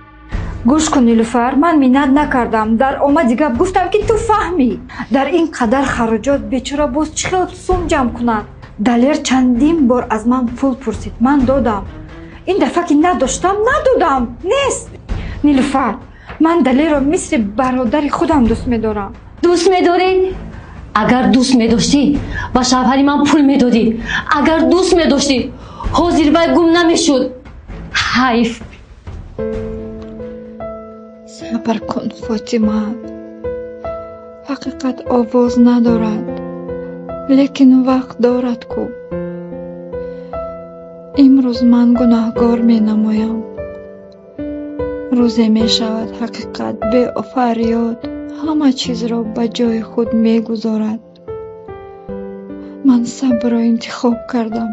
گوش کن نیلوفر، من منت نکردم. در آمدی گپ گفتم که تو فهمی. در این قدر خراجات بیچاره باز چی خیلی سوم جمع کند. دلیر چندین بار از من پول پرسید، من دادم. این دفعه که نداشتم ندادم. نیست نیلوفر، من دلیر رو مثل برادر خودم دوست میدارم. دوست میداری؟ اگر دوست میداشتی با شوهری من پول میدادی. اگر دوست میداشتی حاضر بای گم نمیشد. حیف. صبر کن فاطمه. حقیقت آواز ندارد، لیکن وقت دارد کو. امروز من گناهگار می نمایم. روزی می شود حقیقت به فریاد همه چیز را به جای خود می گذارد. من صبر را انتخاب کردم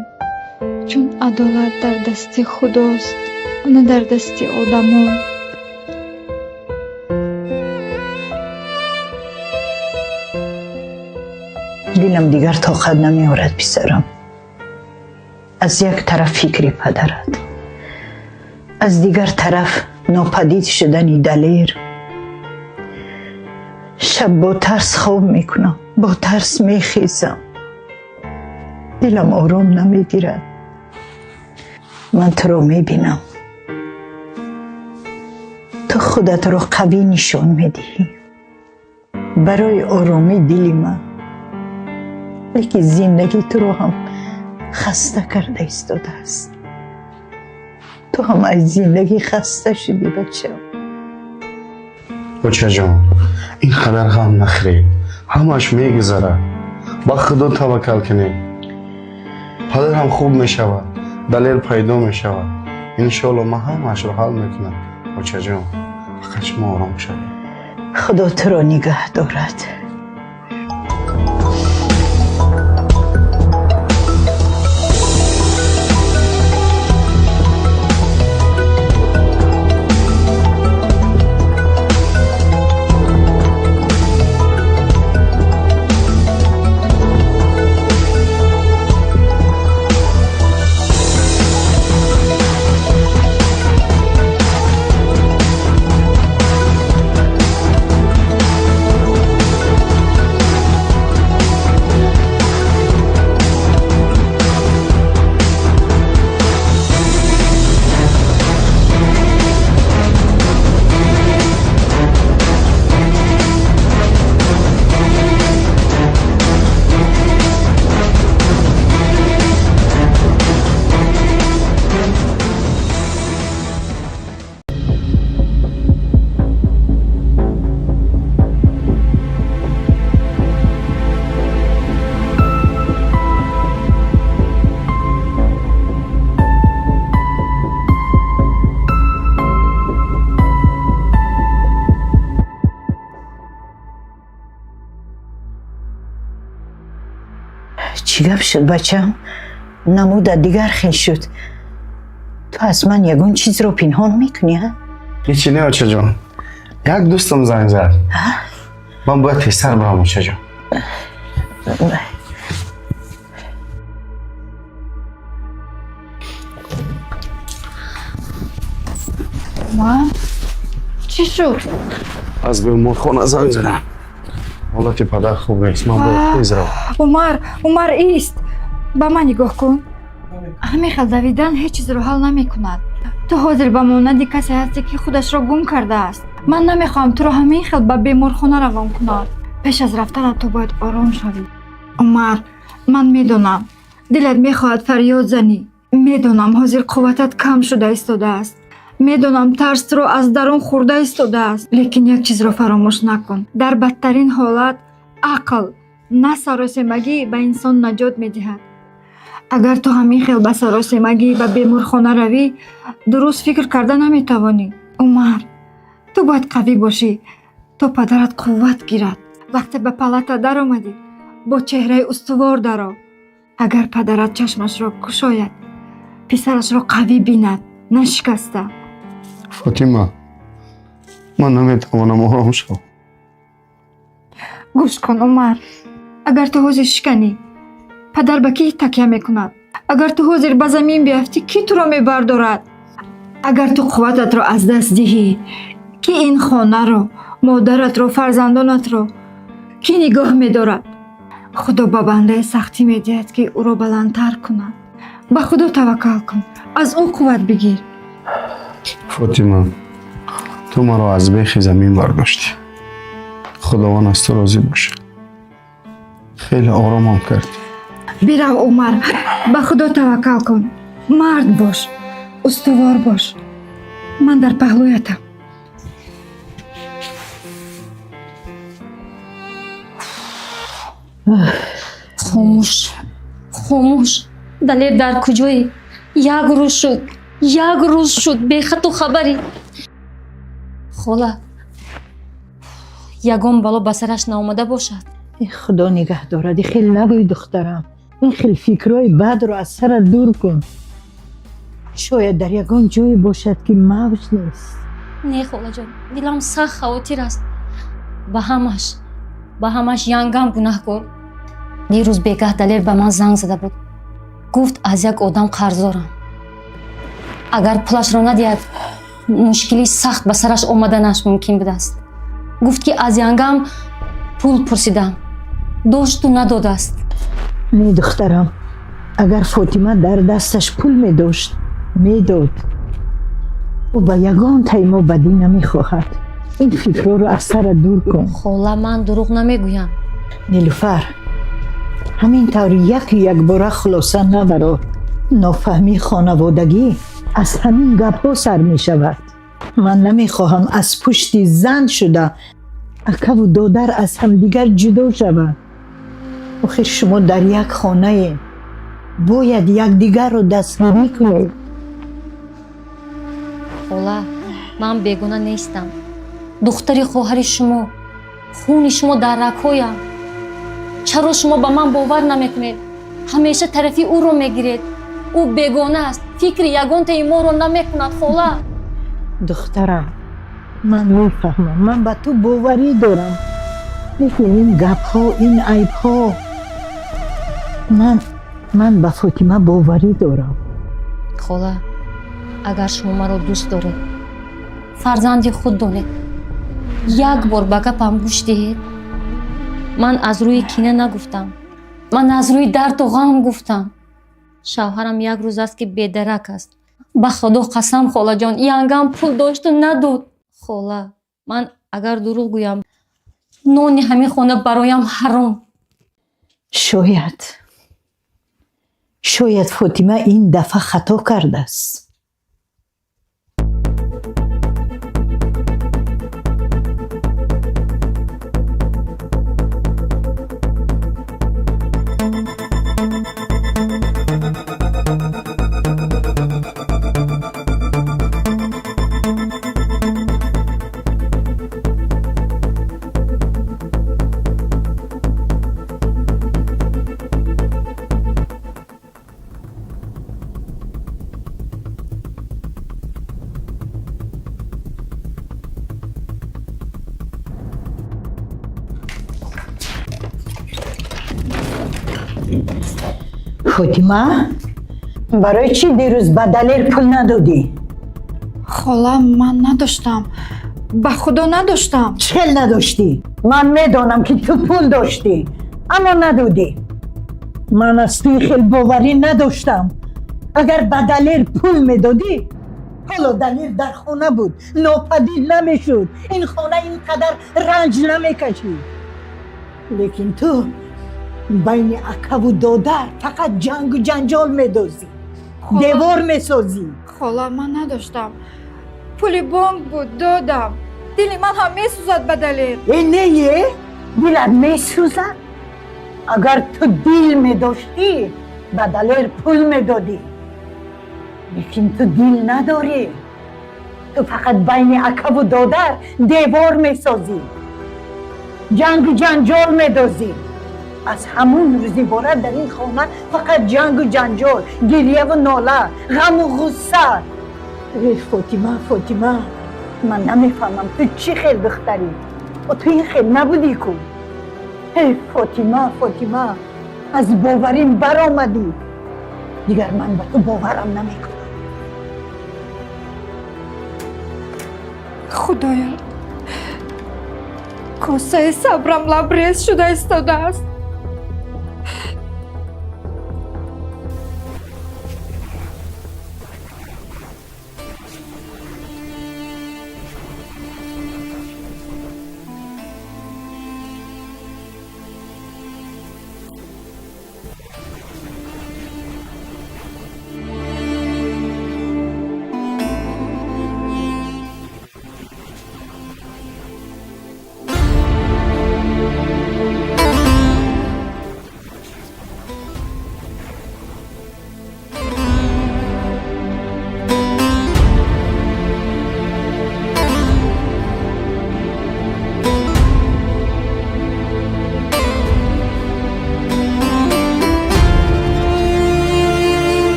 چون عدالت در دست خداست، نه در دست آدمان. دلم دیگر طاقت نمی‌آورد پسرم. از یک طرف فکر پدرت، از دیگر طرف ناپدید شدن دلیر. شب با ترس خواب میکنم، با ترس میخیزم. دلم آرام نمیگیرد. من تو را میبینم، تو خودت را قوی نشان میدهی برای آرامی دل من. لیکن زندگی تو رو هم خسته کرده ایستاده است. تو هم از زندگی خسته شدی بچه. بچه جان، این قدر غم نخورید. همش میگذره. با خدا توکل کنید. پدر هم خوب میشود، دلیر پیدا میشود. انشالله من همش رو حل میکنم. بچه جان، فقط شما آرام شوید. خدا تو را نگه دارد. چی گپ شد بچم؟ نموده دیگر خیل شد. تو از من یگون چیز رو پنهان میکنی ها؟ هیچی نه آچه جان. یک دوستم زنگ زد. من باید پسر برم آچه جان. ما چی شد؟ از بیمارخانه زنگ زدم. حالت پدر خوب نیست. من باید تیز روم. عمر ایست. با من نگاه کن. همین خیل دویدن هیچ چیز رو حل نمی کند. تو حاضر به مانند کسی هستی که خودش را گم کرده است. من نمیخوام تو رو همین خیل به بیمارخانه روان کنم. پیش از رفتن تو باید آرام شوی. عمر من میدونم دلت میخواهد فریاد زنی. میدونم حاضر قوتت کم شده ایستاده است. میدونم ترس رو از درون خورده ایستاده است. لیکن یک چیز رو فراموش نکن. در بدترین حالت عقل نه سراسیمگی به انسان نجات میدهد. اگر تو همین خیل به سراسیمگی به بیمارخانه روی درست فکر کرده نمیتوانی. عمر تو باید قوی باشی. تو پدرت قوت گیرد. وقتی به پلت در آمدی با چهره استوار درآ. اگر پدرت چشمش را گشاید پسرش را قوی بیند نه شکسته. فاطمه من نمیتوانم آرام شوم. گوش کن عمر. اگر تو حاضر شکنی پدر به کی تکیه میکند؟ اگر تو حاضر به زمین بیفتی کی تو را میبردارد؟ اگر تو قوتت را از دست دهی کی این خانه را، مادرت را، فرزندانت را کی نگاه میدارد؟ خدا با بنده سختی میدهد که او را بلندتر کند. به خدا توکل کن. از او قوت بگیر. فاطمه تو مرا از بیخ زمین برداشتی. خداوند از تو راضی باشه. خیلی آرامم کردی. برو عمر. به خدا توکل کن. مرد باش. استوار باش. من در پهلویتم. خاموش دلیر در کجایی؟ یک روز شد بخط و خبری. خاله یگان بلا به سرش نامده باشد. ای خدا نگه دارد. خیلی نبوی دخترم. این خیلی فکرهای بد رو از سر دور کن. شاید در یگان جایی باشد که موج نیست. نه خاله جان دلم سخت خاطر است. به همش ینگم گناهکار. دیروز بگاه دلیر به من زنگ زده بود. گفت از یک آدم قرض دارم. اگر پولش را ندهد مشکلی سخت به سرش آمدنش ممکن بود است. گفت که از ینگم پول پرسیدم. داشت و نداد است. نه دخترم. اگر فاطمه در دستش پول می داشت میداد. او به یگان تایما بدی نمیخواهد. این فکر رو از سر دور کن. خاله من دروغ نمیگویم. نیلوفر همین طور یک باره خلاصه نبرو. نافهمی خانوادگی از همین گپ ها سر می شود. من نمیخواهم از پشت زن شده اکه و دادر از همدیگر جدا شود. آخه شما در یک خانه باید یکدیگر رو دستگیری کنید. خاله من بیگانه نیستم. دختری خواهر شما، خون شما در رگ‌هایم. چرا شما به من باور نمیکنید؟ همیشه طرفی او رو میگیرید. او بیگانه است. فکر یگان تای ما رو نمیکند خاله. دخترم من میفهمم. من به تو باوری دارم. لیکن این گپ ها، این عیب ها، من به فاطمه باوری دارم. خاله اگر شما مرا دوست دارید، فرزندی خود دانید، یک بار به گپم گوش دهید. من از روی کینه نگفتم. من از روی درد و غم گفتم. شوهرم یک روز است که بی‌درک است. به خدا قسم خاله جان ینگم پول داشت و نداد. خاله من اگر دروغ گویم نان همین خانه برایم حرام. شاید فاطمه این دفعه خطا کرده است. فاطمه برای چی دیروز به دلیر پول ندادی؟ خاله من نداشتم، به خدا نداشتم. چل نداشتی؟ من میدانم که تو پول داشتی اما ندادی. من از توی خیلی باوری نداشتم. اگر به دلیر پول میدادی حالا دلیر در خونه بود، ناپدید نمیشد، این خانه اینقدر رنج نمیکشید. لیکن تو بین اکا و دادر فقط جنگ و جنجال میدازی، دیوار میسازی. خاله من نداشتم، پول بانک بود دادم. دل من هم میسوزد به دلیر. این نیه؟ دلت میسوزد؟ اگر تو دل میداشتی به دلیر پول میدادی، لیکن تو دل نداری. تو فقط بین اکا و دادر دیوار میسازی، جنگ و جنجال میدازی. از همون روزی باره در این خانه فقط جنگ و جنجال، گریه و ناله، غم و غصه. فاطمه من نمیفهمم تو چی خیل دختری و تو این خیل نبودی کن. فاطمه از باوریم برآمدی، دیگر من به تو باورم نمیکنم. خدایا کاسه صبرم لبریز شده ایستاده است.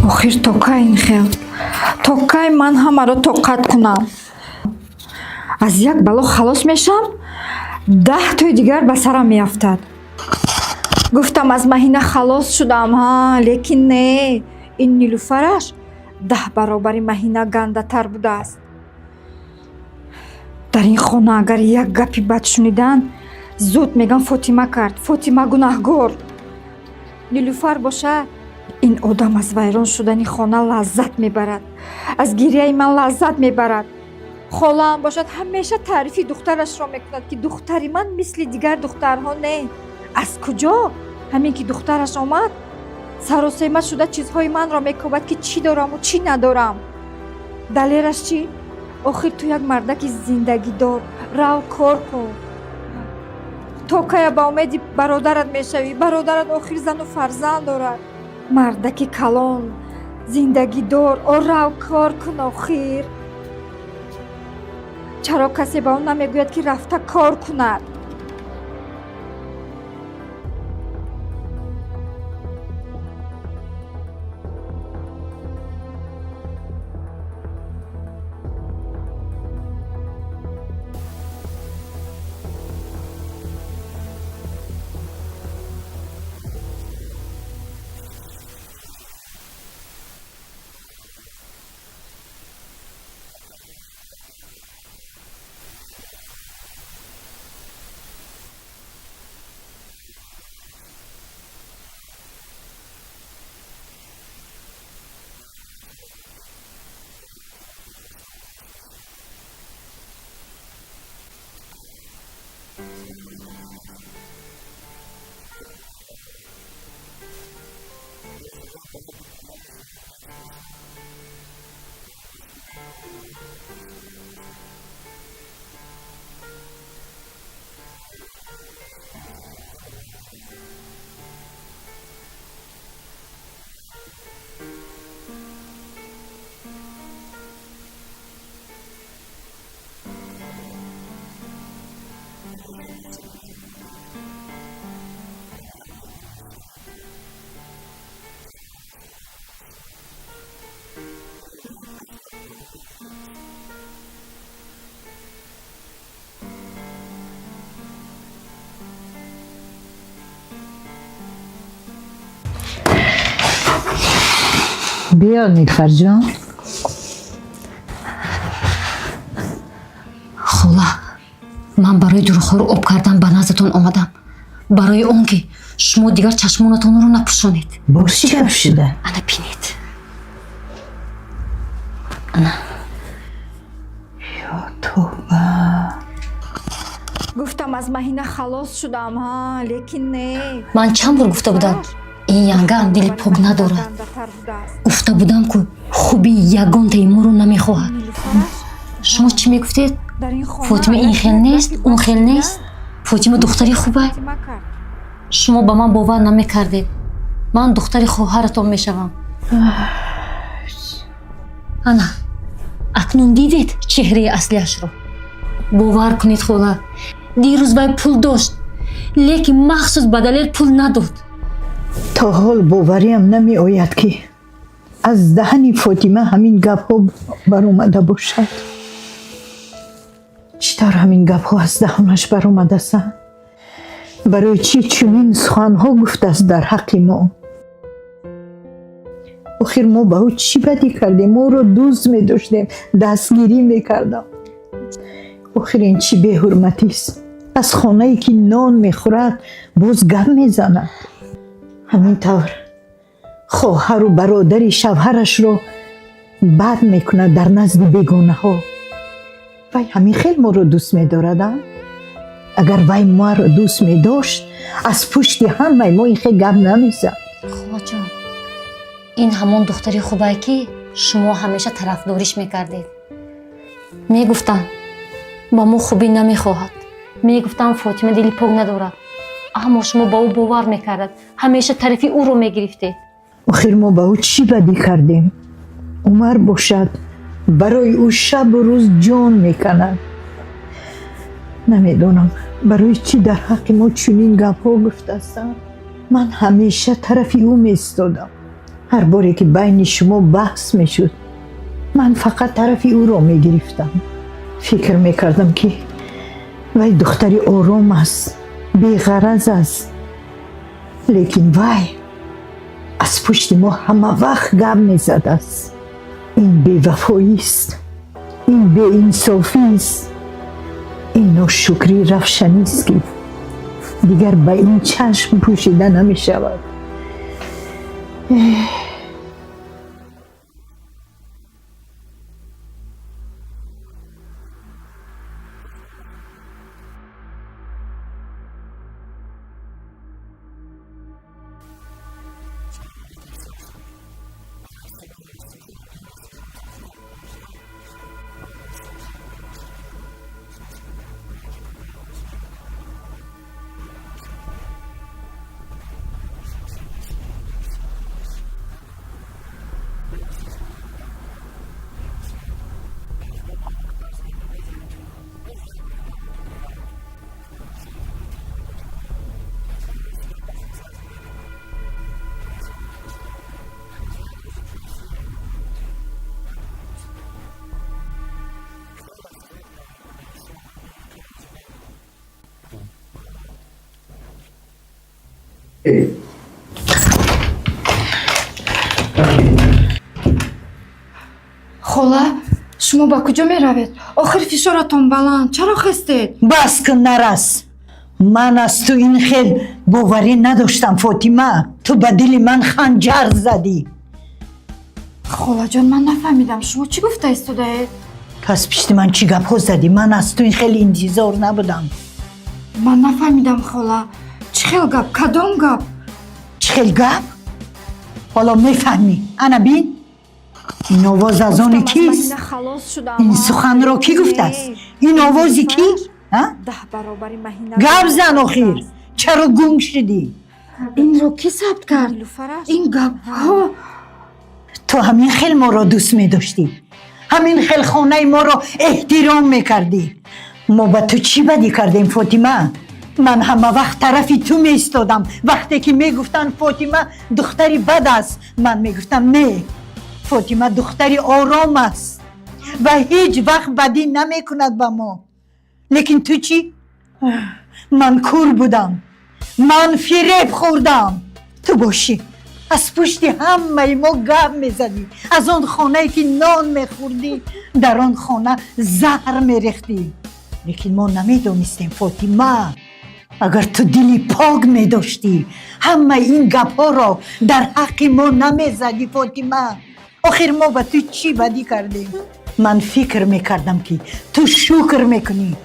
آخر تا کی این خیل؟ تا کی من همه را طاقت کنم؟ از یک بلا خلاص میشم 10 تای دیگر به سرم میافتد. گفتم از مهینه خلاص شدم ها، لیکن نه، این نیلوفرش 10 برابر مهینه گنده تر بوده است. در این خانه اگر یک گپی بد شنیدن زود میگن فاطمه کرد، فاطمه گناهگار. نیلوفر باشه این آدم از ویران شدن خانه لذت میبرد، از گریه من لذت میبرد. خاله هم باشد همیشه تعریفی دخترش را میکند که دختری من مثل دیگر دخترها نه. از کجا؟ همین که دخترش آمد سراسیمه شده چیزهای من را میکوبد که چی دارم و چی ندارم. دلیرش چی؟ آخر تو یک مردک زندگی دار، رو کار کن. تا که با امیدی برادرت میشوی، برادرت آخر زن و فرزند دارد. مردک کلان، زندگی دار، رو کار کن آخر. چرا کسی با اون نمیگوید که رفته کار کند؟ بیا نیلوفر جان. хола ман барои дурухоро об кардан ба наздатон омадам барои он ки шумо дигар чашмонатонро напӯшонед. боз чӣ гап шуда? ана бинед. ё тӯба. гуфтам аз маҳина халос шудам лекин не. ман чанд бор гуфта будам ин янгаам дили пок надорад. гуфта будам ку хуби ягонтаи моро намехоҳад. шумо чӣ мегуфтед? фотима ин хел нест, он хел нест. фотима духтари хубай. шумо ба ман бовар намекардед. ман духтари хоҳаратон мешавам. ана акнун дидед чеҳраи аслиашро. бовар кунед хола, дирӯз вай пул дошт, лекин махсус ба далел пул надод. то ҳол бовариам намеояд ки аз даҳани фотима ҳамин гапҳо баромада бошад. чӣ тавр ҳамин гапҳо аз даҳонаш баромадасанд? барои чӣ чунин суханҳо гуфтааст дар ҳаққи мо? охир мо ба ӯ чӣ бадӣ кардем? моро дӯст медоштем, дастгирӣ мекардам. охир ин чӣ беҳурматист? аз хонае ки нон мехӯрад боз гап мезанад. ҳамин тавр хоҳару бародари шавҳарашро бад мекунад дар назди бегонаҳо. вай ҳамин хел моро дӯст медорад? агар вай моро дӯст медошт аз пушти ҳамаи мо ин хел гап намезад. холаҷон, ин ҳамон духтари хубае ки шумо ҳамеша тарафдориш мекардед. мегуфтам ба мо хубӣ намехоҳад. мегуфтам фотима дили пок надорад. аммо шумо ба ӯ бовар мекардед. ҳамеша тарафи ӯро мегирифтед. охир мо ба ӯ чӣ бадӣ кардем? умар бошад барои ӯ шабу рӯз ҷон меканад. намедонам барои чӣ дар ҳаққи мо чунин гапҳо гуфтаастанд. ман ҳамеша тарафи ӯ меистодам. ҳар боре ки байни шумо баҳс мешуд ман фақат тарафи ӯро мегирифтам. фикр мекардам ки вай духтари ором аст, беғараз аст. лекин вай аз пушти мо ҳама вақт гап мезадааст. ин бевафоист, ин беинсофист, ин ношукрии равшанист ки дигар ба ин чашм пӯшида намешавад. хола шумо ба куҷо меравед? охир фишоратон баланд, чаро хестед? бас кун, нарас. ман аз ту ин хел боварӣ надоштам фотима. ту ба дили ман ханҷар задӣ. холаҷон, ман нафаҳмидам шумо чӣ гуфта истодаед? ту аз пишти ман чӣ гапҳо задӣ? ман аз ту ин хел интизор набудам. ман нафаҳмидам хола. чӣ хел гап? кадом гап? чӣ хел гап? ҳоло мефаҳмӣ. ана бин ин овоз аз они кист? ин суханро кӣ гуфтааст? ин овози ки? гап зан охир. чаро гум шудӣ? инро кӣ сабт кард? ин гапҳо? ту ҳамин хел моро дӯст медоштӣ. ҳамин хел хонаи моро эҳтиром мекардӣ. мо ба ту чӣ бадӣ кардем фотима? ман ҳама вақт тарафи ту меистодам. вақте ки мегуфтанд фотима духтари бад аст, ман мегуфтам не, фотима духтари ором аст ва ҳеҷ вақт бадӣ намекунад ба мо. лекин ту чӣ? ман кур будам, ман фиреб хӯрдам. ту бошӣ از پشت همه ما گپ میزدی، از آن خانه که نان میخوردی در آن خانه زهر میریختی. لیکن ما نمیدونستیم فاطمه، اگر تو دلی پاک میداشتی همه این گپ ها را در حق ما نمیزدی فاطمه. آخر ما به تو چی بدی کردیم؟ من فکر میکردم که تو شکر میکنی،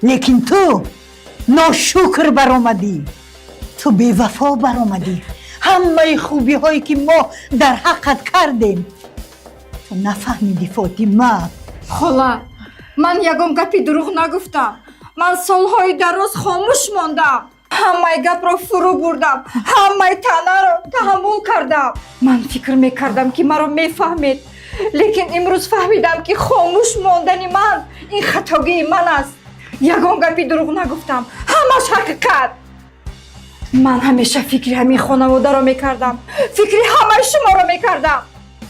لیکن تو ناشکر برآمدی، تو بی‌وفا برآمدی. همه خوبی هایی که ما در حقت کردیم تو نفهمیدی فاطمه. خاله من یگم گپی دروغ نگفتم. من سالهای دراز خاموش ماندم، همه گپ را فرو بردم، همه تنه را تحمل کردم. من فکر میکردم که مرا میفهمید، لیکن امروز فهمیدم که خاموش ماندنی من این خطاگی من است. یگان گپی دروغ نگفتم، همش حقیقت. من همیشه فکری همین خانواده را میکردم، فکری همه شما را میکردم.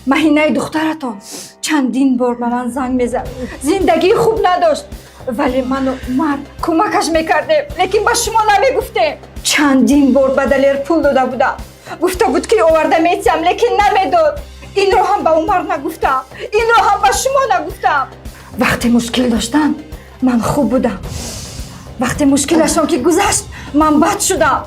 مهینه دخترتان چندین بار به من زنگ میزد، زندگی خوب نداشت، ولی من اومد کمکش میکردیم، لیکن به شما نمیگفتیم. چندین بار به دلیر پول داده بودم، گفته بود که آورده میتیم، لیکن نمیداد. این رو هم به عمر نگفتم، این رو هم به شما نگفتم. وقتی مشکل داشتن من خوب بودم، وقتی مشکلشان که گذشت من بد شدم.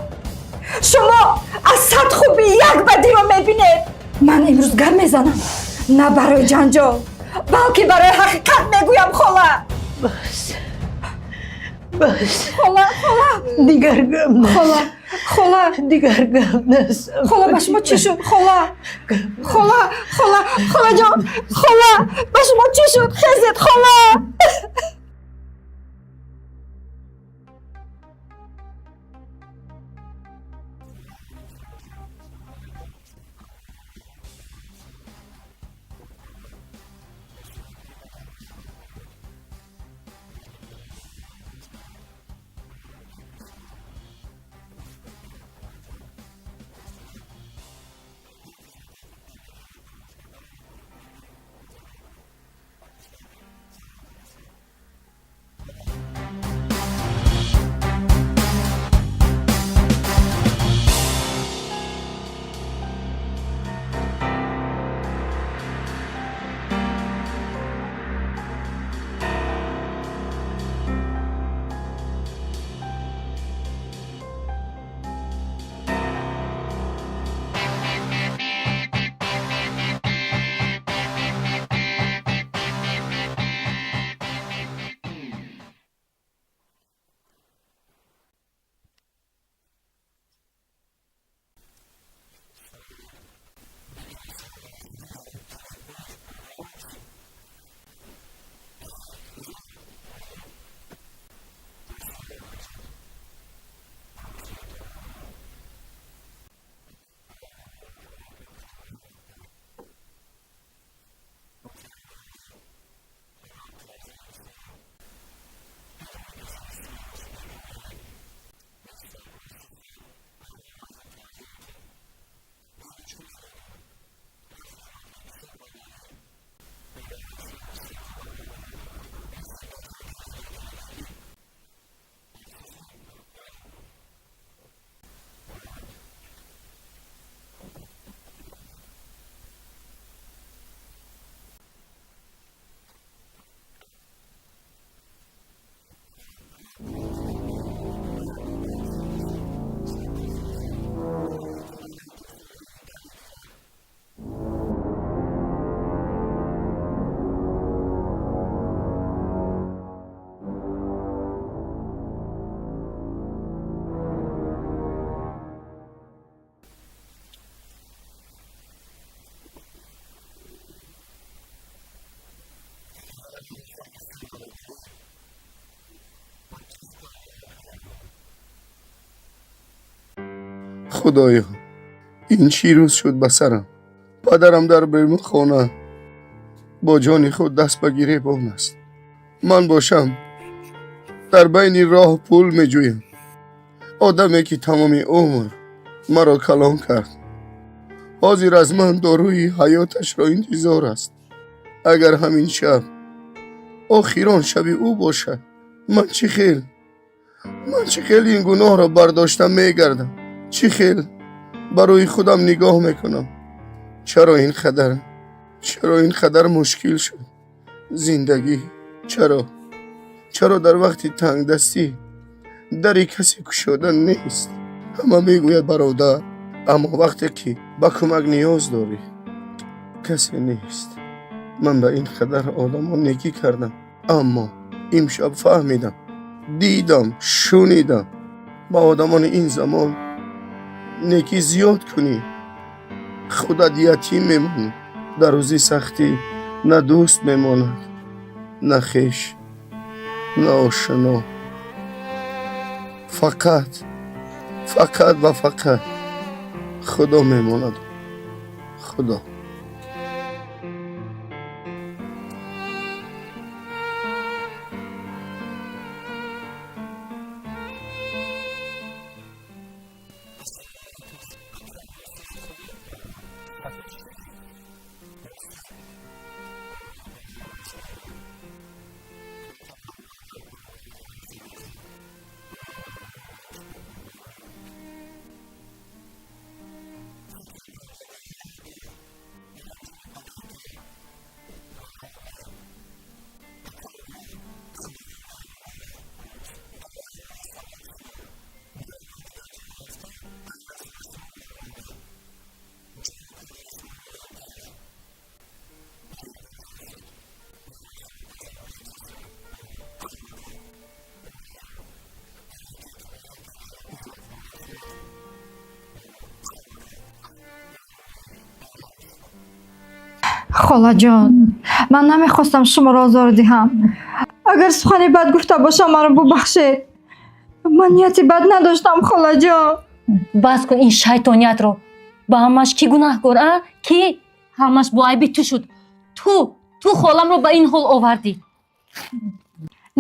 شما از صد خوبی یک بدی رو میبینید. من امروز گپ میزنم نه برای جنجال، بلکه برای حقیقت میگویم. خاله بس خاله دیگر گم نزن. خاله دیگر گم نزن. خاله به شما چی شد؟ خاله جان، خاله به شما چی شد؟ خیزید خاله. خدایا این چی روز شد به سرم؟ پدرم در برمون خانه با جان خود دست به گریبان است. من باشم در بین راه پول می جویم. آدمی که تمام عمر مرا کلام کرد حاضر از من داروی حیاتش را انتظار است. اگر همین شب آخران شب او باشد من چی خیل این گناه را برداشتم می گردم. چی خیل برای خودم نگاه میکنم چرا این قدر مشکل شد زندگی. چرا در وقتی تنگ دستی دری کسی گشودن نیست. همه میگوید برادر، اما وقتی که با کمک نیاز داری کسی نیست. من به این قدر آدم ها نیکی کردم، اما امشب فهمیدم، دیدم، شنیدم با آدمان این زمان نیکی زیاد کنی خودت یتیم میمونی. در روزی سختی نه دوست میماند، نه خویش، نه آشنا. فقط و فقط خدا میماند. خدا. хола ҷон, ман намехостам шуморо озор диҳам. агар сухани бад гуфта бошам маро бубахшед. ман нияти бад надоштам хола ҷон. бас кун ин шайтониятро. ба ҳамаш ки гунаҳкор, ки ҳамаш бо айби ту шуд. ту холамро ба ин ҳол овардӣ.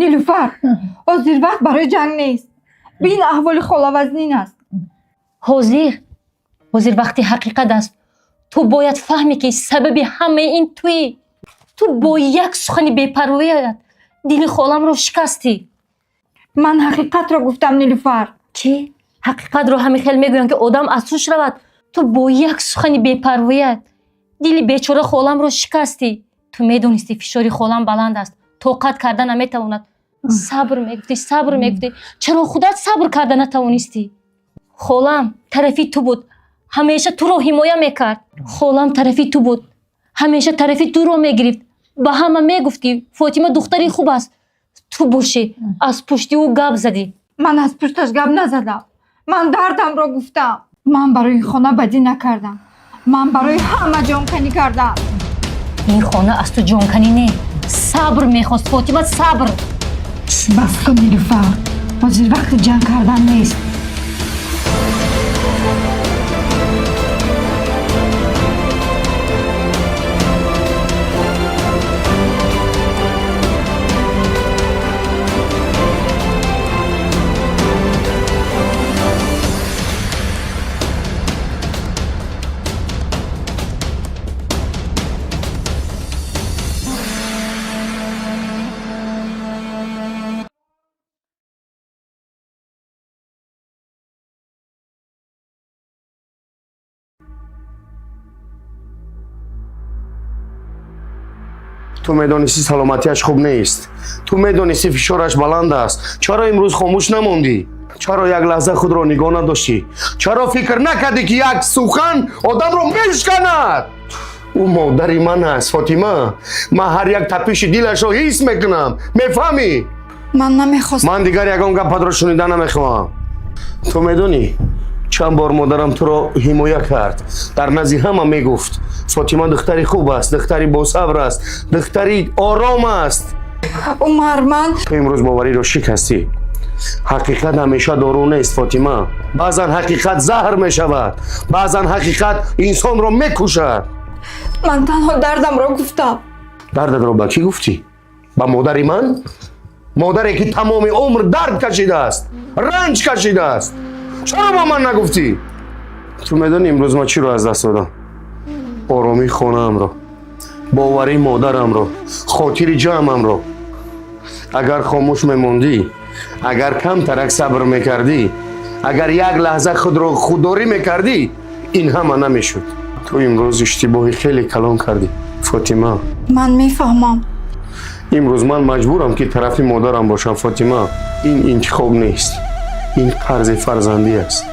нилуфар, ҳозир вақт барои ҷанг нест. бин аҳволи хола вазнин аст. ҳозир вақти ҳақиқат аст. ту бояд фаҳмӣ ки сабаби ҳамаи ин туӣ. ту бо як сухани бепарвоият дили холамро шикастӣ. ман ҳақиқатро гуфтам нилуфар. чӣ? ҳақиқатро ҳами хел мегӯянд ки одам аз суш равад. ту бо як сухани бепарвоият дили бечора холамро шикастӣ. ту медонистӣ фишори холам баланд аст, тоқат карда наметавонад. сабр мегуфтӣ. чаро худат сабр карда натавонистӣ? холам тарафи ту буд, ҳамеша туро ҳимоя мекард. холам тарафи ту буд, ҳамеша тарафи туро мегирифт. ба ҳама мегуфтӣ Фотима духтари хуб аст. ту бошӣ аз пушти ӯ гап задӣ. ман аз пушташ гап назадам. ман дардамро гуфтам. ман барои ин хона бадӣ накардам. ман барои ҳама ҷонканӣ кардам. ин хона аз ту ҷонканӣ не, сабр мехост Фотима, сабр. бас кун нилуфар, ҳозир вақти ҷанг кардан нест. تو میدونستی سلامتیش خوب نیست. تو میدونستی فشارش بلند است. چرا امروز خاموش نموندی؟ چرا یک لحظه خود را نگاه نداشتی؟ چرا فکر نکردی که یک سخن آدم را میشکند؟ او مادری من است فاطمه. من هر یک تپش دلش را حس میکنم. میفهمی؟ من نمیخواستم. من دیگر یگان گپ را شنیدن نمیخوام. تو میدونی چند بار مادرم تو را حمایت کرد. در نزد همه میگفت فاطمه دختری خوب است، دختری با صبر است، دختری آرام است. عمر، من تو امروز باوری را شکستی. حقیقت همیشه دارو نیست فاطمه. بعضا حقیقت زهر می شود، بعضا حقیقت انسان را میکشد. من تنها دردم را گفتم. دردت را با کی گفتی؟ با مادری من؟ مادری که تمام عمر درد کشیده است، رنج کشیده است. چرا با من نگفتی؟ تو میدونی امروز ما چی رو از دست دادم؟ آرامی خانه‌ام را، باوری مادرم را، خاطر جمعم را. اگر خاموش میموندی، اگر کم ترک صبر میکردی، اگر یک لحظه خود را خودداری میکردی، این همه نمیشد. تو امروز اشتباهی خیلی کلان کردی فاطمه. من میفهمم. امروز من مجبورم که طرفی مادرم باشم فاطمه. این انتخاب نیست، این قرض فرزندی است.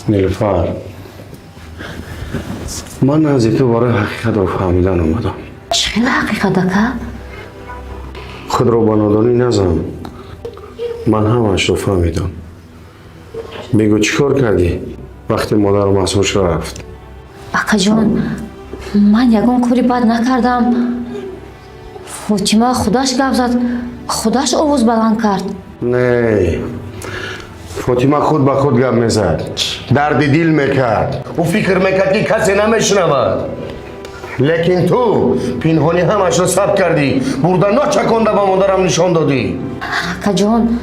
نیلوفر، من از تو برای حقیقت رو فهمیدن اومدم. چه حقیقت اکا؟ خود رو با نادانی نزن. من همش رو فهمیدم. بگو چیکار کردی وقتی مادر مسعود رفت؟ اکا جان، من یگان کاری بد نکردم. فاطمه خودش گپ زد، خودش آواز بلند کرد. نه، فاطمه خود به خود گپ میزد، درد دل میکرد. او فکر میکرد که کسی نمیشنود. لیکن تو پنهانی همش رو ثبت کردی، بردن نچکانده به مادرم نشان دادی. اکا جان،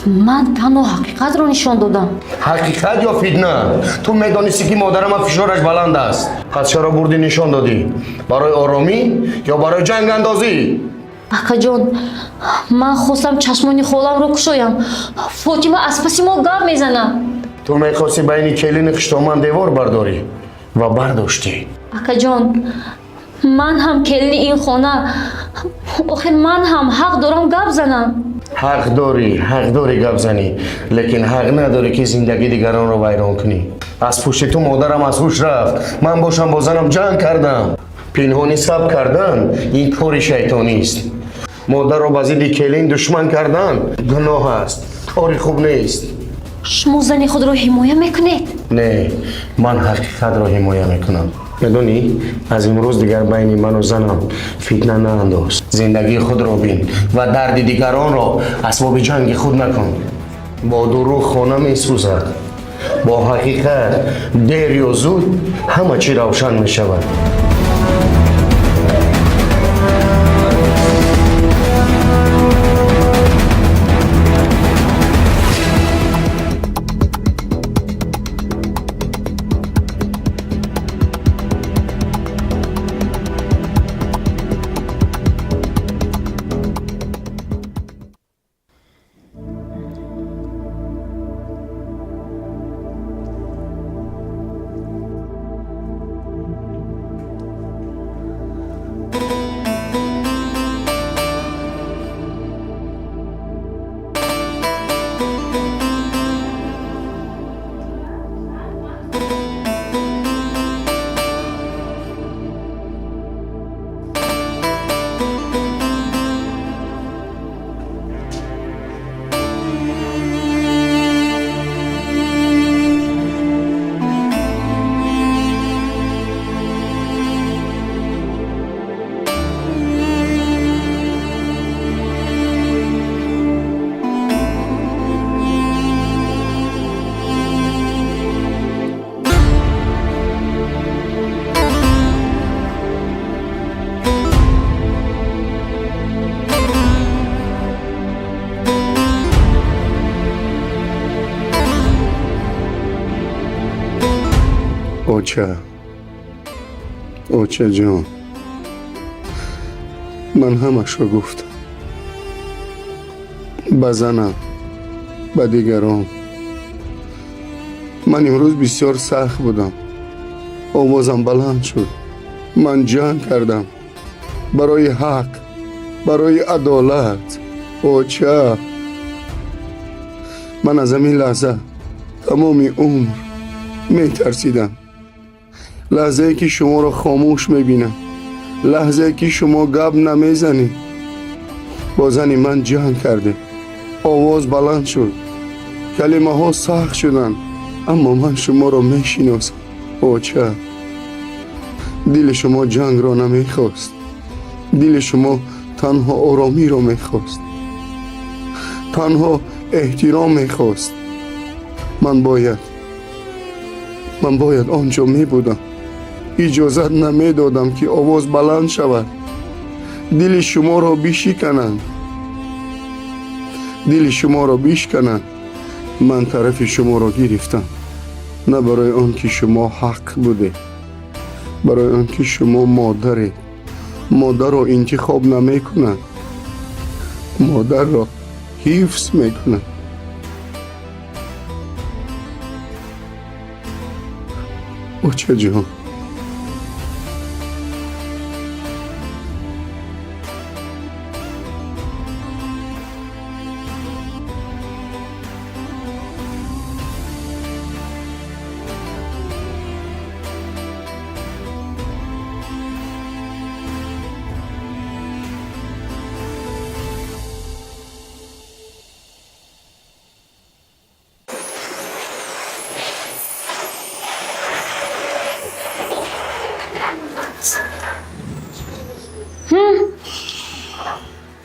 من تنها حقیقت رو نشان دادم. حقیقت یا فتنه؟ تو میدانستی که مادرم فشارش بلند است، پس چرا بردی نشان دادی؟ برای آرامی یا برای جنگ اندازی؟ اکا جان، من خواستم چشمانی خالم رو کشایم. فاطمه از پس ما گپ میزنه. تو میخواستی بین کلین خشتامن دیوار برداری و برداشتی. اکا جان، من هم کلین این خانه، آخر من هم حق دارم گپ زنم. حق داری گپ زنی، لیکن حق نداری که زندگی دیگران رو ویران کنی. از پشت تو مادرم از هوش رفت، من باشم با زنم جنگ کردم. پنهانی ثبت کردن این کار شیطانی است. مادر رو با ضد کلین دشمن کردن گناه است، کاری خوب نیست. شما زن خود رو حمایه میکنید؟ نه، من حقیقت را حمایه میکنم. میدونی از امروز دیگر بین من و زنم فتنه نانداز. زندگی خود را بین و درد دیگران را اسباب جنگ خود نکن. با دروغ خانه میسوزد، با حقیقت دیر یا زود همه چی روشن میشود. اوچه جان، من همش رو گفتم. به زنم، به دیگران. من امروز بسیار سخت بودم، آوازم بلند شد. من جنگ کردم برای حق، برای عدالت. اوچه، من از همین لحظه تمام عمر می ترسیدم. لحظه ای که شما را خاموش میبینم، لحظه ای که شما گپ نمیزنی. با زن من جنگ کرده، آواز بلند شد، کلمه ها سخت شدن، اما من شما را میشناسم. اوچه، دل شما جنگ را نمیخواست، دل شما تنها آرامی را میخواست، تنها احترام میخواست. من باید آنجا می بودم، اجازت نمی دادم که آواز بلند شود، دل شما را بشکنند. دل شما را بشکنند. من طرف شما را گرفتم، نه برای آن که شما حق بوده، برای آن که شما مادرید. مادر را انتخاب نمی کنند، مادر را حفظ می کنند. بچه جان،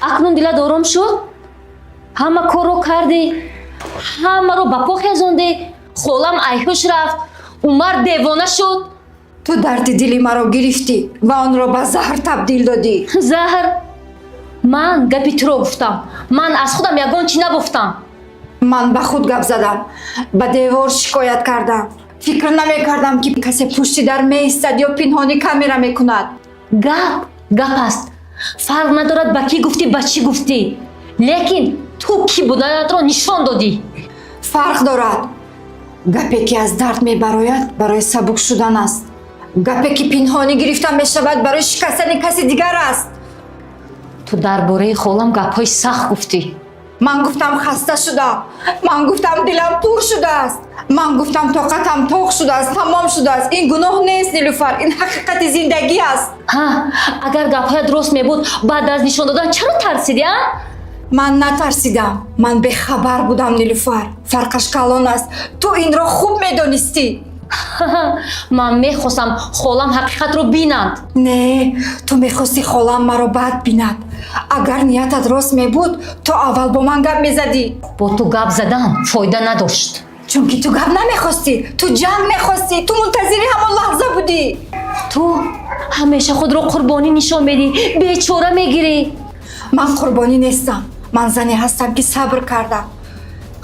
акнун дилат ором шуд? ҳама корро кардӣ, ҳамаро ба по хезондӣ, холам айҳуш рафт, умар девона шуд. ту дарди дили маро гирифтӣ ва онро ба заҳр табдил додӣ. заҳр? ман гапи туро гуфтам, ман аз худам ягон чӣ нагуфтам. ман ба худ гап задам, ба девор шикоят кардам. фикр намекардам ки касе пушти дар меистад ё пинҳонӣ камера мекунад. гап аст. фарқ надорад ба кӣ гуфтӣ, ба чӣ гуфтӣ, лекин ту кӣ буданатро нишон додӣ. фарқ дорад. гапе ки аз дард мебарояд барои сабук шудан аст. гапе ки пинҳонӣ гирифта мешавад барои шикастани каси дигар аст. ту дар бораи холам гапҳои сахт гуфтӣ. ман гуфтам хаста шудам, ман гуфтам дилам пур шудааст, ман гуфтам тоқатам тоқ шудааст, тамом шудааст. ин гуноҳ нест нилуфар, ин ҳақиқати зиндагӣ аст. агар гапҳоят рост мебуд, баъд аз нишон додан чаро тарсидӣ? ман натарсидам, ман бехабар будам нилуфар. фарқаш калон аст. ту инро хуб медонистӣ. ман мехостам холам ҳақиқатро бинанд. не, ту мехости холам маро бад бинад. агар ниятат рост мебуд, то аввал бо ман гап мезадӣ. бо ту гап задан фоида надошт. чунки ту гап намехостӣ, ту ҷанг мехостӣ, ту мунтазири ҳамон лаҳза будӣ. ту ҳамеша худро қурбонӣ нишон медиҳӣ, бечора мегирӣ. ман қурбонӣ нестам. ман зане ҳастам ки сабр кардам.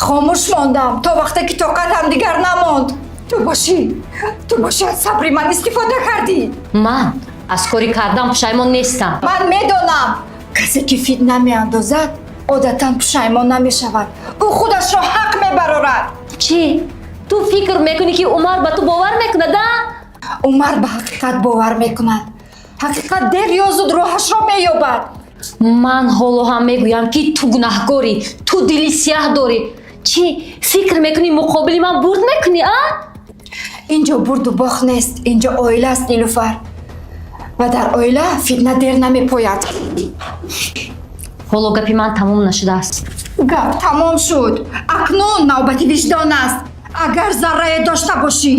хомӯш мондам то вақте ки тоқатам дигар намонд. ту бошӣ аз сабри ман истифода кардӣ. ман аз кори кардам пушаймон нестам. ман медонам касе ки фитна меандозад одатан пушаймон намешавад. ӯ худашро ҳақ мебарорад. чӣ? ту фикр мекунӣ ки умар ба ту бовар мекунад? умар ба ҳақиқат бовар мекунад. ҳақиқат дер ё зуд роҳашро меёбад. ман ҳоло ҳам мегӯям ки ту гунаҳкорӣ, ту дили сиёҳ дорӣ. чӣ фикр мекунӣ муқобили ман бурд мекунӣ? инҷо бурду бохт нест, инҷо оила аст нилуфар. ва дар оила фитна дер намепояд. ҳоло гапи ман тамом нашудааст. гап тамом шуд. акнун навбати виҷдон аст. агар заррае дошта бошӣ.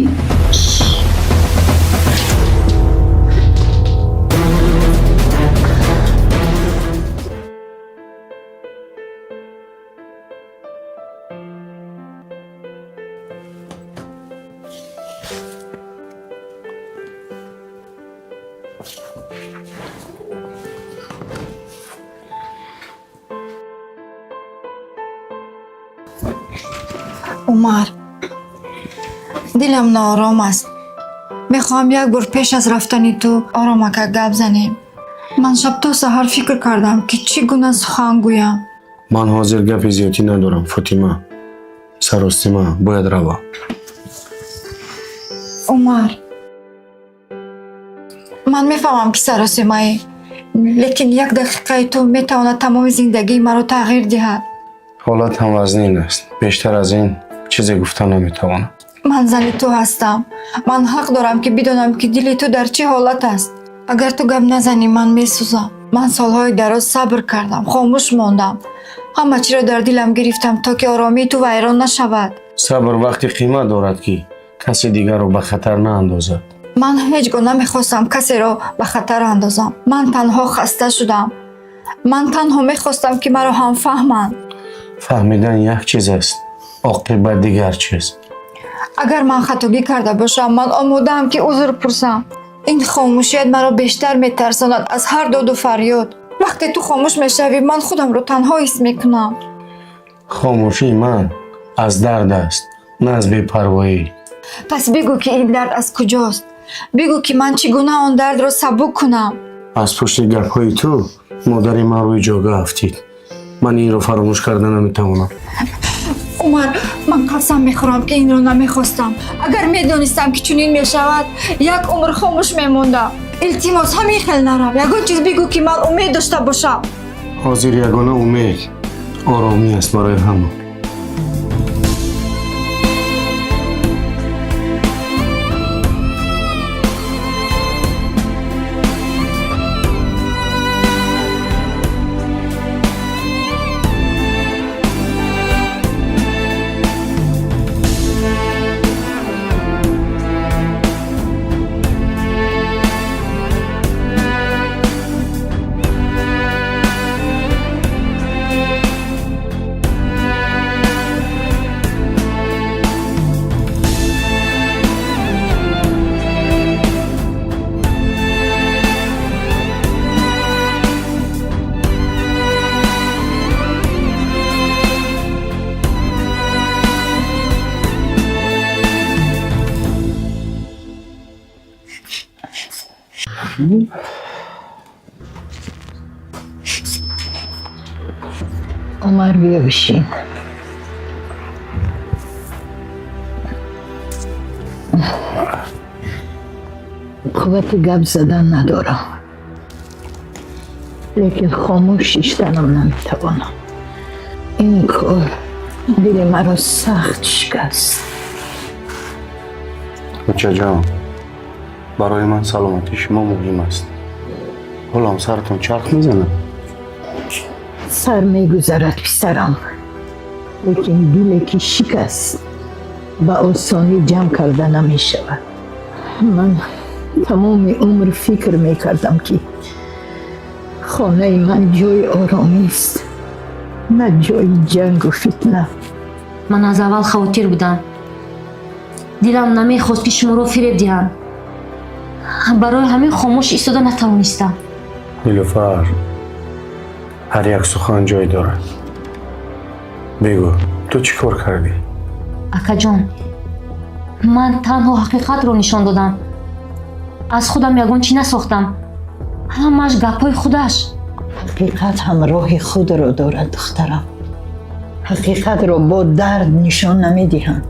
умар, дилам ноором аст. мехоҳам як бор пеш аз рафтани ту оромака гап занем. ман шаб то саҳар фикр кардам ки чӣ гуна сухан гӯям. ман ҳозир гапи зиёдӣ надорам. фотима, саростима бояд равам. умар, ман мефаҳмам ки саросимаӣ, лекин як дақиқаи ту метавонад тамоми зиндагии маро тағйир диҳад. ҳолатам вазнин аст. бештар аз ин чизе гуфта наметавонам. ман зани ту ҳастам. ман ҳақ дорам ки бидонам ки дили ту дар чӣ ҳолат аст. агар ту гап назанӣ, ман месӯзам. ман солҳои дароз сабр кардам, хомӯш мондам. ҳама чиро дар дилам гирифтам, то ки оромии ту вайрон нашавад. сабр вақти қимат дорад ки каси дигарро ба хатар наандозад. ман ҳеҷ гоҳ намехостам касеро ба хатар андозам. ман танҳо хаста шудам. ман танҳо мехостам ки маро ҳам фаҳманд. фаҳмидан як чиз аст, оқибат дигар чиз. агар ман хатогӣ карда бошам, ман омодаам ки узр пурсам. ин хомӯшият маро бештар метарсонад аз ҳар доду фарёд. вақте ту хомӯш мешавӣ, ман худамро танҳо ҳис мекунам. خاموشی من از درد است نه از بی‌پروایی. پس بگو که این درد از کجاست. بگو که من چگونه آن درد را سبک کنم. از پشت گپ‌های تو مادر من روی جاگه افتید. من این رو فراموش کردن نمیتوانم. عمر، من قسم میخورم که این را نمیخواستم. اگر میدونستم که چنین میشود یک عمر خاموش میموندم. التماس همین خیلی نرم. یگان چیز بگو که من امید داشته باشم. حاضر یگانه امید آرامی است برای همه. عمر بیا بشین. قوت گپ زدن ندارم، لیکن خاموش ایستنم نمیتوانم. این کار دل مرا سخت شکست. بچه جان، برای من سلامتی شما مهم است. حالا سرتون چرخ میزنه. سر میگذرد پسرم، لیکن دلی که شکست با آسانی جمع کرده نمیشود. من تمام عمر فکر میکردم که خانه من جای آرامی است، نه جای جنگ و فتنه. من از اول خاطر بودم. دلم نمیخواست که شما رو فریب دهم. برای همین خاموش ایستاده نتوانستم. نیلوفر، هر یک سخن جای دارد. بگو تو چی کار کردی؟ اکا جان، من تنها حقیقت رو نشان دادم. از خودم یگان چی نساختم. همش گپای خودش. حقیقت هم راه خود رو دارد دخترم. حقیقت رو با درد نشان نمیدهم.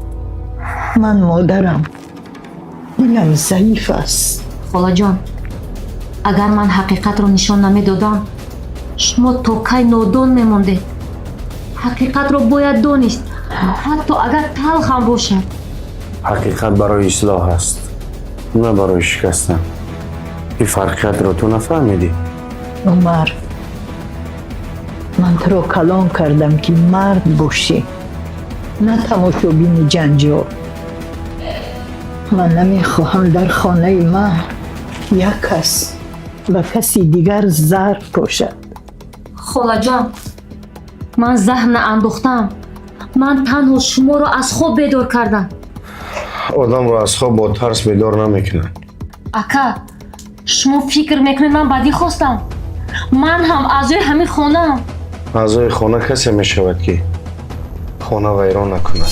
من مادرم، دلم ضعیف است. خاله جان، اگر من حقیقت رو نشان نمیدادم شما تا کی نادان میماندید. حقیقت رو باید دانست، حتی اگر تلخ هم باشد. حقیقت برای اصلاح است، نه برای شکستن. این فرقیت رو تو نفهمیدی؟ عمر، من تو رو کلام کردم که مرد باشی، نه تماشابین جنجال. من نمیخواهم در خانه من یک کس و کسی دیگر ظرف باشد. خاله جان، من ذهن انداختم. من تنها شما رو از خواب بیدار کردم. آدم رو از خواب با ترس بیدار نمیکنن. اکا، شما فکر میکنید من بدی خواستم؟ من هم اعضای همین خانه. اعضای خانه کسی میشود که خانه ویران نکند.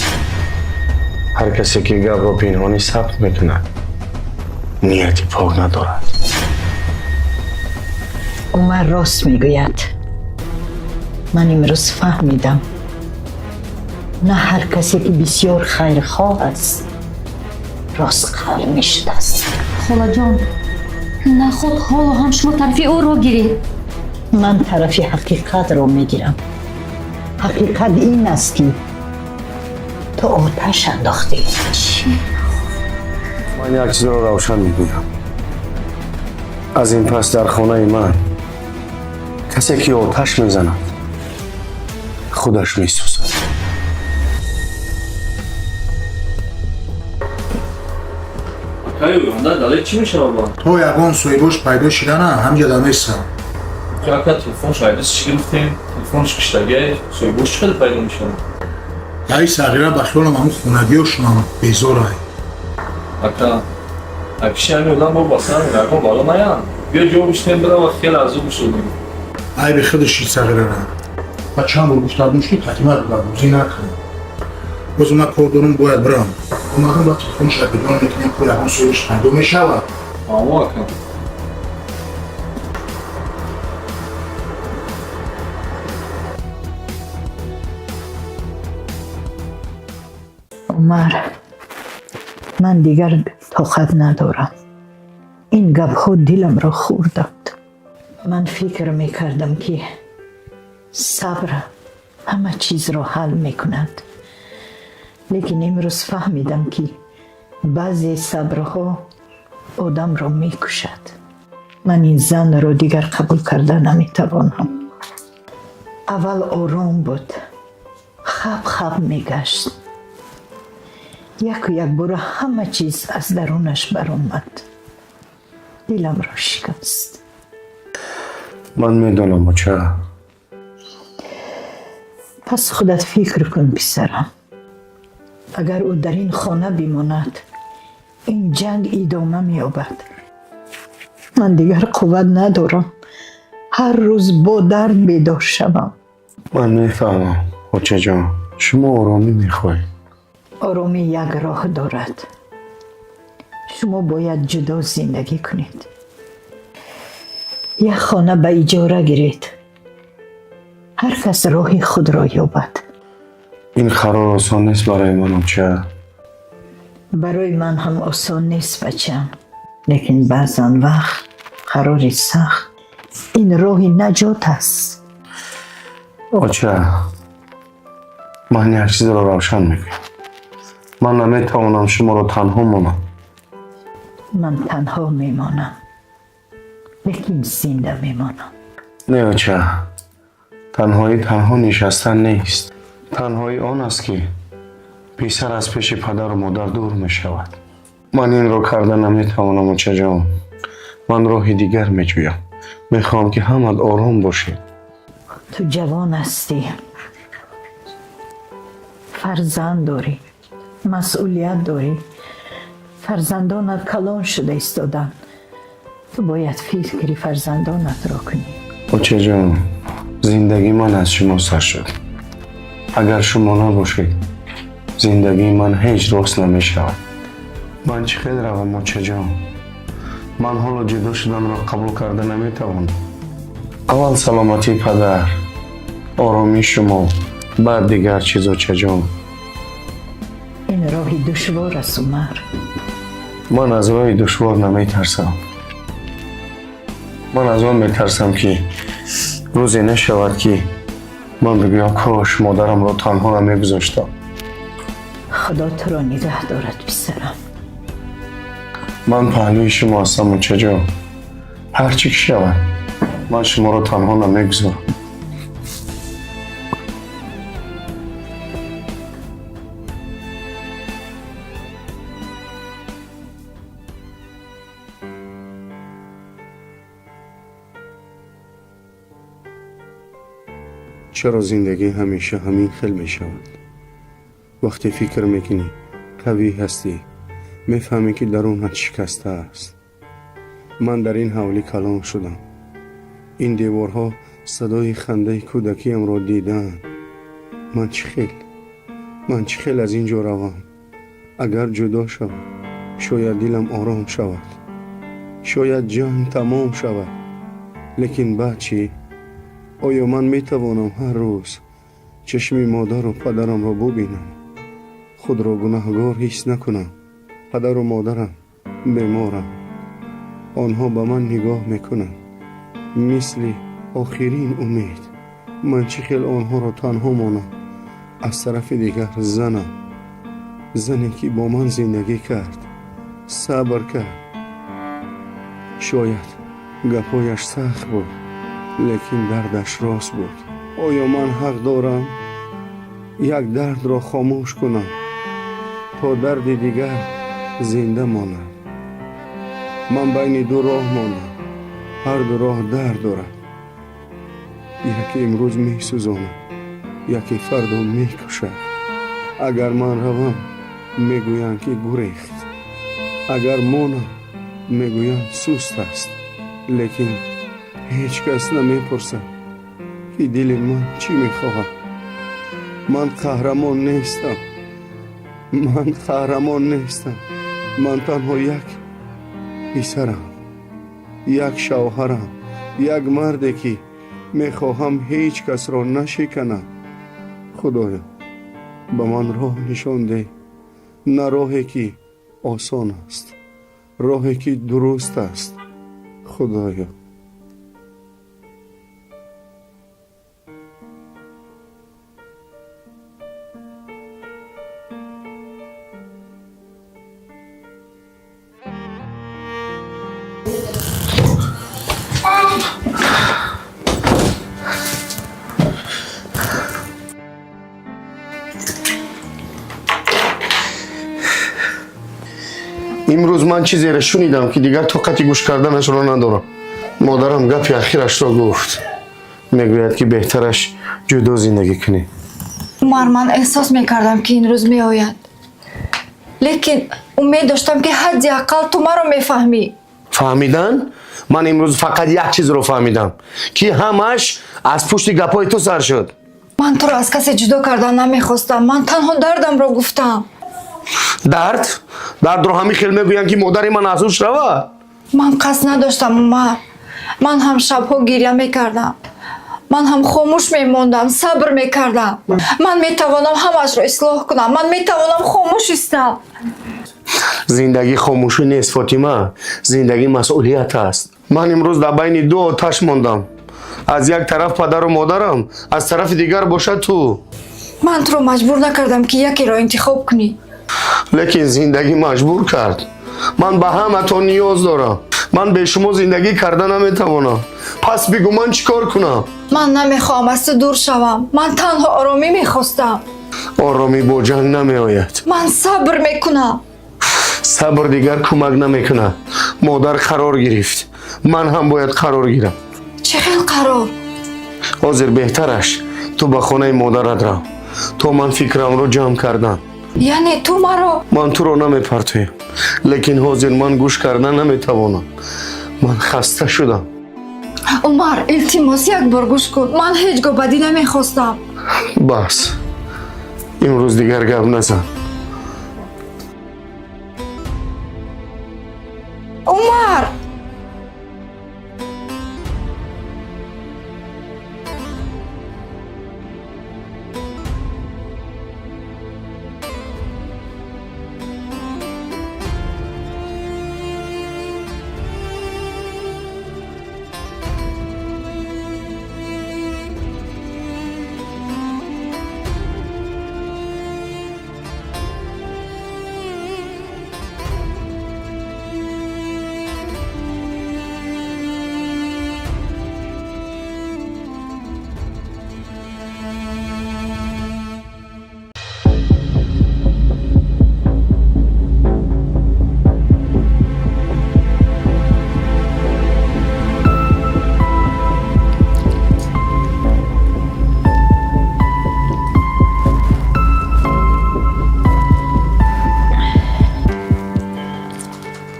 هر کسی که گپ رو پنهانی ثبت میکند نیتی پاک ندارد. عمر راست میگوید. من امروز فهمیدم نه هر کسی که بسیار خیرخواه است راست قلب میشد است. خاله جان، نخود حالا هم شما طرفی او رو گیرید. من طرفی حقیقت رو میگیرم. حقیقت این است که تو آتش انداختی. چی؟ من یک چیز رو روشن میگویم. از این پس در خانه من کسی که آتش میزند خودش میسوزد. دلیل چی میشه بابا؟ تو یگان سویبوش پیدا شده نه همجا دمیستم. اکا تلفن شایدش چی گرفتیم؟ تلفنش کشتگه سویبوش خیلی پیدا میشه. ای صغیره بخیالم همون خونگی و شما بیزار های. اکا پیش همین آدم با باسن نگاه بالا نیام. بیا جو بشتیم برم و خیلی از او بشودیم. ای به خودشی صغیره نه. و چند بار گفتم که فاطمه رو برگزین نکنم. باز من کار دارم باید برم. اومدم وقتی خون شد بدون میتونم پول همون سویش انجام میشود. آقا اکا عمر، من دیگر طاقت ندارم. این گپ خود دلم را خوردم. من فکر میکردم که صبر همه چیز را حل میکند، لیکن امروز فهمیدم که بعضی صبرها آدم را میکشد. من این زن را دیگر قبول کرده نمیتوانم. اول آرام بود، خب میگشت. یک بار همه چیز از درونش برآمد. دلم را شکست. من میدونم چرا. پس خودت فکر کن پسرم. اگر او در این خانه بماند این جنگ ادامه می‌یابد. من دیگر قوت ندارم. هر روز با درد بیدار شوم. من میفهمم بچه جان، شما آرامی میخوای. آرامی یک راه دارد. شما باید جدا زندگی کنید. یک خانه به اجاره گیرید. هر کس راه خود را یابد. این قرار آسان نیست برای من بچه. برای من هم آسان نیست بچم، لیکن بعضا وقت قرار سخت این راه نجات است. بچه، من یک چیز را روشن میکنم. من نمیتوانم شما را تنها مانم. من تنها میمانم، لیکن زنده میمانم. نه بچه، تنهایی تنها نشستن نیست. تنهایی آن است که پسر از پیش پدر و مادر دور می شود. من این رو کرده نمیتوانم بچه جان. من راه دیگر میجویم. میخوام که همه آرام باشید. تو جوان هستی، فرزند داری، مسئولیت داری. فرزندانت کلان شده ایستادن. تو باید فکری فرزندانت را کنی. بچه جان، زندگی من از شما سر شد. اگر شما نباشید زندگی من هیچ راست نمی شود. من چه خیلی روم بچه جان. من حالا جدا شدن را قبول کرده نمی توانم. اول سلامتی پدر، آرامی شما، بعد دیگر چیزا چه جان. این راهی دشوار است عمر. من از راه دشوار نمی ترسم. من از آن می ترسم که روزی نشود که من بگویم کاش مادرم را تنها نمی گذاشتم. خدا تو را نگه دارد پسرم. من پهلوی شما هستم بچه جان. هر چی که شود من شما را تنها نمی گذارم. چرا زندگی همیشه همین خیل می شود؟ وقتی فکر میکنی قوی هستی میفهمی که درونت شکسته است. من در این حولی کلان شدم. این دیوارها صدای خنده کودکیم را دیدن. من چه خیل از اینجا روم. اگر جدا شوم شاید دلم آرام شود، شاید جنگ تمام شود. لیکن بعد چی؟ آیا من میتوانم هر روز چشم مادر و پدرم را ببینم، خود را گناهگار حس نکنم؟ پدر و مادرم بیمارم، آنها به من نگاه میکنند مثل آخرین امید. من چه خیل آنها را تنها مانم. از طرف دیگر زنی که با من زندگی کرد، صبر کرد. شاید گپایش سخت بود لیکن دردش راست بود. آیا من حق دارم یک درد را خاموش کنم تا درد دیگر زنده ماند؟ من بین دو راه ماندم. هر دو راه درد دارد. یکی امروز می سوزاند، یکی فردا می کشد. اگر من روم میگویند که گریخت، اگر مانم میگویند سست است. لیکن هیچ کس نمیپرسد که دل من چی میخواهم. من قهرمان نیستم. من قهرمان نیستم. من تنها یک پسرم، یک شوهرم، یک مردی که میخواهم هیچ کس را نشکنم. خدایا به من راه نشان ده، نه راهی که آسان است، راهی که درست است. خدایا امروز من چیزی را شنیدم که دیگر طاقت گوش کردنش را ندارم. مادرم گپی اخیرش را گفت. میگوید که بهترش جدا زندگی کنی. من احساس میکردم که این روز میآید، لیکن امید داشتم که حداقل تو مرا میفهمی. فهمیدن؟ من امروز فقط یک چیز رو فهمیدم که همش از پشت گپای تو سر شد. من تو را از کسی جدا کردن نمیخواستم. من تنها دردم را گفتم. درد رو همین خیلی میگوین که مادر من از اوش روه. من قصد نداشتم عمر. من هم شبها گریه میکردم. من هم خاموش میموندم، صبر میکردم. من میتوانم همش رو اصلاح کنم. من میتوانم خاموش ایستم. زندگی خاموشی نیست فاطمه، زندگی مسئولیت است. من امروز در بین دو آتش ماندم. از یک طرف پدر و مادرم، از طرف دیگر باشد تو. من تو رو مجبور نکردم که یکی را انتخاب کنی، لیکن زندگی مجبور کرد. من به همه تو نیاز دارم. من به شما زندگی کردن نمیتوانم. پس بگو من چیکار کنم؟ من نمیخوام از تو دور شوم. من تنها آرامی میخواستم. آرامی با جنگ نمی آید. من صبر میکنم. صبر دیگر کمک نمیکنه. مادر قرار گرفت، من هم باید قرار گیرم. چه خیل قرار؟ حاضر بهترش تو به خانه مادرت رو. تو من فکرم رو جمع کردم. یعنی تو مرا؟ من تو رو نمیپرتویم، لیکن حاضر من گوش کردن نمیتوانم. من خسته شدم. عمر التماس یک بار گوش کن. من هیچگاه بدی نمیخواستم. بس امروز دیگر گپ نزن. عمر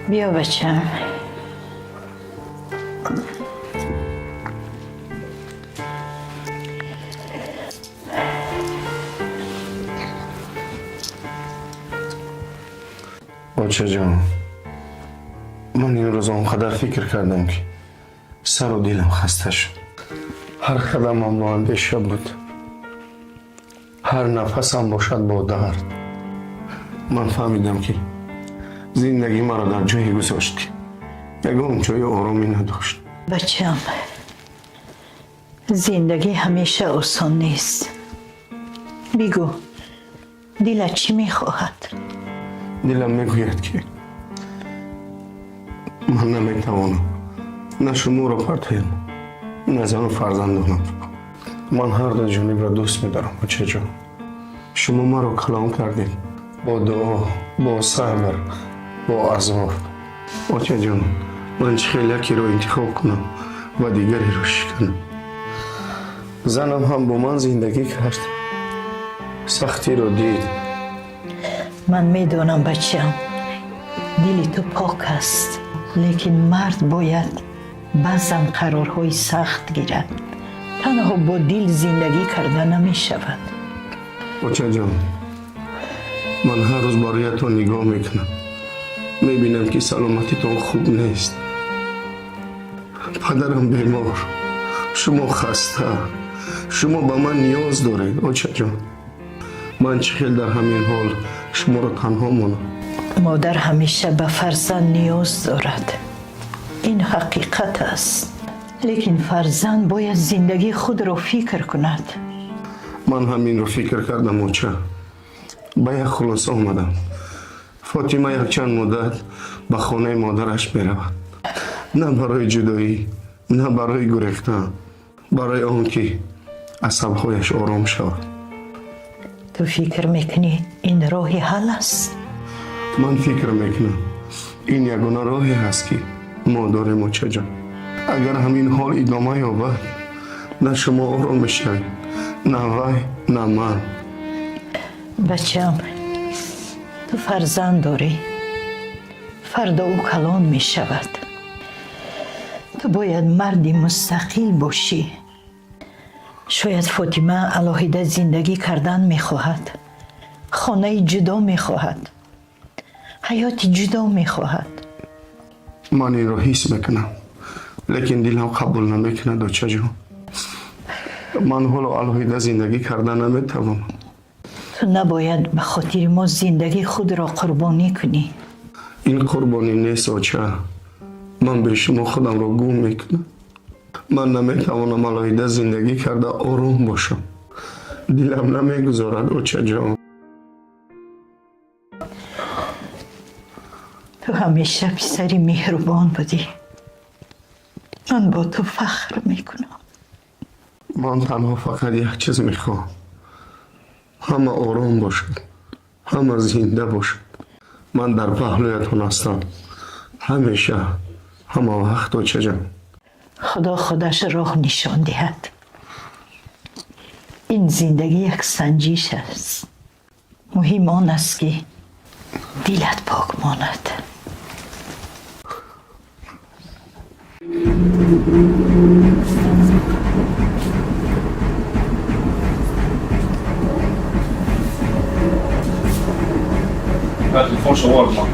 بیا بچم. بچه جان، من این روز اونقدر فکر کردم که سر و دلم خسته شد. هر قدمم با اندیشه بود، هر نفسم باشد با درد. من فهمیدم که زندگی مرا در جایی گذاشتی، یگان جای آرامی نداشت. بچم، زندگی همیشه آسان نیست. بگو دلت چی میخواهد؟ دلم میگوید که من نمیتوانم نه شما را پرتایم نه زن و فرزندانم. من هر دو جانب را دوست میدارم. بچه جان، شما مرا کلام کردید با دعا، با صبر، با عذاب. بچه جان، من چه خیلی یکی را انتخاب کنم و دیگری را شکنم. زنم هم با من زندگی کرد، سختی را دید. من میدونم بچم، دل تو پاک است، لیکن مرد باید بعضا قرارهای سخت گیرد تنها با دل زندگی کرده نمی شود. بچه جان، من هر روز برای تو نگاه میکنم، میبینم که سلامتیتون خوب نیست. پدرم بیمار، شما خسته، شما به من نیاز دارید. بچه جان، من چه خیلی در همین حال شما رو تنها مانم. مادر همیشه به فرزند نیاز دارد، این حقیقت است. لیکن فرزند باید زندگی خود را فکر کند. من همین رو فکر کردم بچه. به یک خلاصه آمدم. فاطمه یک چند مدت به خانه مادرش میرود، نه برای جدایی، نه برای گریختن، برای آنکه عصبهایش آرام شود. تو فکر میکنی این راه حل است؟ من فکر میکنم این یگانه راهی هست که ما داریم بچه جان. اگر همین حال ادامه یابد، نه شما آرام میشوید، نه وی نه من. بچم، تو فرزند داری، فردا او کلان می شود. تو باید مردی مستقل باشی. شاید فاطمه علاهیده زندگی کردن می خواهد، خانه جدا می خواهد، حیات جدا می خواهد. من این رو حس میکنم، لیکن دلم قبول نمیکنه بچه جان. من حالا علاهیده زندگی کردن نمیتوانم. تو نباید به خاطر ما زندگی خود را قربانی کنی. این قربانی نیست بچه. من به شما خودم را گم میکنم. من نمیتوانم علاهیده زندگی کرده آروم باشم. دلم نمیگذارد بچه جان. تو همیشه پسری مهربان بودی. من با تو فخر میکنم. من تنها فقط یک چیز میخوام، همه آرام باشد، همه زنده باشد. من در پهلویتون هستم همیشه، همه وقت بچه جان. خدا خودش راه نشان دهد. این زندگی یک سنجش است. مهم آن است که دلت پاک ماند. تلفن شما رو ماندم.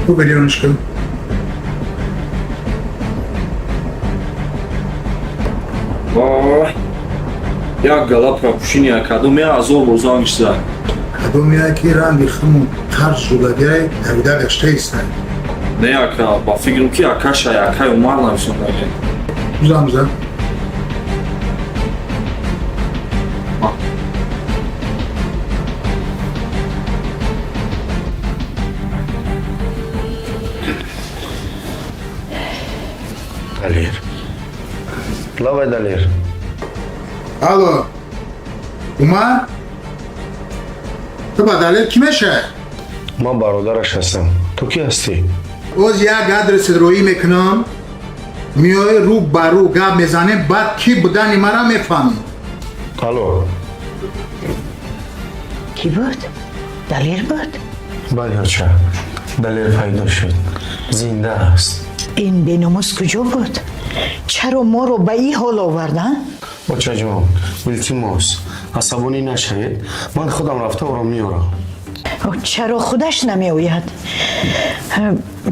تو بدیونش کن. وای، یک گلا پراپوشینی کدوم یا ازور روزانش زد. کدوم یا که رنگی خمون قرض شده گره دویده گشته ایستن. نه یکا با فکرم که یکا یکای اومر نمیشون داره. زن. دلیر لابه دلیر. الو اومد؟ تو با دلیل کی میشه؟ من برادرش هستم. تو کی هستی؟ اوز یک آدرس روی میکنم، میای رو برو گپ میزنه، بعد کی بودن مرا میفهمی. الو. کی بود؟ دلیر بود؟ بله چه؟ دلیر پیدا شد، زنده است. این بیناموس کجا بود؟ چرا ما رو به این حال آوردن؟ بچه جان، التماس عصبانی نشوید، من خودم رفته او را میارم. چرا خودش نمی آید؟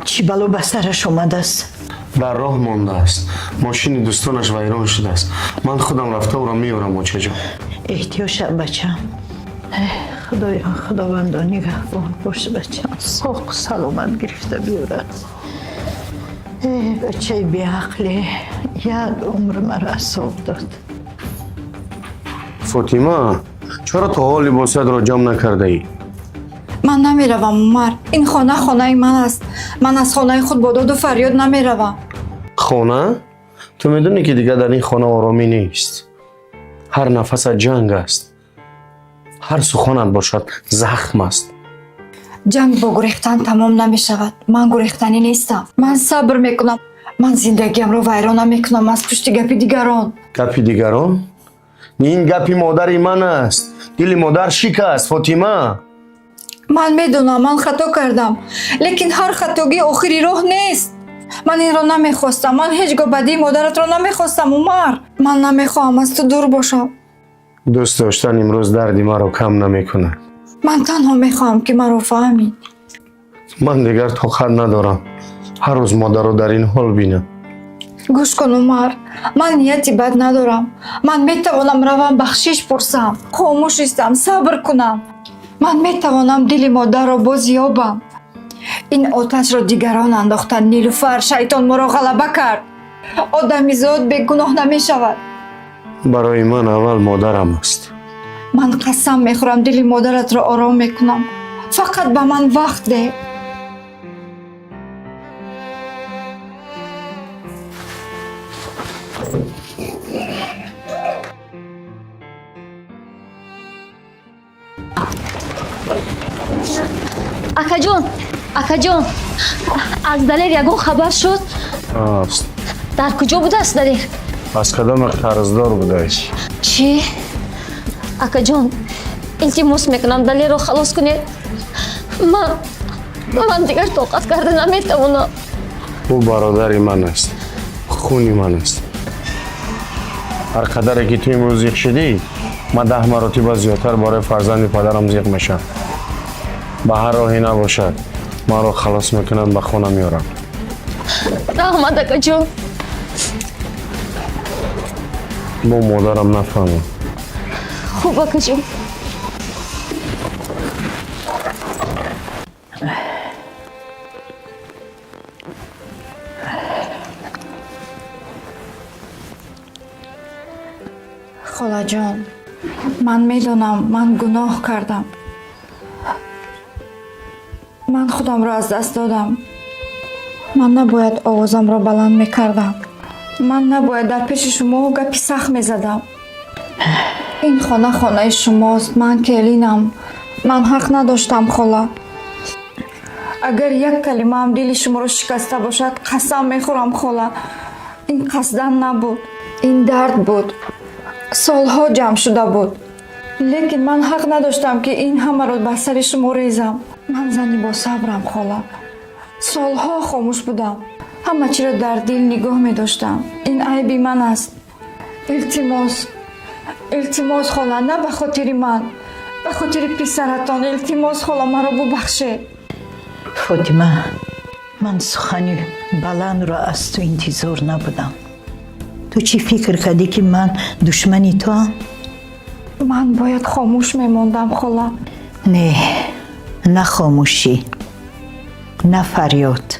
چی بلا به سرش آمده است؟ در راه مانده است، ماشین دوستانش ویران شده است. من خودم رفته او را میارم بچه جان. احتیاط شد بچم. خدایا خداوندا نگهبان باش بچم، ساق سلامت گرفته بیارد. بچه بی عقلی یک عمر مرا عذاب داد. فاطمه، چرا تا حال لباسیت را جمع نکرده ای؟ من نمیروم عمر. این خانه من است. من از خانه خود با داد و فریاد نمیروم. خانه؟ تو میدونی که دیگه در این خانه آرامی نیست. هر نفس جنگ است. هر سخنت باشد زخم است. جنگ با گریختن تمام نمی شود. من گریختنی نیستم. من صبر میکنم. من زندگیم رو ویران نمیکنم از پشت گپی دیگران. گپی دیگران؟ این گپی مادر من است. دل مادر شکست فاطمه. من میدونم من خطا کردم، لیکن هر خطاگی آخری راه نیست. من این را نمیخواستم. من هیچگاه بدی مادرت را نمیخواستم عمر. من نمیخواهم از تو دور باشم. دوست داشتن امروز دردی مرا کم نمیکنه. من تنها میخواهم که مرا فهمی. من دیگر طاقت ندارم هر روز مادر رو در این حال بینم. گوش کن عمر، من نیتی بد ندارم. من میتوانم روم بخشش پرسم، خاموش ایستم، صبر کنم. من میتوانم دل مادر را باز یابم. این آتش را دیگران انداختن. نیلوفر، شیطان ما را غلبه کرد. آدمی زاد بیگناه نمی شود. برای من اول مادرم است. من قسم میخورم دل مادرت را آرام میکنم. فقط به من وقت ده. акаҷон аз далер ягон хабар шуд? Аст. дар куҷо будааст далер? аз кадоме қарздор будаеш? чӣ? акаҷон, илтимос мекунам далерро халос кунед. ман дигар тоқат карда наметавонам. ӯ бародари ман аст, хуни ман аст. ҳар қадаре ки ту имрӯз зиқ шудӣ, ман 10 маротиба зиёдтар бораи фарзанди падарам зиқ мешам. ба ҳар роҳе набошад манро халос мекунанд, ба хона меорам. раҳмат акаҷон. бо модарам нафаҳмам. хуб акаҷон. خالاجان، من میدونم من گناه کردم. من خودم را از دست دادم. من نباید آوازم را بلند میکردم. من نباید در پیش شما گپی سخت میزدم. این خانه شماست. من کلینم. من حق نداشتم خالا. اگر یک کلمه هم دل شما را شکسته باشد قسم میخورم خالا این قصدن نبود. این درد بود. سالها جمع شده بود. لیکن من حق نداشتم که این همه رو به سر شما ریزم. من زنی با صبرم خالا. سالها خاموش بودم. همه چی را در دل نگاه می داشتم. این عیبی من است. التماس خالا، نه به خاطر من، به خاطر پسرتان. التماس خالا مرا ببخشید. فاطمه، من سخنی بلند را از تو انتظار نبودم. تو چی فکر کردی که من دشمنی تو هم؟ من باید خاموش میماندم خالا. نه خاموشی، نه فریاد.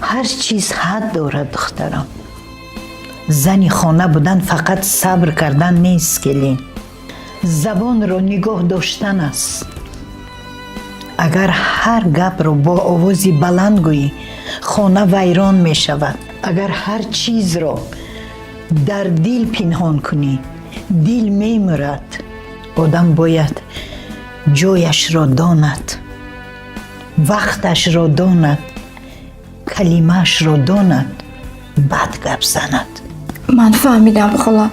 هر چیز حد دارد دخترم. زنی خانه بودن فقط صبر کردن نیست کلین. زبان رو نگاه داشتن است. اگر هر گپ رو با آوازی بلند گویی خانه ویران می شود. اگر هر چیز رو در دل پنهان کنی دل می مرد. آدم باید جایش را داند، وقتش را داند، کلمه‌اش را داند، بعد گپ زند. من فهمیدم خالا.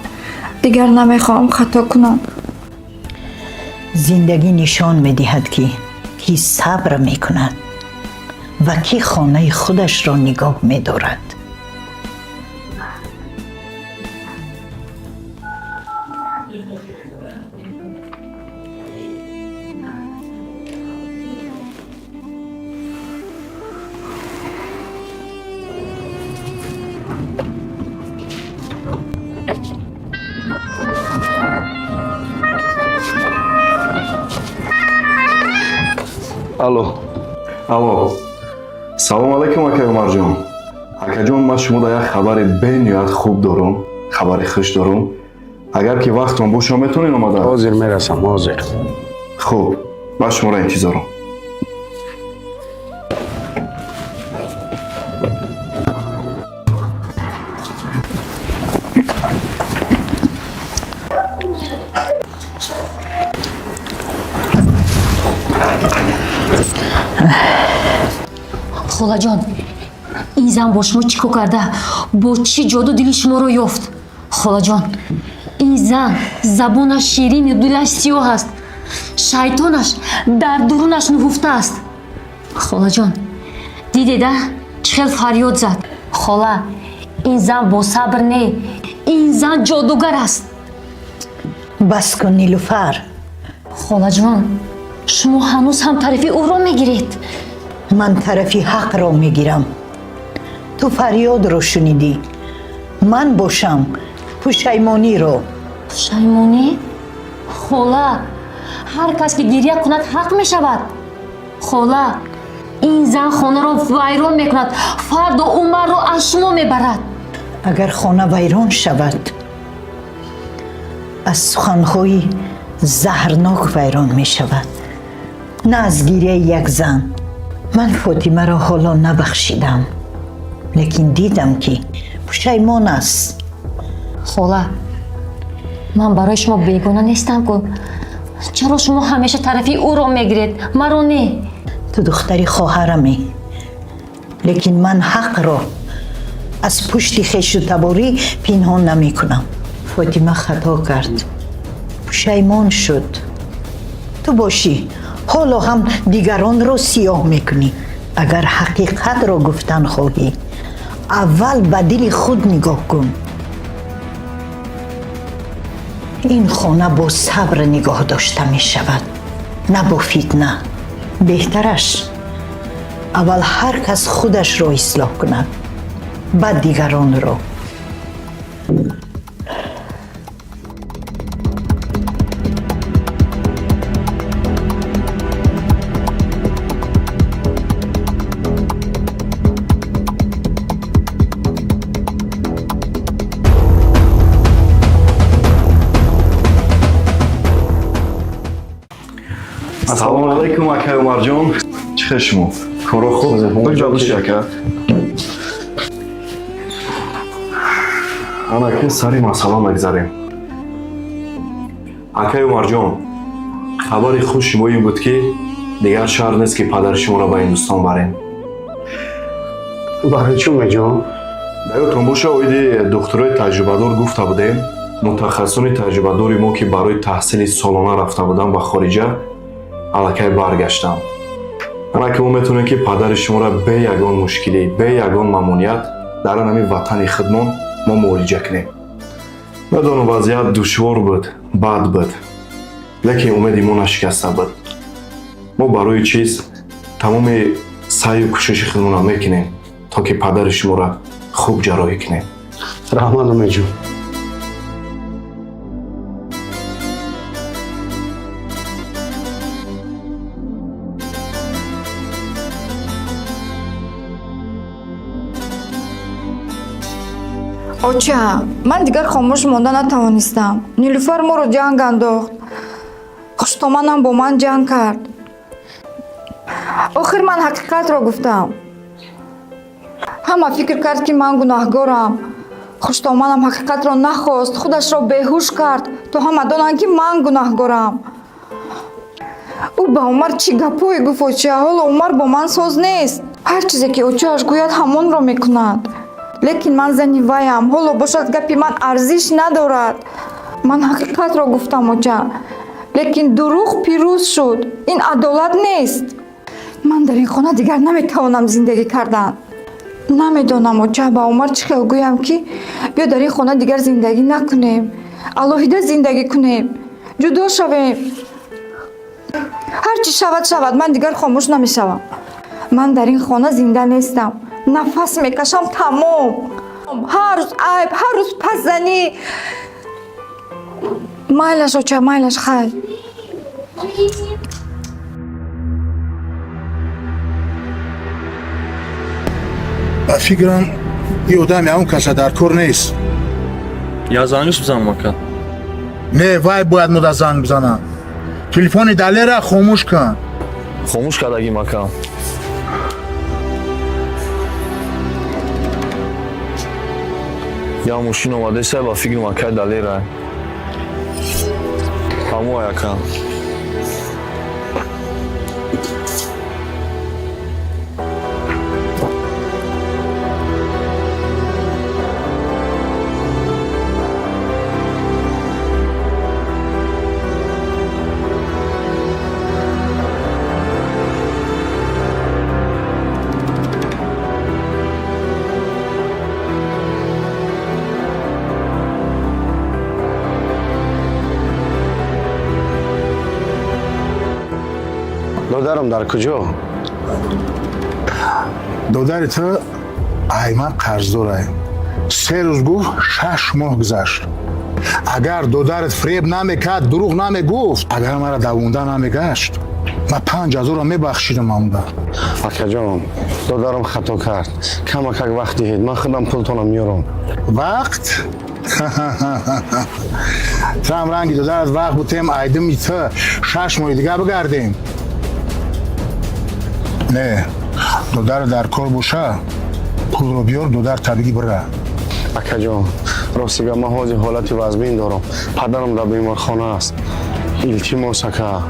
دیگر نمیخوام خطا کنم. زندگی نشان میدهد که کی صبر میکند و کی خانه خودش را نگاه میدارد. алло, салом алайкум ака Умарҷон. Акаҷон, ман шумода як хабари бениҳоят хуб дорам, хабари хуш дорам. агар ки вақтон бошам метавонед омада? ҳозир мерасам, ҳозир. хуб, ман шуморо интизорам. خالاجان، این زن با شما چیکار کرده؟ با چی جادو دل شما رو یافت؟ خالاجان، این زن زبانش شیرین و دلش سیاه است. شیطانش در درونش نهفته است. خالاجان، دیده ده چه فریاد زد. خالا، این زن با صبر نه، این زن جادوگر است. بس کن نیلوفر. خاله جان، شما هنوز هم طرفی او را میگیرید. من طرفی حق را میگیرم. تو فریاد رو شنیدی. من باشم پشیمانی رو. پشیمانی؟ خاله، هر کس که گریه کند حق می شود. خاله، این زن خانه را ویران میکند، فرد و عمر را از شما میبرد. اگر خانه ویران شود از سخنهای زهرناک ویران می شود، نه از گریه یک زن. من فاطمه را حالا نبخشیدم، لیکن دیدم که پشیمان است. خاله، من برای شما بیگانه نیستم کن. چرا شما همیشه طرفی او را میگیرید، مرا نه؟ تو دختری خواهرمی، لیکن من حق را از پشت خویش و تباری پنهان نمی کنم. فاطمه خطا کرد، پشیمان شد. تو باشی حالا هم دیگران را سیاه میکنی. اگر حقیقت را گفتن خواهی اول به دل خود نگاه کن. این خانه با صبر نگاه داشته می شود، نه با فتنه. بهترش اول هر کس خودش را اصلاح کند، بعد دیگران را. Assalomu alaykum aka Umarjon. Chiqishmi? Ko'ra xo'p. Bir joyda aka. Ana ke sari masala magzarim. Aka Umarjon, xabari xush bo in bud ki digar shart nest ki padar shuma ro ba Hinduston barem. برای چی میجام؟ براتون باشه اویدی دکترای تجربه‌دار گفته بودیم متخصصان تجربه‌داری ما که برای تحصیل سالانه رفته بودن به خارجه الکی برگشتم. انا که میتونه که پدر شما را به یگان مشکلی به یگان ممنوعیت در همین وطن خودمان ما معالجه کنیم. میدونم وضعیت دشوار بود، بد بود، لیکن امیدی ما نشکسته بود. ما برای چیز تمام سعی و کوشش خودمان میکنیم تا که پدر شما را خوب جراحی کنیم. رحمان میجام. оча, ман дигар хомӯш монда натавонистам. Нилуфар моро ҷанг андохт. хуштоманам бо ман ҷанг кард. охир ман ҳақиқатро гуфтам. ҳама фикр кард ки ман гунаҳгорам. хуштоманам ҳақиқатро нахост, худашро беҳуш кард, то ҳама донанд ки ман гунаҳгорам. ӯ ба Умар чӣ гапҳое гуфт оча? ҳоло Умар бо ман соз нест. ҳар чизе ки очааш гӯяд ҳамонро мекунад. лекин ман зани ваям, ҳоло бошад гапи ман арзиш надорад. ман ҳақиқатро гуфтам оча, лекин дурӯғ пирӯз шуд. ин адолат нест. ман дар ин хона дигар наметавонам зиндагӣ кардан. намедонам оча ба Умар чӣ хел гӯям ки биё дар ин хона дигар зиндагӣ накунем, алоҳида зиндагӣ кунем, ҷудо шавем. ҳар чӣ шавад шавад, ман дигар хомӯш намешавам. ман дар ин хона зинда нестам. нафас мекашам тамом. ҳар рӯз айб, ҳар рӯз пасзанӣ. майлаш оча, майлаш хайр. ба фикрам ин одам ягон каса дар кор нест. Я зангиш бизанам ака. Не, вай бояд мода занг бизанам. телефони далера хомӯш кун. Хомӯш кардагим ака. Я мошин омадеса ба фикрам ака далера. Ҳамои ака. дар куҷо? додари ту ай ман қарздорай. 3 рӯз гуфт 6 моҳ гузашт. агар додарат фреб намекард, дурӯғ намегуфт, агар мара давонда намегашт, ман 5000 мебахшидам амда. акаҷон, додарам хато кард. Камакак вақт диҳед, ман худам пултонам меёрам. вақт там ранги додарат вақт бутем айдими ту 6 моҳи дига бигардем. не, додар дар кор боша, пулро биёр, додар табиги бира. акаҷон, ростига ман ҳозир ҳолати вазбин дорам. Падарам дар беморхона аст. илтимос ака.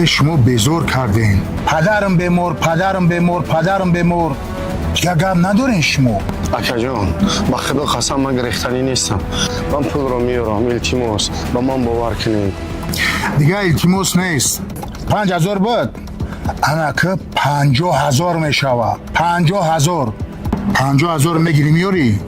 шумо безор кардем. падарам бемор, падарам бемор, падарам бемор. дига гап надорен шумо. акаҷон, ба худо қасам, ман гирехтанӣ нестам. Ман пулро меёрам, илтимос, ба ман бовар кунед. дига илтимос нест. 5000 буд. анака 50000 мешава. 50000. 50000 мегири миёри,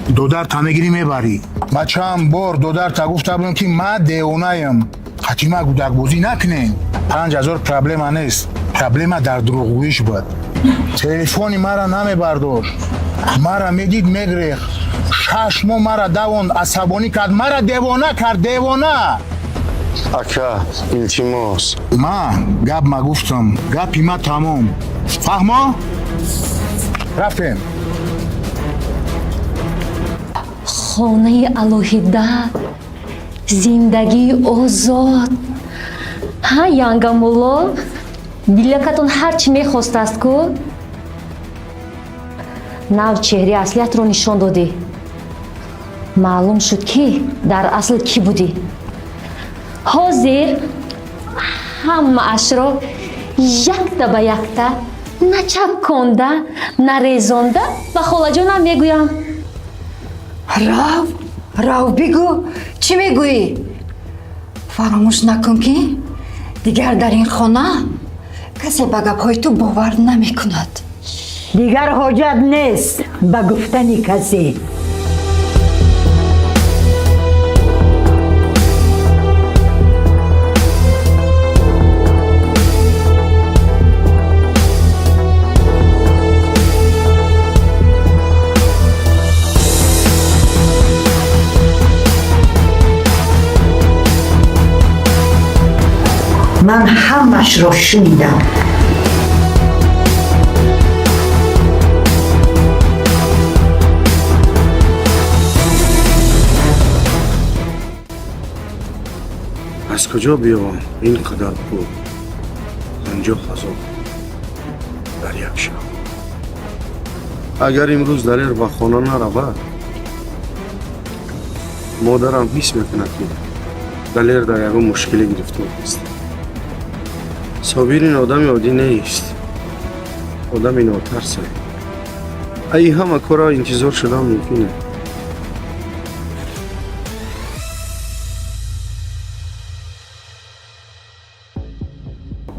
додар та мегири мебари. ма чанд бор додар та гуфта будам ки ман девонаям. ҳатима гудакбозӣ накунем. 5000 проблема нест. проблема дар дурӯғгӯиш буд. телефони мара намебардошт. мара медид мегрехт. 6 моҳ мара давонд, асабонӣ кард, мара девона кард, девона. ака, илтимос. ман гап ма гуфтам, гапи ма тамом. фаҳмо? рафтем. хонаи алоҳида, зиндагии озод. ҳа янгамулло, дилакатон ҳар чӣ мехостааст ку? нав чеҳраи аслиятро нишон додӣ. маълум шуд ки дар асл кӣ будӣ. ҳозир ҳамаашро якта ба якта, на чапконда, на резонда ба холаҷонам мегӯям. рав бигӯ, чӣ мегӯӣ? фаромӯш накун ки дигар дар ин хона касе ба гапҳои ту бовар намекунад. дигар ҳоҷат нест ба гуфтани касе. من همش را شنیدم. از کجا بیاوم اینقدر پول؟ 50,000 در یک شب. اگر امروز دلیر به خانه نرود، مادرم حس میکند که دلیر در یک مشکلی گرفتار است. صابر این آدم عادی نیست. آدم ناترسه. ای همه کارا انتظار شدن ممکنه.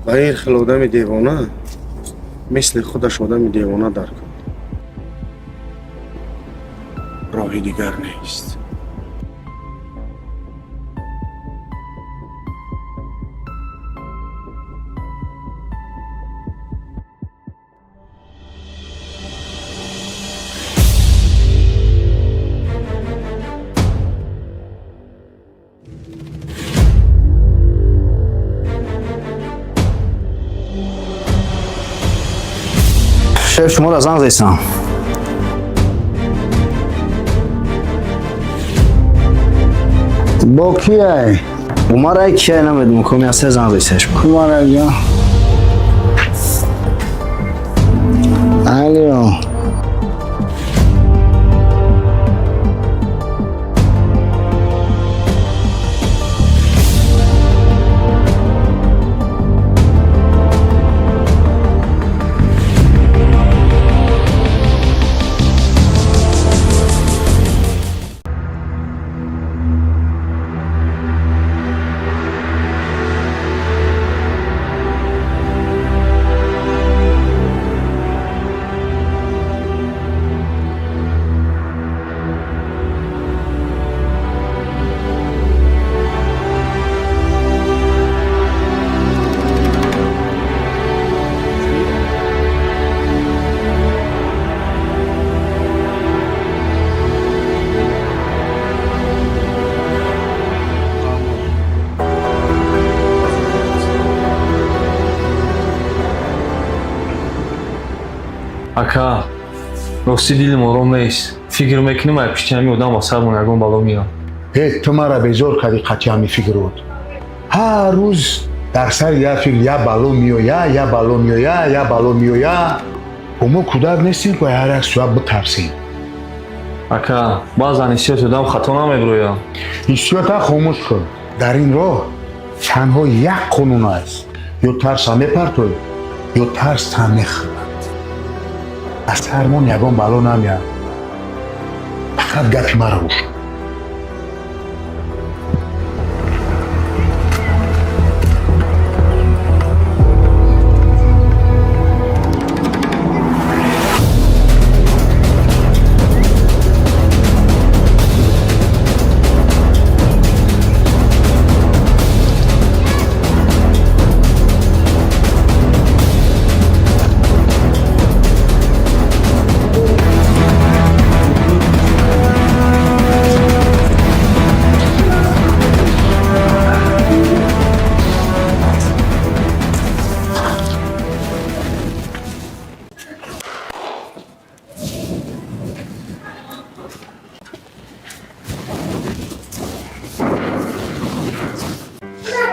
و این خیلی آدم دیوانه مثل خودش آدم دیوانه درک کن. راهی دیگر نیست. شیف شما را زنگ زیستم. با کیه؟ عمر کیه نمیدونم کمی از سه زنگ زیستش با. عمر جان. الو. ака рости дилим ором нест. Фикр мекунем ай пишти ҳамин одам ба сармон ягон бало миёд. تو مرا بیزار کردی قطعی همی فکر بود. هر روز در سر یه فکر یا بالو میویا یا بالو میویا یا بالو میویا. اما کودک نیستیم که هر یک سواب بترسیم. ака баъзан ҳиссиёти одам хато намебирояд. حسیات خاموش کن. در این راه تنها یک قانون است. یا ترس هم میپرتوی یا ترس هم میخورد. از سرمون یگان بالو نمیاد. فقط گپی مرا گوش کن.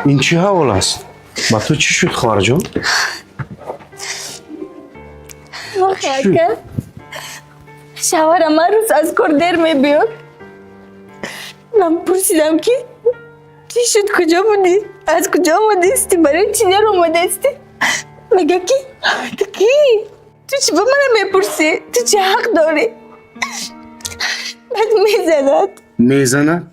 این چی حوال است؟ با تو چی شد خواهر جان؟ آخه شوهرم هر روز از کار دیر میبیاد. من پرسیدم که چی شد کجا بودی؟ از کجا آمده استی؟ برای چی دیر آمده استی؟ میگه کی؟ تو کی؟ تو چی با من میپرسی؟ تو چی حق داری؟ بعد میزند. میزند؟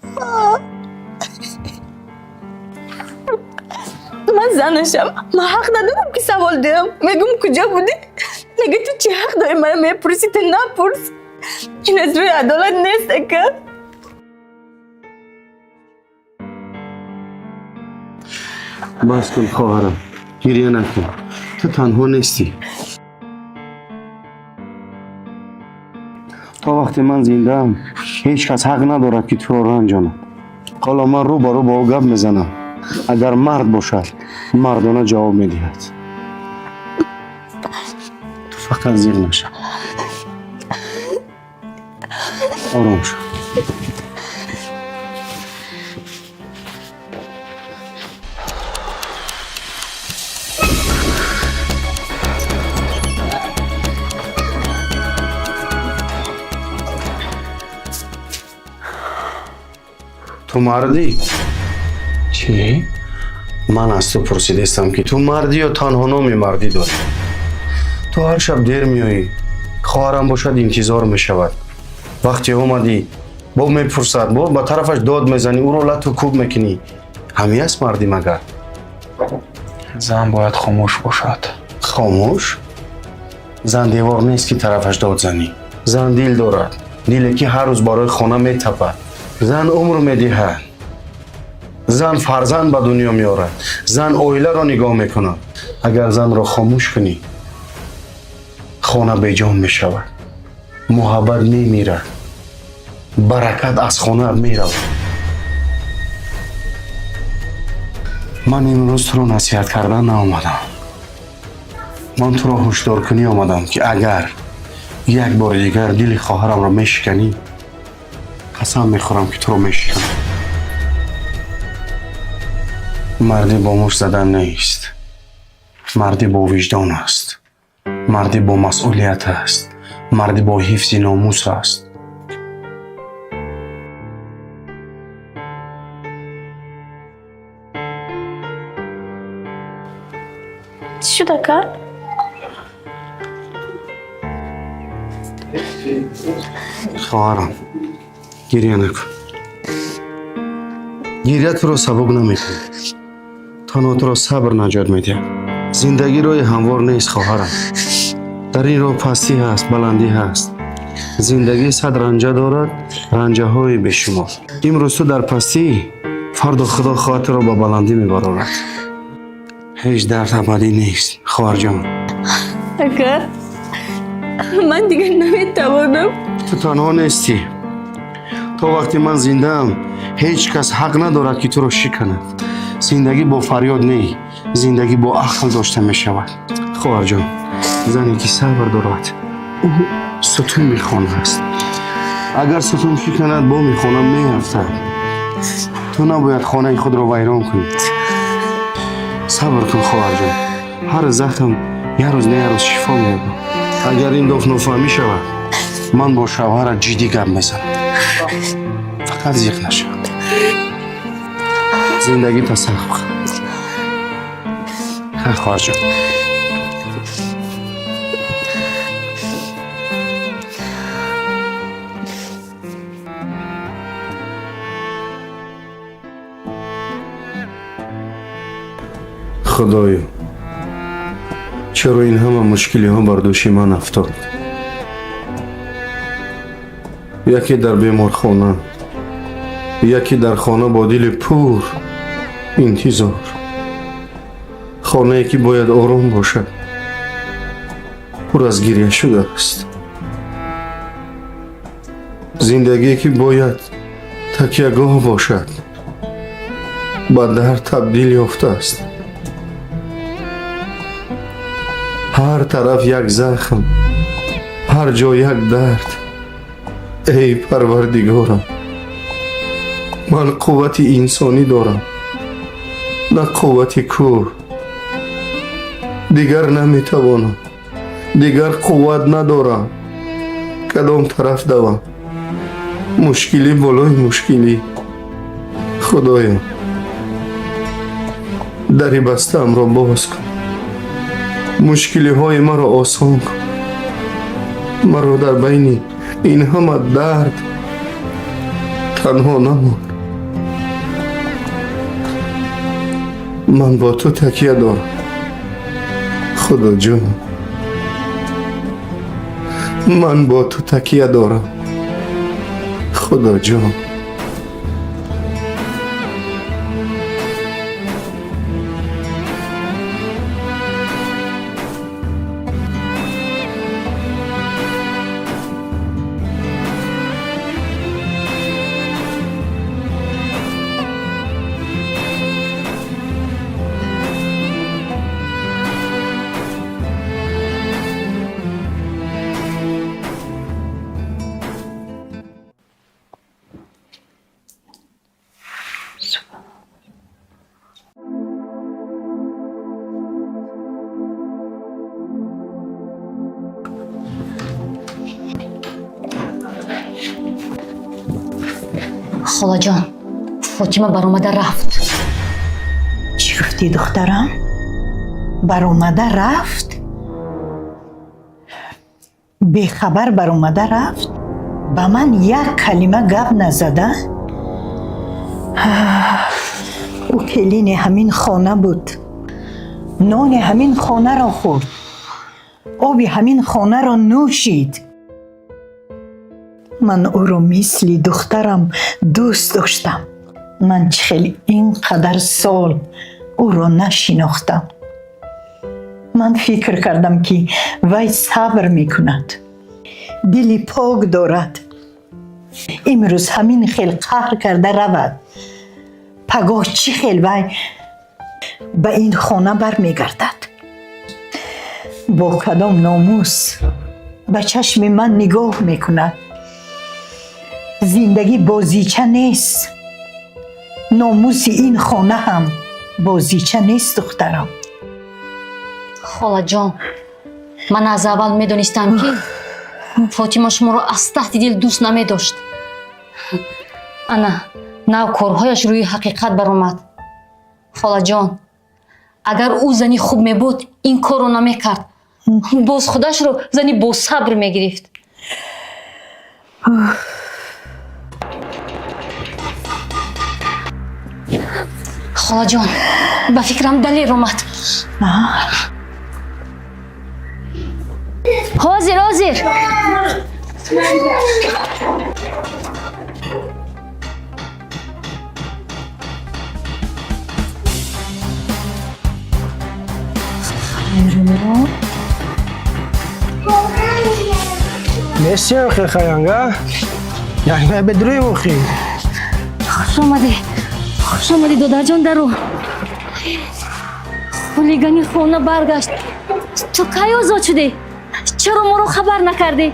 من زنشم. من حق ندارم که سوال دارم. میگم کجا بودی؟ میگه تو چی حق داری من میپرسی؟ تو نپرس. این از روی عدالت نیست که. بس کن خواهرم، گریه نکن. تو تنها نیستی. تا وقتی من زنده ام هیچ کس حق ندارد که تو را رنجاند. حالا من رو با او گپ میزنم. اگر مرد باشد مردانه جواب میدهد. تو فقط زیر نشو. آرام شو. تو مردی؟ چی؟ من از تو پرسیدستم که تو مردی یا تنها نامی مردی داری؟ تو هر شب دیر میایی، خواهرم باشد انتظار میشود. وقتی اومدی با میپرسد، با به طرفش داد میزنی، او رو لطو کوب میکنی. همی است مردی مگر؟ زن باید خاموش باشد. خاموش؟ زن دیوار نیست که طرفش داد زنی. زن دل دارد، دلی که هر روز برای خانه میتپد. زن عمر میدهد. زن فرزند به دنیا میارد. زن اویله را نگاه میکند. اگر زن را خاموش کنی خانه بیجان میشود، محبت میمیرد، برکت از خانه میرود. من امروز تو را نصیحت کردن نآمدم. من تو را هشدار کنی آمدم که اگر یک بار دیگر دل خواهرم را میشکنی قسم میخورم که تو را میشکنم. مردی با مش زدن نیست، مردی با وجدان است، مردی با مسئولیت است، مردی با حفظ ناموس است. چی شد اکا؟ خواهرم گریه نکن. گریه تو را سبک نمیکنه، تنها تو را صبر نجات میده. زندگی روی هموار نیست خواهرم. در این راه پستی هست، بلندی هست. زندگی صد رنجه دارد، رنجه های بیشمار. امروز تو در پستی، فردا خدا خاطر را به بلندی میبرارد. هیچ درد ابدی نیست خواهر جان. اکا من دیگه نمیتوانم. تو تنها نیستی. تا وقتی من زنده ام هیچ کس حق ندارد که تو را شکند. زندگی با فریاد نی، زندگی با عقل داشته می شود. خواهر جان، زنی که صبر دارد او ستون میخوانه است. اگر ستون شکند با میخوانه میافتد. تو نباید خانه خود را ویران کنی. صبر کن خواهر جان. هر زخم یه روز نه یه روز شفا می‌یابد. اگر این دفعه نفهمی شود من با شوهرت جدی گپ میزنم. فقط زیق نشود. زندگی تا سخت بخواه. خیلی خواهر جان. خدایا چرا این همه مشکلی ها بر دوش من افتاد؟ یکی در بیمارخانه، یکی در خانه با دل پر انتظار، خانه که باید آرام باشد پر از گریه شده است، زندگی که باید تکیهگاه باشد با درد تبدیل یافته است. هر طرف یک زخم، هر جا یک درد. ای پروردگارم، من قوت انسانی دارم نه قوت کوه. دیگر نمیتوانم، دیگر قوت ندارم. کدام طرف دوم؟ مشکلی بالای مشکلی. خدایا دری بستم را باز کن. مشکلی های مرا آسان کن. مرا در بین این همه درد تنها نمان. من با تو تکیه دارم خدا جان. من با تو تکیه دارم خدا جان. خاله جان، فاطمه برآمده رفت. چی گفتی دخترم؟ برآمده رفت؟ بیخبر برآمده رفت؟ به من یک کلمه گپ نزده؟ او کلین همین خانه بود، نان همین خانه را خورد، آب همین خانه را نوشید. من او را مثل دخترم دوست داشتم. من خیلی اینقدر سال او را نشناختم. من فکر کردم که وی صبر میکند، دلی پاک دارد. امروز همین خیلی قهر کرده رود، پگاه چی خیلی وی به این خانه بر میگردد. با کدام ناموس به چشم من نگاه میکند. زندگی بازیچه نیست. ناموس این خانه هم بازیچه نیست دخترم. خاله جان، من از اول میدونستم که فاطمه شما رو از ته دل دوست نمیداشت. انا نو کارهایش روی حقیقت برآمد. خاله جان، اگر او زنی خوب میبود این کار رو نمیکرد. باز خودش رو زنی با صبر میگرفت. خاله جان، به فکرم دلیر اومد. حاضر حاضر. مرسی خیلی خیانگه. یعنی بدروی مخی. خوش آمدی. خوش آمدی دادر جان درو. خلیگانی خونه برگشت. تو کی آزاد شدی؟ چرا ما رو خبر نکردی؟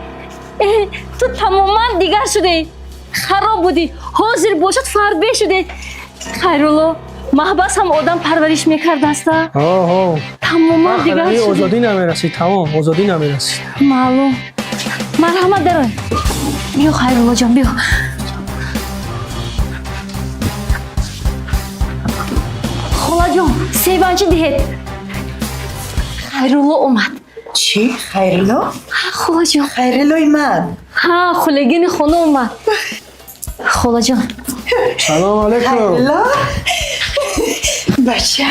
تو تماما دیگر شدی، خراب بودی، حاضر باشد فرد شدی. خیرالله محبس هم آدم پرورش میکرد است. تماما دیگر شدی. آزادی نمیرسید، تمام آزادی نمیرسید. معلوم. مرحمت دارم. بیا خیرالله جان بیا. خاله جان سیبانچی دهید. خیرالله اومد. چی؟ خیرالله؟ خاله جان. خیرالله اومد. ها خالگین خونه اومد. خاله جان. سلام علیکم. خیرالله بچه.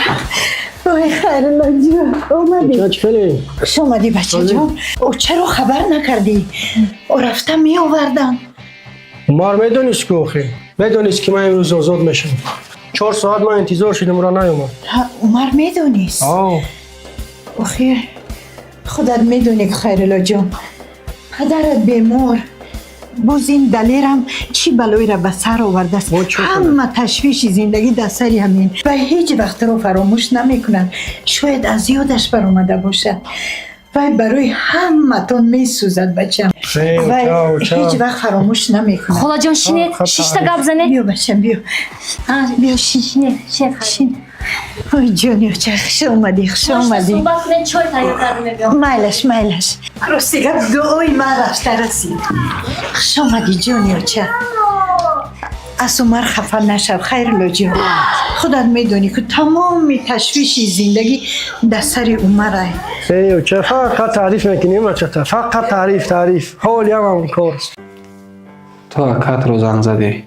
اوه خیرالله جان اومدی. چه خوش اومدی بچه جان. او چرا خبر نکردی؟ او رفته می آوردن. مار میدونیست که اوخی میدونیست که من امروز آزاد میشم. 4 ساعت من انتظار شدم را نیومد. عمر میدونیست؟ آخه خودت میدونی که خیرالله جان پدرت بیمار باز این دلیرم چی بلایی را به سر آورده است. همه تشویش زندگی در سری همین و هیچ وقت رو فراموش نمیکنن. شاید از یادش برآمده باشد و برای همه تون میسوزد بچم و هیچ وقت فراموش نمیکنه. خاله جان شینید 6 تا گپ زنه. بیا بچم بیا بیا شینه شین. اوی جونیو چه خوش اومدی خوش اومدی. صحبت کنید چای تیار کردم. مایلش راستی دعای من رفته رسید. خوش اومدی جونیو چه از عمر خفه نشو خیرالله جان. خودت میدونی که تمام تشویش زندگی در سر عمره. ایو چه فقط تعریف میکنیم بچه فقط تعریف حالی هم همون کار. تو اکت رو زنگ زدی.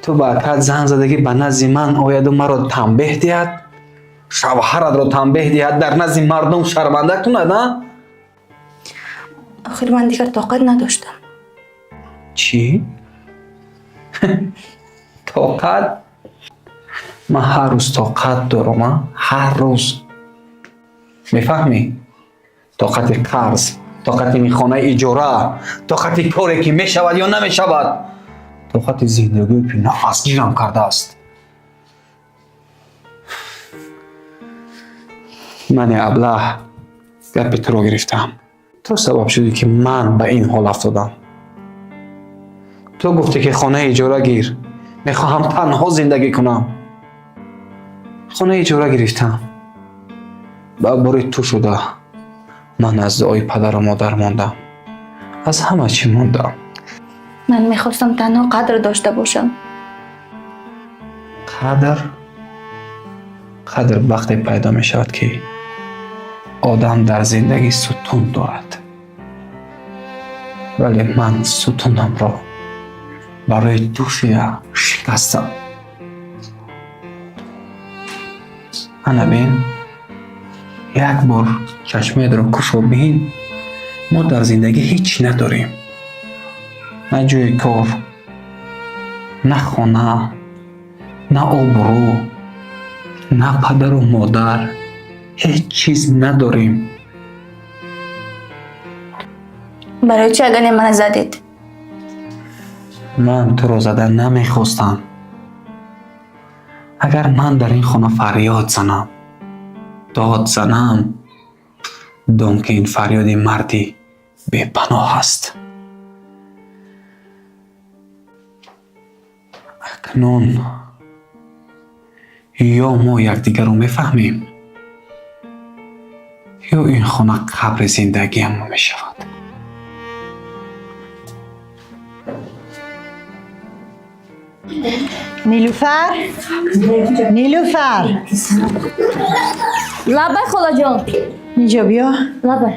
تو با اکت زنگ زدگی به نزد من آید و مرا تنبیه دید، شوهرت رو تنبیه دید، در نزد مردم شرمنده کند. آخر من دیگر طاقت نداشتم. چی؟ طاقت؟ من هر روز طاقت دارم. هر روز میفهمی؟ طاقت قرض، طاقت این خانه اجاره، طاقت کاری که میشود یا نمیشود، طاقت زندگی که نفس گیرم کرده است. من ابله گپ تو رو گرفتم. تو سبب شدی که من به این حال افتادم. تو گفتی که خانه اجاره گیر، میخواهم تنها زندگی کنم. خانه اجاره گرفتم، با باری تو شده. من از دعای پدر و مادر ماندم، از همه چی ماندم. من میخواستم تنها قدر داشته باشم. قدر وقتی پیدا میشود که آدم در زندگی ستون دارد. ولی من ستونم را برای دوشیه شکستم. انا بین یک بار چشمت رو کشو بین. ما در زندگی هیچ نداریم، نه جای کار، نه خانه، نه آبرو، نه پدر و مادر، هیچ چیز نداریم. برای چه اگه من زدید؟ من تو رو زدن نمیخواستم. اگر من در این خانه فریاد زنم، داد زنم، دان که این فریادی مردی بے پناه است. اکنون یا ما یکدیگر رو میفهمیم یا این خانه قبر زندگی هم میشود. نیلوفر لبه خاله جان اینجا بیا. لبه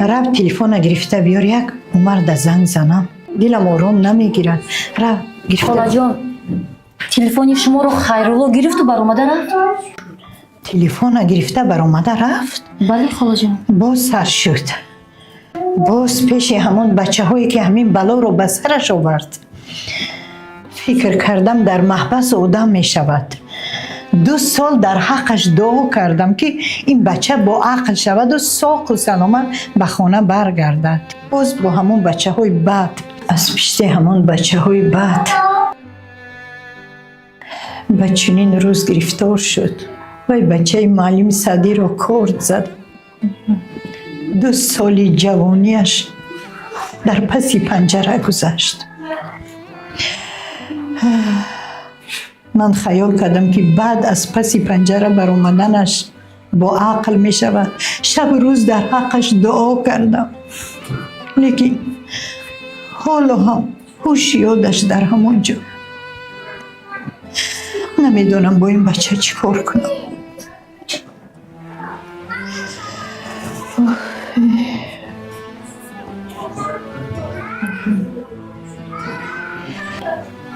رفت تلفن گرفته بیار یک عمر در زنگ زنم دلم آرام نمیگیرد. رفت گرفته. خاله جان تلفن شما رو خیرالله گرفت و بر اومده رفت. تلفن گرفته بر اومده رفت؟ بله خاله جان. باز سر شد، باز پیش همون بچه هایی که همین بلا رو به سرش آورد. فکر کردم در محبس آدم می شود. 2 سال در حقش دعا کردم که این بچه با عقل شود و ساق و سلامت به خانه برگردد. باز با همون بچه های بد، از پشت همون بچه های بد به چنین روز گرفتار شد. وای بچه معلم سعدی رو کرد زد. 2 سال جوانیش در پسی پنجره گذشت. من خیال کردم که بعد از پسی پنجره بر اومدنش با عقل می شود. شب روز در حقش دعا کردم، لیکن حالا هم هوش یادش در همون جا. نمیدونم با این بچه چی کار کنم.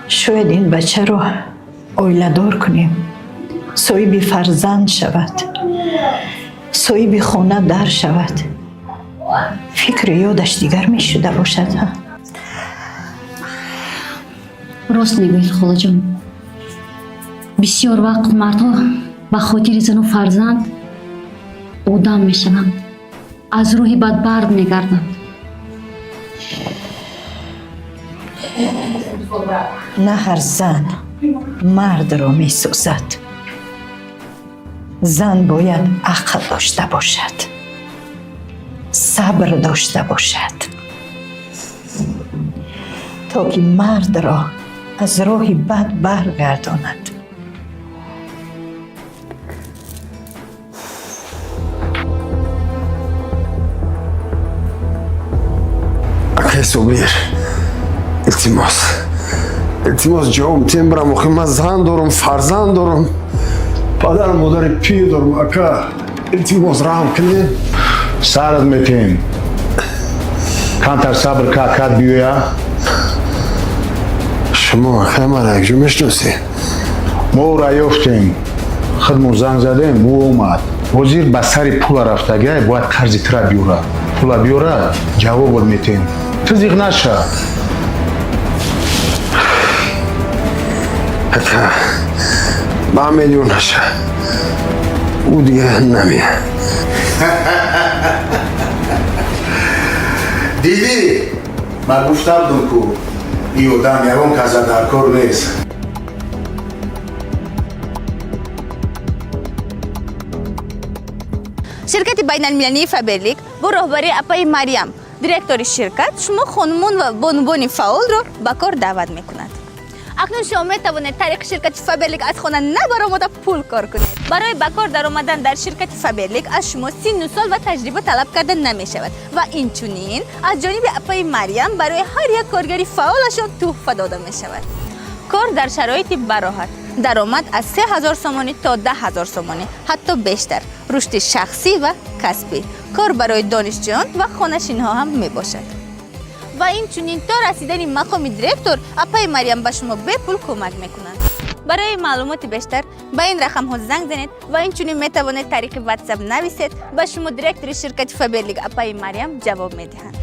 شاید این بچه رو اویله‌دار کنیم، صاحب فرزند شود، صاحب خانه در شود. فکر یادش دیگر می شده باشد. راست میگویید خاله جان. بسیار وقت مردها به خاطر زن و فرزند آدم میشوند، از روح بد برد میگردند. نه هر زن مرد را می سازد. زن باید عقل داشته باشد، صبر داشته باشد تا که مرد را از راه بد برگرداند. اکه صبیر، التماس جواب تیم آخه من زن دارم، فرزند دارم، پدر مادر پیر دارم. اکه التماس رحم کنین. سرت میتیم کمتر صبر کد بیویا. شما اکه من یک جو میشناسی؟ ما را یافتیم، خودمون زنگ زدیم، او اومد. وزیر به سر پول رفتگه باید قرض تر بیوره. پول بیوره جواب میتیم. تو زیغ نشه. اکه با میلیون نشه، او دیگه نمیه. دیدی؟ من گفتم دونکو ای آدم یکون کزا در کار نیست. شرکت بین المللی فابرلیک با راهبری اپای مریم، دیرکتور شرکت، شما خانمون و بانوان فعال را به کار دعوت میکند. اکنون شما می توانید طریق شرکت فابرلیک از خانه نبرآمده پول کار کنید. برای به کار درآمدن در شرکت فابرلیک از شما سن و سال و تجربه طلب کرده نمی شود و اینچنین از جانب اپای مریم برای هر یک کارگری فعالشان تحفه داده می شود. کار در شرایط براحت، درآمد از 3000 سومانی تا 10000 سومانی، حتی بیشتر، رشد شخصی و کسبی. کار برای دانشجویان و خانه‌نشین‌ها هم می باشد. و اینچنین تا رسیدن مقام دیرکتور اپای مریم به شما به پول کمک میکنند. برای معلومات بیشتر به این رقم ها زنگ زنید و اینچنین می توانید طریق واتساپ نویسید و شما دیرکتور شرکت فابرلیک اپای مریم جواب میدهند.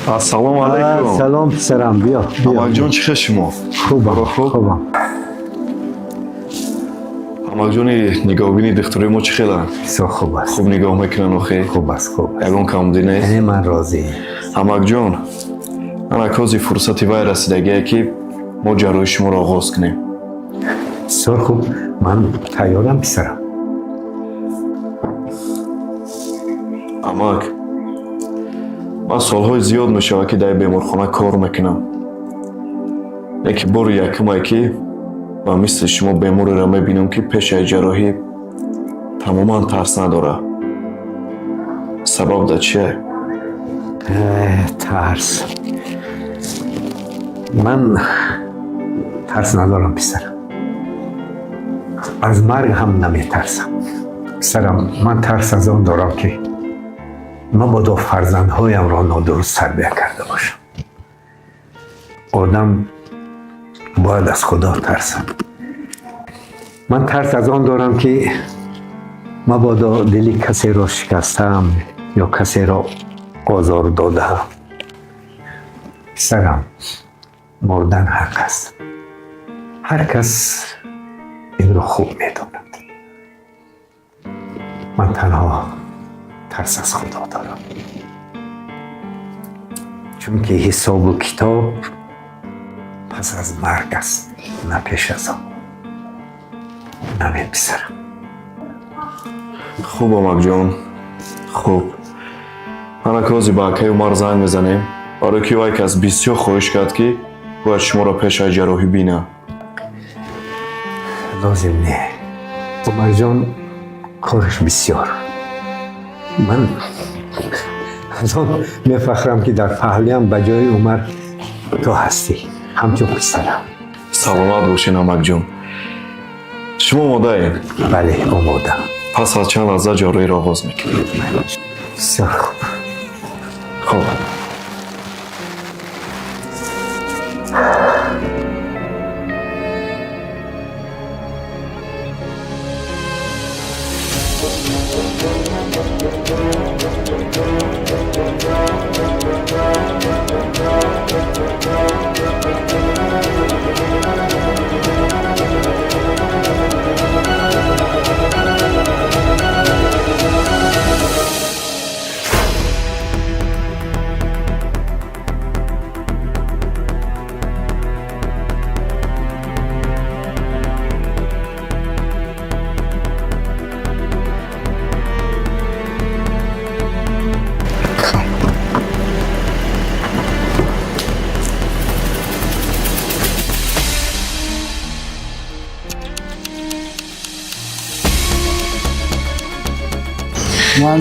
السلام علیکم. سلام پسرم، بیا. امک جان چی شما؟ خوبم. امک جان نگاهبینی دختری ما چی خیلی؟ بسیار خوب است. خوب نگاه میکنن آخه؟ خوب است. یگان کم دینه؟ من راضی. امک جان، من اکازی فرصتی وای رسیدگیه که ما جراحی شما را آغاز کنیم. بسیار خوب، من تیارم پسرم. امک، من سالهای زیاد میشه که در بیمارخانه کار میکنم. یکی بار یکم که و مثل شما بیمار را میبینم که پیش جراحی تماما ترس نداره. سبب در چیه؟ ترس. من ترس ندارم پسرم. از مرگ هم نمیترسم. پسرم، من ترس از آن دارم که مبادا فرزندهایم را نادرست تربیت کرده باشم. آدم باید از خدا ترسم. من ترس از آن دارم که مبادا دلی کسی را شکستم یا کسی را آزار دادم. پسرم، مردن حق است. هر کس این را خوب میداند. من تنها ترس از خدا دارم، چون که حساب و کتاب پس از مرگ است، نه پیش از آن. نمید پسرم. خوب آمک جان، خوب. من اکازی با اکای عمر زنگ میزنیم برای که او از بسیار خواهش کرد که باید شما را پیش های جراحی بینه. لازم نه. عمر جان کارش بسیار. من از آن میفخرم که در پهلویم به جای عمر تو هستی، همچون پسرم. سلامت باشین آمک جان. شما آماده این؟ بله آماده. پس از چند لحظه جراحی را آغاز میکنیم. بسیار خوب. خوب.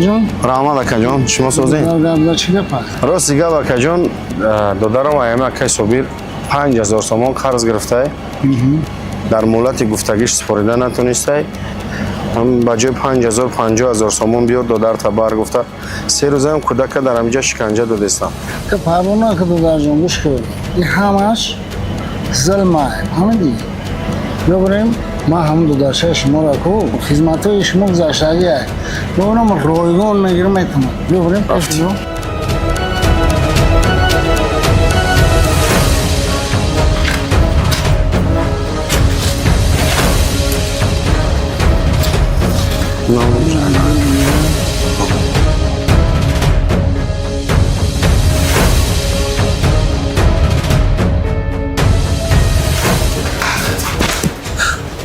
جان رحمت اکا جان شما سوزین چی گپه؟ راستی گپ اکا جان دادرم ایم اکای صبیر 5000 سومان قرض گرفته در مولت گفتگیش سپاریده نتونسته هم با جای 5000 سومان بیار دادر تا بر گفته 3 روزه هم کودک در همینجا شکنجه دادستم که پروانه که دادر جان گوش کن این همش ظلمه همه دیگه بیا بریم ما هم دادرشه شما را کو خدمت های شما گذاشتگی های بیا اونم رایگان میگیرم ایتما بیا بریم پیش برو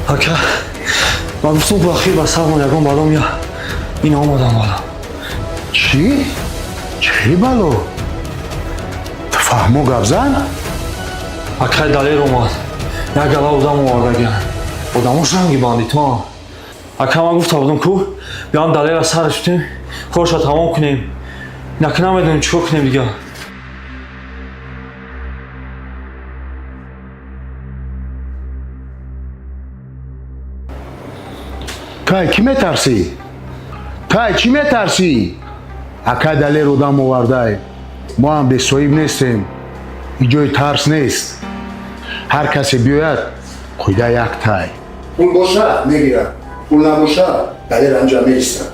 اکا من گفتم که اخیر به سرمان یکم بالام یا این آمدم بالا. چی؟ چی بالو؟ تفهمو گپ زن؟ اکای دلیر اومد یک گله آدم آورده گرن آدماش رنگی باندید ها. اکا من گفته بودم که بیان دلیر از سرش بتیم کارش را تمام کنیم نکنه نمیدونیم چیکار کنیم دیگه. کای کی میترسی؟ کای چی میترسی؟ اکا دلیر آدم آورده ما هم به صاحب نیستیم اینجای ترس نیست هر کسی بیاید قیده یک تای پول باشه میگیرم پول نباشه دلیر انجام نیستم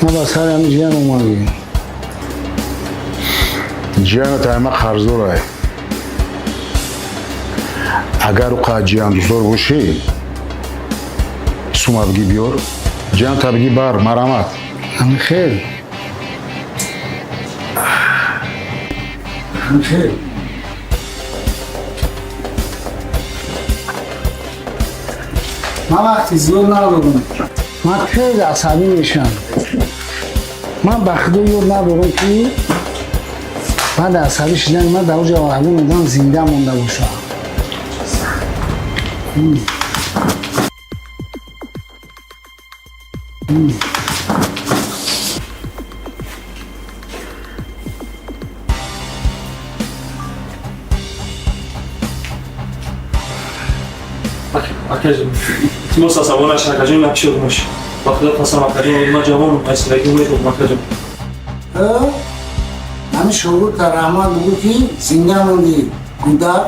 ما بس هر هم جیان اومدیم جیان تا همه خرزور های اگر اوقات جیان دوزور باشی سوما بگی بیار جیان تا بگی بر مرامت همین خیل همین خیل من وقتی زور ندارم من خیلی عصبی میشم من به خدا یاد ندارم که بعد عصبی شدن من در اوج آهلی میدم زنده مونده باشم اکا جان ما ساسابون نشن اکا جان نکشید باش با خدا پاسم اکا جان ما جوانم ایستگی میدم اکا جان همین شروع تا رحمت بگو که زنده موندی کودک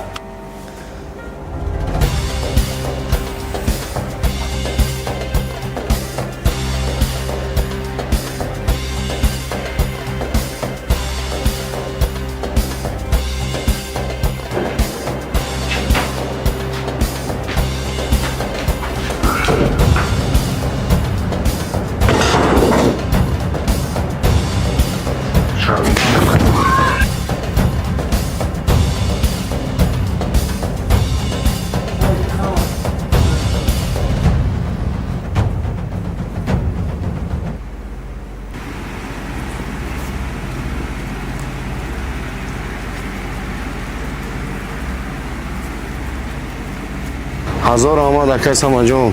هزار آمد اکای سامان جون.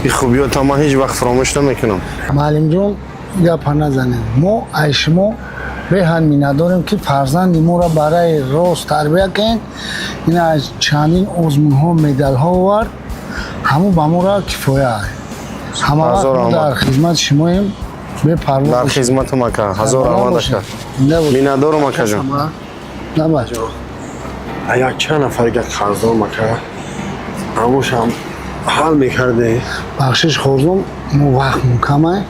این خوبیات ما هیچ وقت فراموش نمیکنم. معلم جون گپ نزنیم. ما ایشما به هم نداریم که فرزند ما را برای راست تربیت کنیم. این از چندین آزمون ها مدال ها آورد. همون با ما را کفایه است. همه وقت در خدمت شماییم. به پرواز در خدمت مکه. هزار آمد اکا. میندارم اکا جون. نباشه. ایا چند نفر که قرضدار مکه هموش هم حل میکرده. بخشش خوزم مو وقت کمه.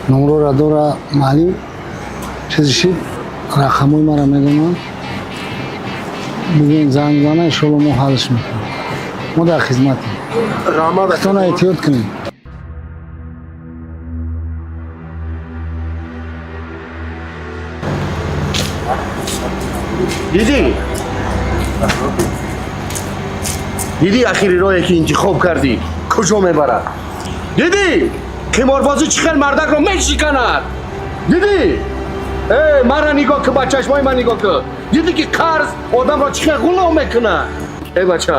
نمره را داره معلم چیزی شد رقمای مرا میدونم. بگین زنگ زنه انشالله ما حلش میکنم. ما در خدمتیم. خودتون احتیاط کنید. دیدی اخیری راهی که انتخاب کردی کجا میبره؟ دیدی قماربازی چقدر مردک رو میشکند؟ دیدی مرا نگاه که با چشمای من نگاه که دیدی که قرض آدم را چقدر غلام میکنه؟ ای بچه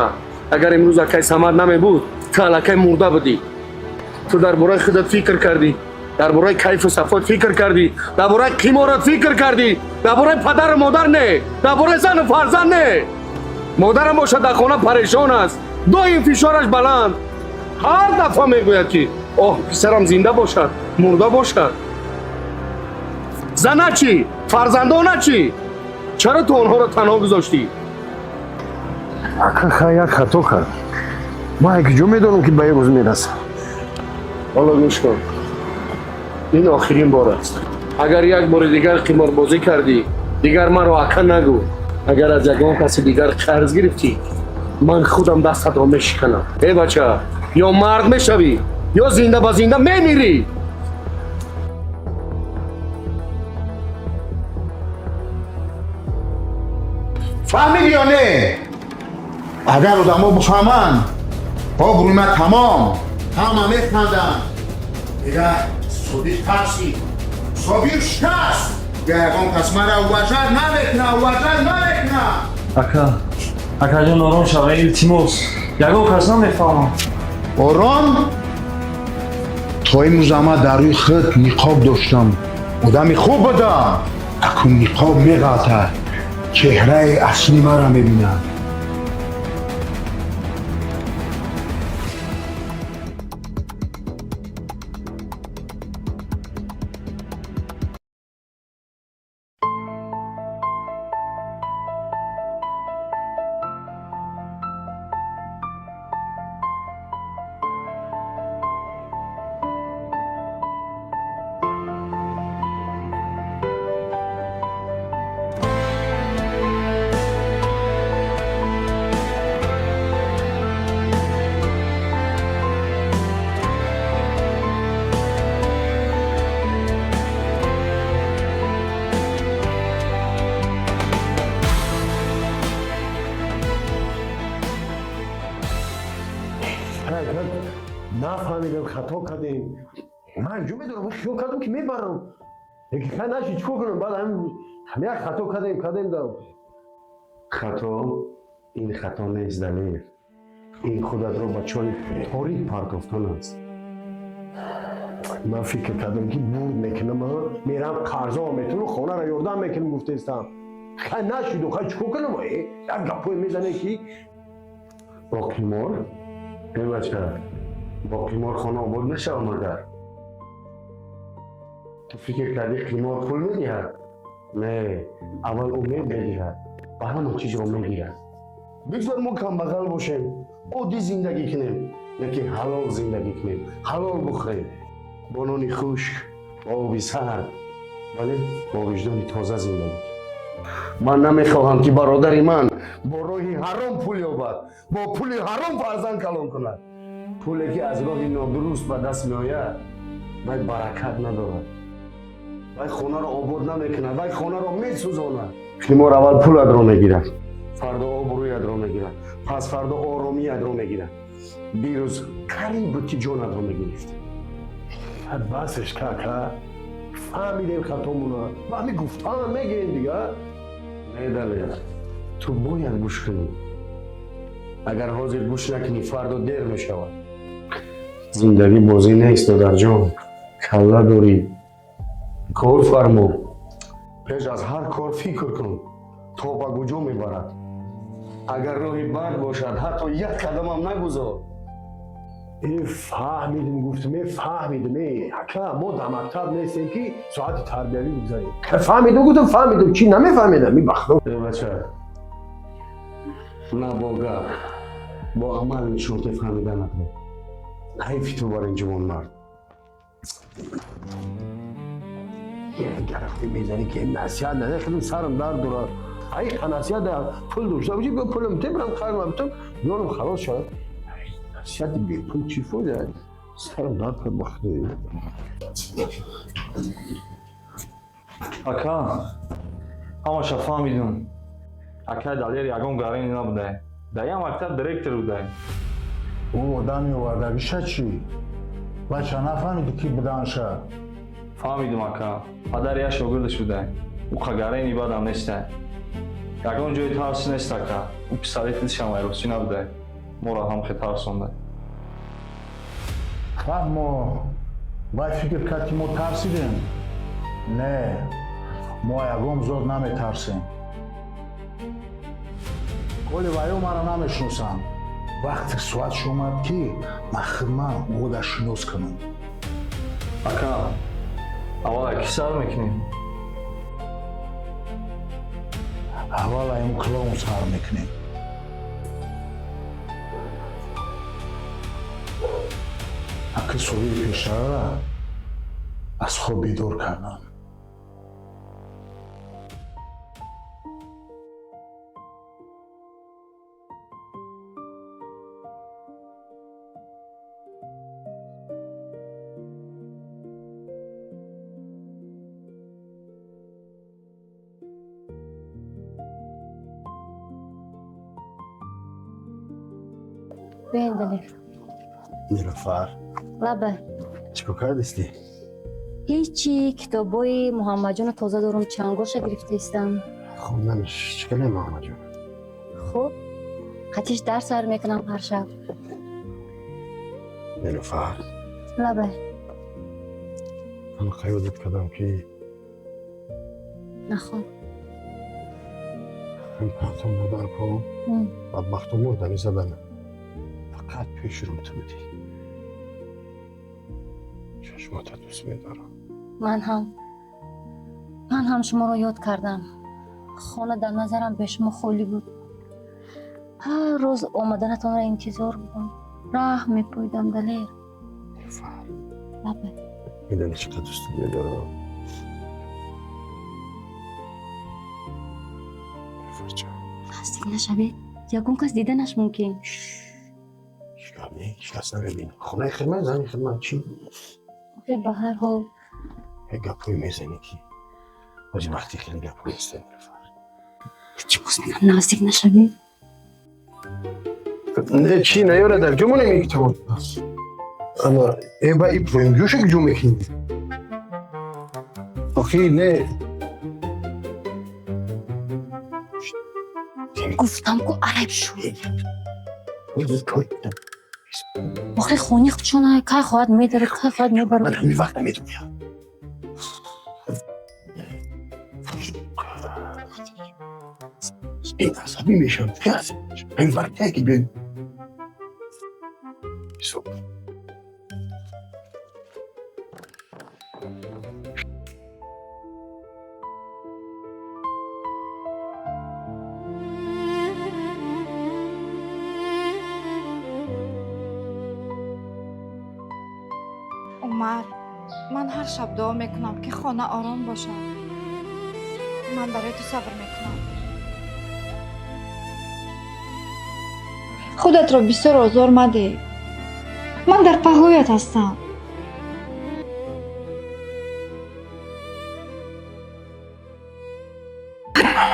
اگر امروز اکای سمد نمی بود تو الکای مرده بودی. تو درباره خودت فکر کردی، درباره کیف و صفات فکر کردی، درباره قمارت فکر کردی، درباره پدر و مادر نه، درباره زن و فرزند نه. مادرم باشد در خانه پریشان است، دائم فشارش بلند. هر دفعه میگوید که اوه پسرم زنده باشد، مرده باشد. زنه چی؟ فرزندانه چی؟ چرا تو آنها را تنها گذاشتی؟ اکا یک خطا کرد. ما یک جو میدونم که به روز میرسه. حالا گوش کن. این آخرین بار است. اگر یک بار دیگر قمار بازی کردی دیگر من را اکا نگو. اگر از یگان کسی دیگر قرض گرفتی من خودم دستت را میشکنم. ای بچه یا مرد میشوی یا زنده با زنده میمیری. فهمیدی یا نه؟ اگر آدم ها بفهمن با برومه تمام همه میخندن. دیگر صدیق ترسی صابیر شکست یگان کس مرا وجد نمیکنه. اکا جان آرام شوه التماس یگان کس نمیفهمم. آرام؟ تا امروز همه در روی خود نقاب داشتم. آدمی خوب بودم. اکنون نقاب میغلطه. چهره اصلی مرا میبینم. نفهمیدم خطا کردیم. من جو میدونم خیال کردم که میبرم. یکی خیلی نشید چکو کنم بعد همه یک خطا کردیم دارم. خطا این خطا نیست دلیل. این خودت رو بچه های تاریخ پرتافتن است. من فکر کردم که بود میکنم میرم قرضا میتونم خانه را یاردم میکنم گفته استم. خیلی نشید و خیلی چکو کنم یک گپوی میزنه که با قمار؟ ای بچه با قمار خانه آباد نشه مگر؟ تو فکر کردی قمار پول میدهد؟ نه اول امید میدهد و همه چیز رو میگیرد. بگذار ما کم بغل باشیم عادی زندگی کنیم یکی حلال زندگی کنیم حلال بخوریم با نان خشک با آبی سرد ولی با وجدان تازه زندگی. من نمیخواهم که برادر من با راهی حرام پول یابد با پول حرام فرزند کلان کند. پولی که از راه نادرست به دست میآید ولی برکت ندارد ولی خانه را آباد نمیکند ولی خانه را میسوزاند. قمار اول پولت را میگیرد فردا آبرویت را میگیرد پس فردا آرامیت را میگیرد. دیروز قریب بود که جانت را میگرفت. بسش که فهمیدیم خطامونا و همین گفتان میگیم دیگه. نه دلیل تو باید گوش کنی. اگر حاضر گوش نکنی فردا دیر می شود. زندگی بازی نیست دادر جان. کلا داری کار فرمو. پیش از هر کار فکر کن تا به کجا میبرد. اگر راهی بد باشد حتی یک قدم هم نگذار. فهمیدیم گفتم فهمیدیم اکا ما در مکتب نیستیم که ساعت تربیوی بگذاریم فهمیدم گفتم فهمیدم چی نمیفهمیدم میبخدم بچه نه با گپ با عمل نشون که فهمیدن نکنم. حیف تو بر این جوان مرد. گرفتی میزنی که این نصیحت نده خیلی سرم درد داره ای نصیحت ده پول داشته باشی به پولم تبرم خیلی مبتم یارم خلاص شد نصیحت بی پول چی فوده سرم درد کرد بخده اکا همه فهمیدم اکا دلیر یکم گرین نبوده در یه مکتب دیرکتر بوده او آدمی وردگیشه چی؟ بچه نفهمیدی کی بدانشه؟ فهمیدم اکا پدر یه شاگردش بوده او خگرینی بدم نیسته یکم جای ترس نیست اکا او پسری تیزش هم ویروسی نبوده ما را هم خیلی ترسونده ما باید فکر کرد که ما ترسیدیم نه ما یکم زود نمی ترسیم کلی ویو مرا نمیشناسم وقتی سوالش اومد که من خدمت او را شناس کنم اکا اول اکی سر میکنیم اول ایم کلون سر میکنیم اکی سوی پیشه را از خواب بیدار کردم بین دلیر نیلوفر لبه چیکار کردستی؟ هیچی کتابای محمد جان تازه دارم چنگوش گرفته استم خب نمیش چکله محمد جان خب قطیش درس سر میکنم هر شب نیلوفر لبه من خیالت کردم که نخواه این پرتم مادر کنم بدبخت و مردمی زدن فقط پیش رو میتونیدی چشمات دوست میدارم من هم شما رو یاد کردم خانه در نظرم به شما خالی بود هر روز آمدنتان را انتظار بودم راه میپویدم دلیر لبه میدونی چقدر دوست میدارم نزدیک نشوید یکون کس دیدنش ممکن شکرمی هیچ کس نبینیم خونه خدمت زنی خدمت چی؟ به هر حال یک گپوی میزنی که بازی وقتی خیلی گپوی هسته چی بس نزدیک نشوید نه چی نیاره در جمعه نمیگی تو اما ای با ای پرویم جوشه که جمعه کنی آخی نه گفتم که عرب شو آخی خونی چون که خواهد میداره که خواهد میبره من همی وقت نمیدونم این عصبی میشم این وقت که بیایم عمر من هر شب دعا میکنم که خانه آرام باشد من برای تو صبر میکنم خودت را بسیار آزار مده من در پهلویت هستم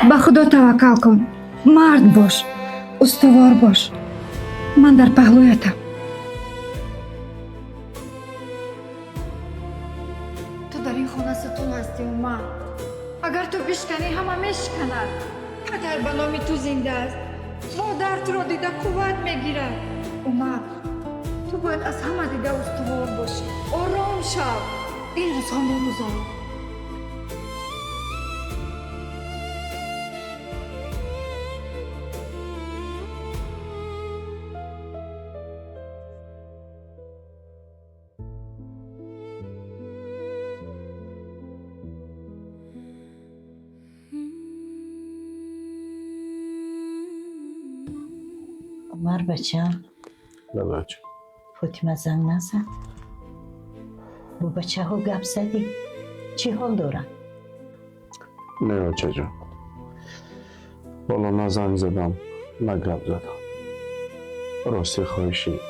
به خدا توکل کن مرد باش استوار باش من در پهلویتم تو در این خانه ستون هستی و اگر تو بشکنی همه میشکند پدر به نام تو زنده است مادرت را دیده قوت میگیرد. عمر تو باید از همه دیگه استوار باشی. آرام شو. این روزها نمیگذره. عمر بچم ببخش. فاطمه زنگ نزد. با بچه ها گپ زدی؟ چی حال دارن؟ نه بچه جان، والا نه زنگ زدم نه گپ زدم. راستی خواهشی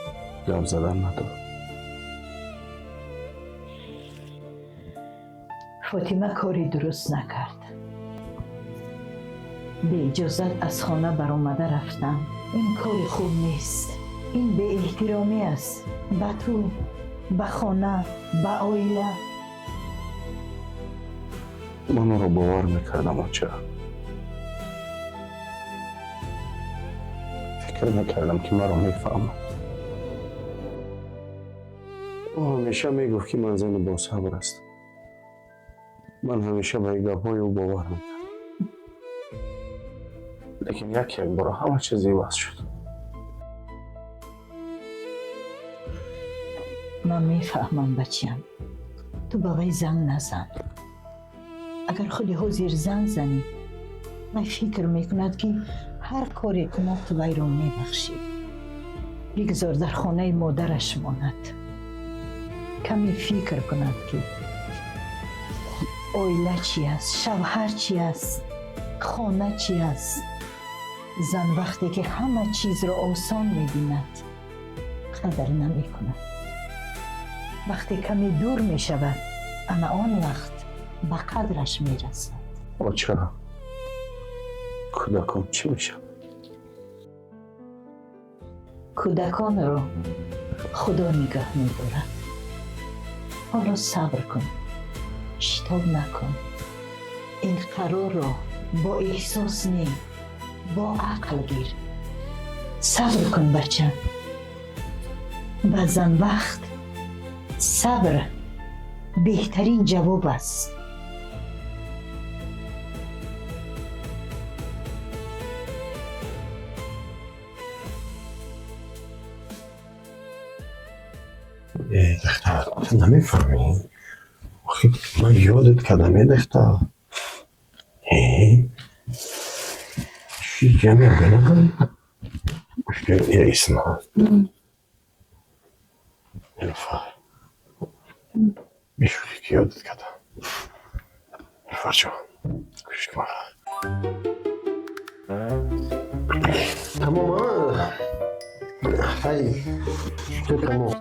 گپ زدن ندارم. فاطمه کاری درست نکرد. به اجازت از خانه برآمده رفتم. این کاری خوب نیست. این به احترامی است به تو، به خانه، به عائله. من رو باور میکردم آچه. فکر نکردم که مرا میفهمم. او همیشه میگفت که من زن با صبر هستم. من همیشه به گپ‌های او باور میکردم. لیکن یک بار همه چیز عوض شد. من میفهمم بچیم. تو به وی زنگ نزن. اگر خودی حاضر زنگ زنی، من فکر میکند که هر کاری کند تو وی رو میبخشی. بگذار در خانه مادرش ماند. کمی فکر کند که عائله چی است، شوهر چی است، خانه چی است. زن وقتی که همه چیز را آسان میبیند قدر نمی کند. وقتی کمی دور می شود اما آن وقت به قدرش می رسد. آچه کودکان چی میشه؟ کودکان را خدا نگاه می دارد. حالا صبر کن، شتاب نکن. این قرار را با احساس نی، با عقل گیر. صبر کن بچه. بعضن وقت صبر بهترین جواب است. دختر تو نمیفهمی؟ آخه من یادت کردم دختر. چی جمعی هم بینه کنی؟ یه اسم نیلوفر بیشوری که یادت کردم. نیلوفر جان کشت ما تمام خیلی شده تمام.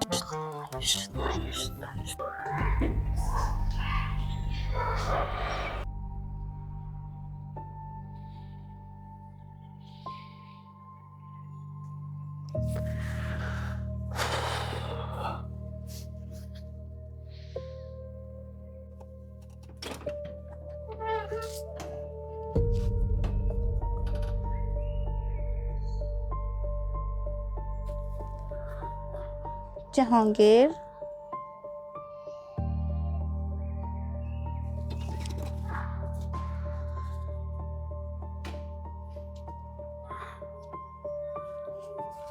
جهانگیر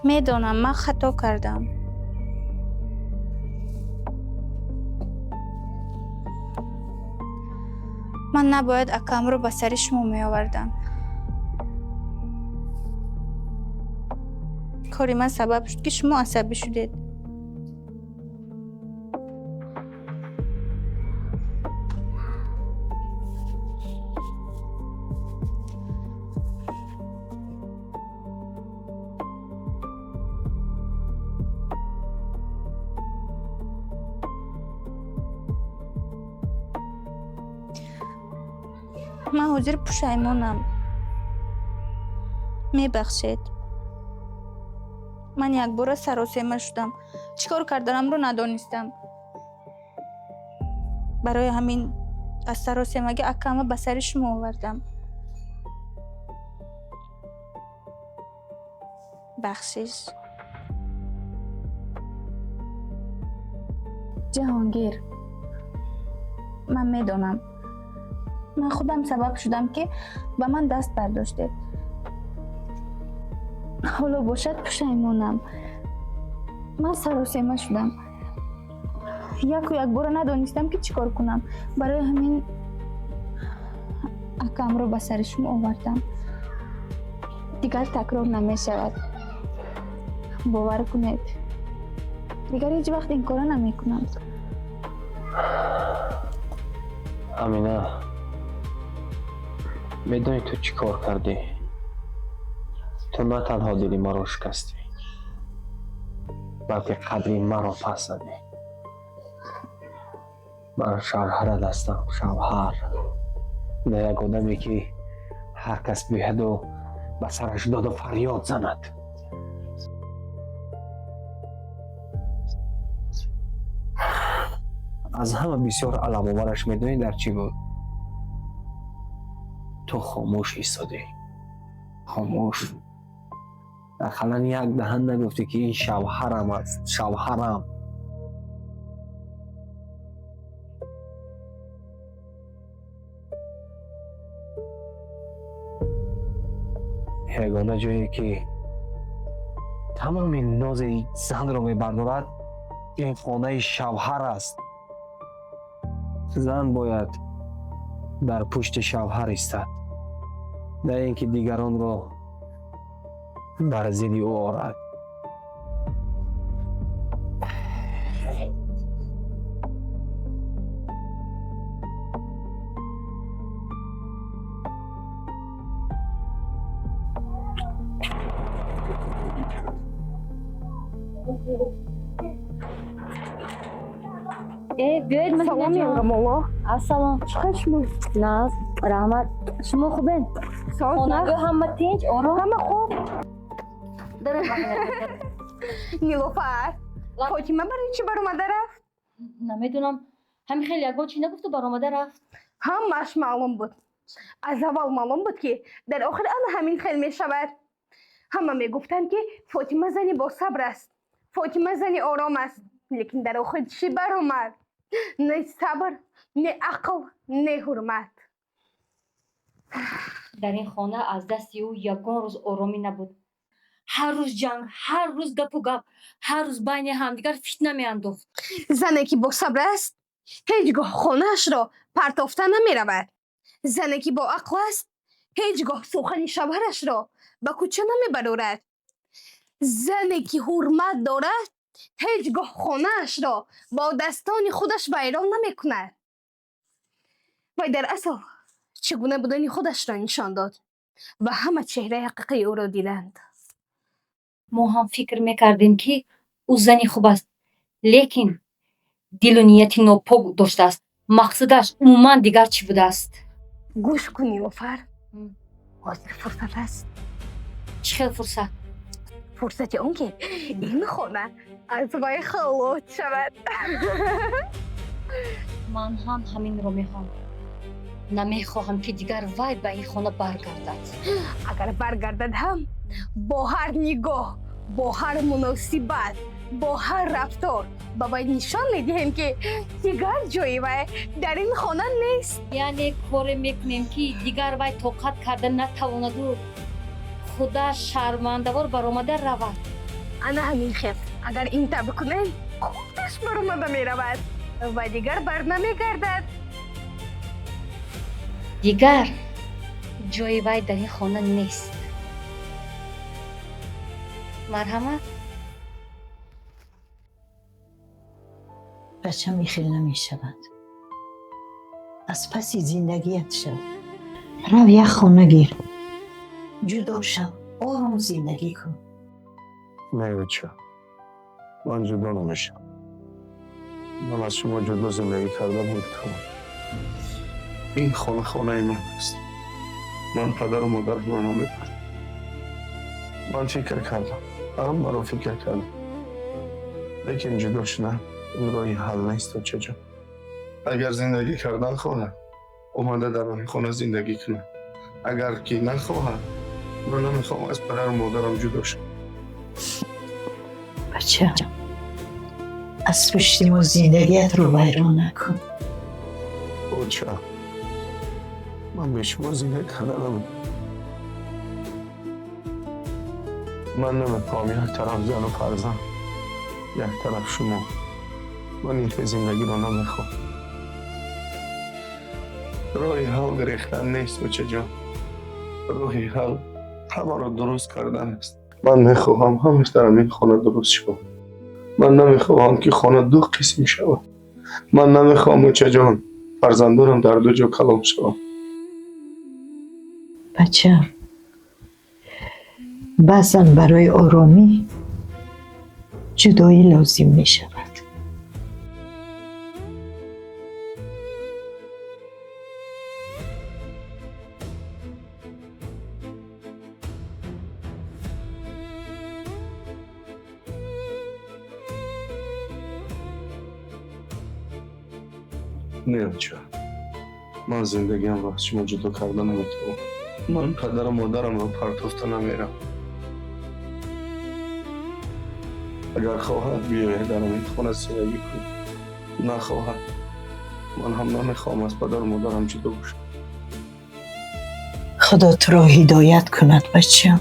میدونم من خطا کردم. من نباید اکم رو به سر شما می آوردم. کاری من سبب شد که شما عصبی شدید. من حاضر پشیمانم. میبخشید. من یک بار سراسیمه شدم. چیکار کردنم رو ندانستم. برای همین از سراسیمگی اکمه به سر شما آوردم. بخشش. جهانگیر، من میدونم من خودم سبب شدم که به من دست برداشتید. حالا باشد پشیمونم. من سراسیمه شدم. یک بار ندانستم که چیکار کنم. برای همین اکم رو به سر شما آوردم. دیگر تکرار نمی شود. باور کنید دیگر هیچ وقت این کارا نمی کنم. امینه، میدونی تو چی کار کردی؟ تو نه تنها دلی مرا شکستی، بلکه قدری مرا پس زدی. من شوهرت هستم، شوهر، نه یک آدمی که هر کس بیاد و به سرش داد و فریاد زند. از همه بسیار علم آورش میدونی در چی بود؟ تو خاموش ایستادی، خاموش. اقلا یک دهن نگفتی که این شوهرم است، شوهرم. یگانه جایی که تمام ناز زن رو میبردارد این خانه شوهر است. زن باید در پشت شوهر ایستد، نه اینکه دیگران را بر ضد او آورد. بیایید من سلام یانگامالا. السلام. چیکار شما؟ ناز رحمت. شما خوبین؟ خانواده همه تینج آرام؟ همه خوب. داره نیلوفر، فاطمه برای چی برآمده رفت؟ نمیدونم. همین خیلی یک بار چی نگفت و برآمده رفت. همش معلوم بود. از اول معلوم بود که در آخر همین خیلی می شود. همه می گفتند که فاطمه زنی با صبر است، فاطمه زنی آرام است، لیکن در آخر چی برآمد؟ نه صبر، نه عقل، نه حرمت. در این خانه از دست او یگان روز آرامی نبود. هر روز جنگ، هر روز گپ و گپ، هر روز بین همدیگر فتنه میانداخت. زنی که با صبر است هیچگاه خانه‌اش را پرتافته نمی رود. زنی که با عقل است هیچگاه سخن شوهرش را به کوچه نمی برورد. زنی که حرمت دارد هیچگاه خانه‌اش را با دستان خودش ویران نمی کند. وی در اصل چگونه بودن خودش را نشان داد و همه چهره حقیقی او را دیدند. ما هم فکر میکردیم که او زنی خوب است، لیکن دل و نیتی ناپاک داشته است. مقصدش عموما دیگر چی بوده است؟ گوش کن نیلوفر، حاضر فرصت است. چه خیلی فرصت؟ فرصت اون که این خانه از وی خلاص شود. من هم همین رو میخوام. نمیخواهم که دیگر وی به این خانه برگردد. اگر برگردد هم با هر نگاه، با هر مناسبت، با هر رفتار به وی نشان میدهیم که دیگر جای وی در این خانه نیست. یعنی کاری میکنیم که دیگر وی طاقت کرده نتواند و خدا شرمنده‌وار برآمده رود. انا همین خیلی اگر این طبع کنیم خودش برآمده میرود و دیگر بر نمیگردد. دیگر جای وی در این خانه نیست. مرحمت. بچم خیلی نمی شود. از پسی زندگیت شو. رو یک خانه گیر. جدا شو. آرام زندگی کن. نه بچه، من جدا نمیشم. من از شما جدا زندگی کرده بود. این خانه من است. من پدر و مادر رو نمیپرم. من فکر کردم، هم برای فکر کردم، لیکن جداش نه. این رای حل نیست. و چجا اگر زندگی کردن خواهد اومده در این خانه زندگی کنه، اگر که نخواهد من نمیخوام از پدر و مادرم جدا شم. بچه از پشت ما زندگیت رو ویران نکن. اوچه من به شما زینه کنم. من نمیخوام یک طرف زن و فرزند یک طرف شما. من این زندگی رو نمیخوام. راهی حل گریختن نیست بچه جان. راهی حل همه رو درست کردن است. من میخواهم همش در این خانه درست شد. من نمیخواهم که خانه دو قسم شود. من نمیخواهم بچه جان فرزندانم در دو جا کلام شود. بچه بعضا برای آرامی جدایی لازم می شود. نه چه من زندگیم رو از شما جدا کردن نمیتونم. من پدر و مادرم رو پرتافته نمیرم. اگر خواهد بیاید در این خانه زندگی کنید. نخواهد من هم نمیخوام از پدر و مادرم جدا باشم. خدا تو را هدایت کند بچه.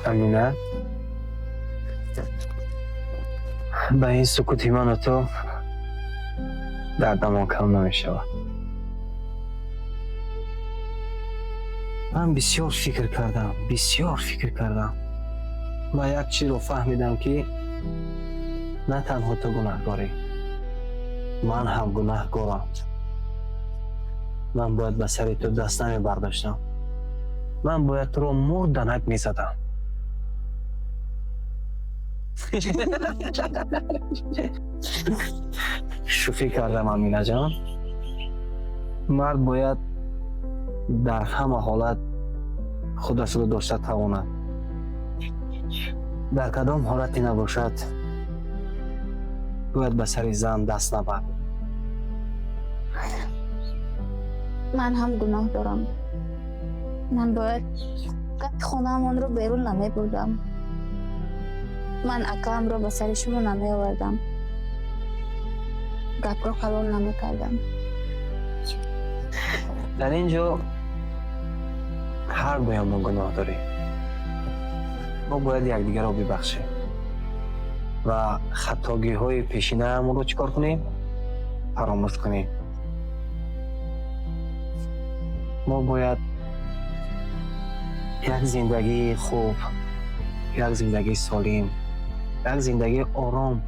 امینه به این سکوتی من و تو دردم کم نمی شود. من بسیار فکر کردم و یک چیز رو فهمیدم که نه تنها تو گناهکاری، من هم گناهکارم. من باید به سر تو دست نمی برداشتم. من باید تو رو مردنک می زدم. شوخی کردم امینه جان. مرد باید در همه حالت خودش رو داشته تواند. در کدام حالتی نباشد باید به سر زن دست نبرد. من هم گناه دارم. من باید قد خونه‌مان رو بیرون نمی بردم. من اکام رو به سر شما نمی آوردم. گپ رو قبول نمی کردم. در اینجا هر دوی ما گناه داریم. ما باید یکدیگر رو ببخشیم و خطاگی های پیشینه همون رو چیکار کنیم؟ فراموش کنیم. ما باید یک زندگی خوب، یک زندگی سالم، یک زندگی آرام،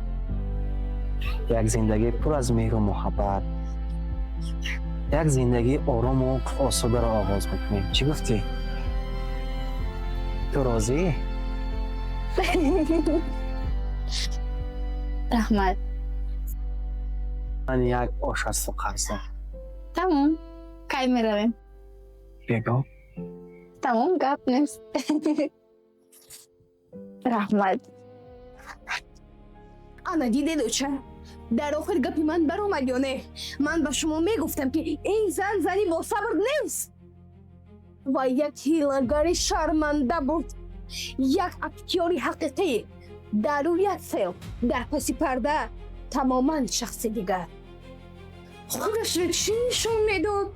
یک زندگی پر از مهر و محبت، یک زندگی آرام و آسوده را آغاز میکنیم. چی گفتی؟ تو راضی؟ رحمت من یک آش هستم خرسم. تمام کی میرویم؟ بگو. تمام گپ نیست. رحمت انا دیده دوچه در آخر گپی من برآمد یا نه؟ من به شما میگفتم که این زنی با صبر نیست و یک هیله‌گر شرمنده بود، یک اکتیاری حقیقی در روی یک فیلم در پس پرده تماما شخص دیگر. خودش رو چی نشون میداد؟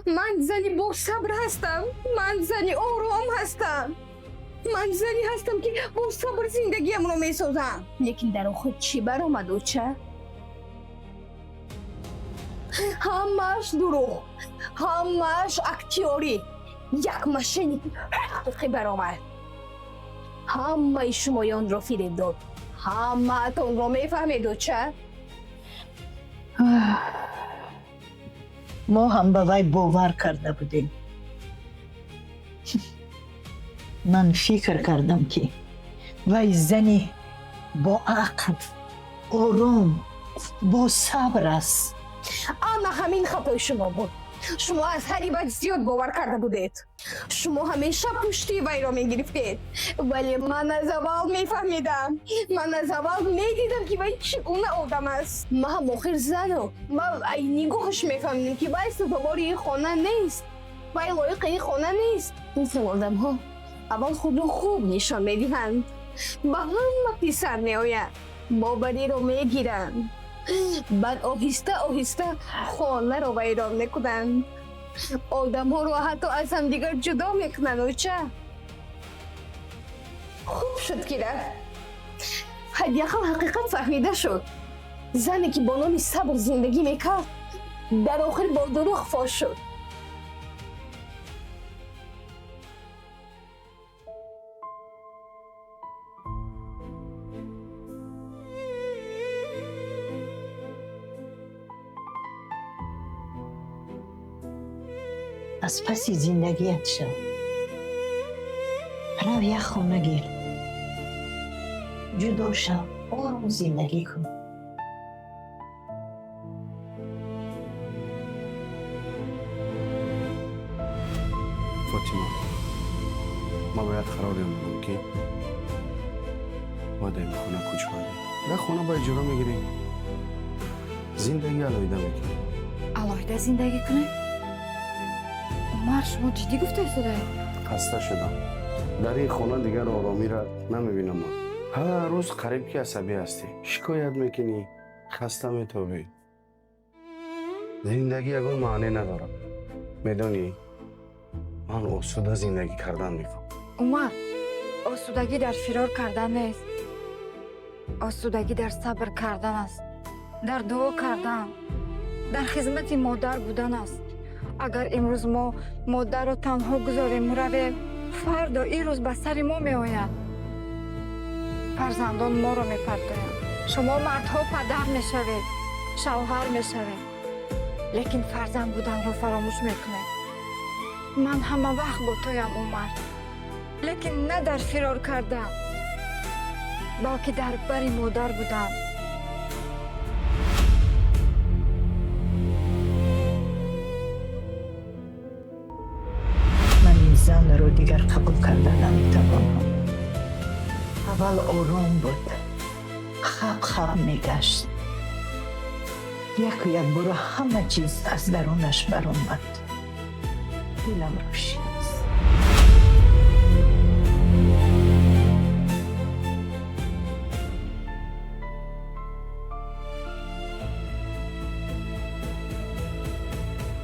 من زنی با صبر هستم، من زنی آرام هستم، من زنی هستم که با صبر زندگیم رو میسازم. لیکن در آخر چی برآمد و چه؟ همش دروغ، همش اکتیاری. یک ماشین حقیقی برآمد. همه شمایان را فریب داد. همه اتون را میفهمید و چه؟ ما هم به وی باور کرده بودیم. من فکر کردم که وی زنی با عقل، آرام، با صبر است. اما همین خطای شما بود. شما از هری بد زیاد باور کرده بودید. شما همیشه پشتی وی را میگرفتید. ولی من از اول میفهمیدم. من از اول میدیدم که وی چگونه آدم است. ما هم آخر زن و ما ای نگاهش میفهمیدیم که وی سپاوار این خانه نیست. وی لایق این خانه نیست. این آدم ها اول خود را خوب نشان میدهند. با همه پسر میآید. باوری را میگیرند. بعد آهسته آهسته خانه را ویران میکنند. آدم ها را حتی از هم دیگر جدا میکنند و چه؟ خوب شد که حداقل حقیقت فهمیده شد. زنی که با نام صبر زندگی میکرد در آخر با دروغ فاش شد. از پس زندگیت شو. رو یک خونه گیر. جدا شو. آروم زندگی کن. فاطمه، ما باید قرار بگیریم که باید این خونه کوچ کنیم. نه خونه با اجاره میگیریم. زندگی علایده میکنیم. علایده زندگی کنه؟ عمر شما جدی گفته ایستاده؟ خسته شدم. در این خونه دیگر آرامی را نمیبینم من. هر روز قریب که عصبی هستی. شکایت میکنی. خسته میتوبی. زندگی یکون معنی نداره. میدونی؟ من آسوده زندگی کردن میخوام. عمر، آسودگی در فرار کردن نیست. آسودگی در صبر کردن است. در دعا کردن. در خدمت مادر بودن است. اگر امروز ما مادر رو تنها گذاریم رویم، فردا این روز به سر ما می آید. فرزندان ما رو می پرتویم. شما مردها پدر می شوید، شوهر می شوید. لیکن فرزند بودن رو فراموش می کنید. من همه وقت با تویم عمر. لیکن نه در فرار کردم، بلکه در بر مادر بودم. زن رو دیگر قبول کردن نمیتوانم. اول آرام بود. خواب میگشت. یک برو همه چیز از درونش برآمد. دلم روشن است.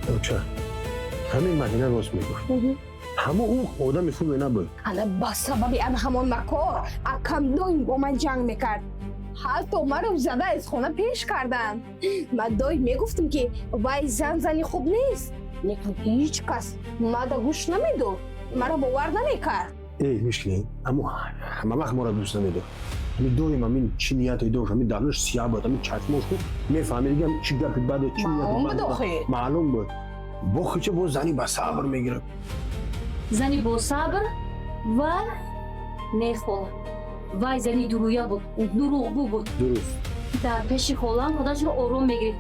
اوچه همین مدینه راست میگفت. همه او آدم خوبی نبود. انا با سبب ان همان مکار اکم دویم با من جنگ میکرد. حتی مرا زده از خونه پیش کردن. من دایی میگفتم که وای زنی خوب نیست. لیکن هیچ کس مرا گوش نمیداد. مرا باور نمیکرد. ای مشکلی اما همه وقت ما را دوست نمیداد. همین دویم همین چی نیتی داشت، همین دهنش سیاه بود، همین چشماش بود. میفهمیدی که چی گپی بده، چی نیتی بده. معلوم بود. با خیچه با زنی با صبر میگیره. زنی با صبر و نه خاله. وای زنی درویا بود، دروغگو بود. درست. در پیش خالم خودش رو آروم میگیرد.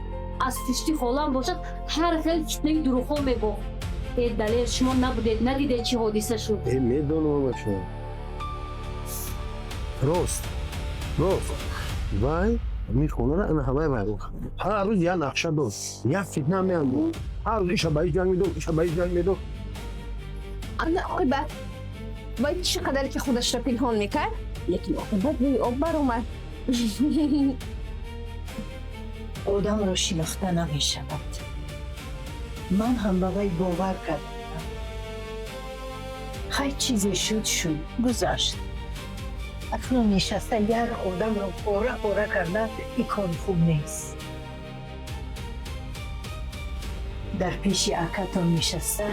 از پشت خالم باشد هر خیلی کتنه دروغ میگفت. ای دلیل شما نبودید، ندیده چی حادثه شد. ای میدونم شما. راست. وای میخونه را انا همه باید. هر روز یا نقشه داد، یا فتنه میاند. هر روز ایشا باید جنگ میداد، انا عاقبت وای چقدر که خودش را پنهان میکرد، یکی عاقبت روی آب برآمد. آدم را شناخته نمیشود. من هم به وی باور کردم. هر چیزی شد گذشت. اکنون نشسته یک آدم را پاره کرده، این کار خوب نیست. در پیش اکتان نشسته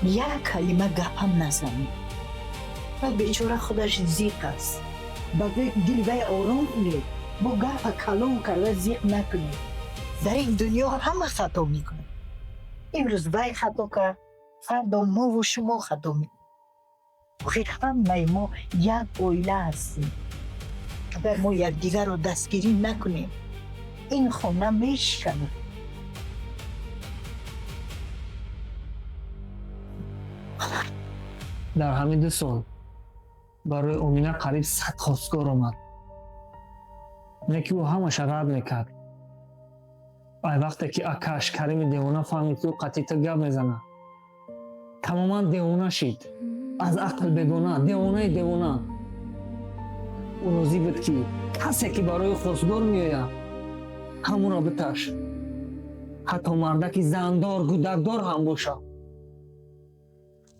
یک کلمه گپم نزنی. و بیچاره خودش زیق است. با دل وی آرام کنید. با گپ کلام کرده زیق نکنید. در این دنیا همه خطا میکنه. امروز وی خطا کرد، فردا ما و شما خطا میکنیم. آخر همه ما یک عائله هستیم. اگر ما یکدیگر رو دستگیری نکنیم این خانه میشکنه. در همین 2 سال برای امینه قریب 100 خواستگار آمد. نه که او همش رد میکرد. ای وقتی که اکاش کریم دیوانه فهمید که او قطعی تا گپ میزنه، تماما دیوانه شد. از عقل بگونه، دیوانه. او روزی بود که کسی که برای خواستگار میآید همون را بکش. حتی مردکی زندار گودکدار هم باشه.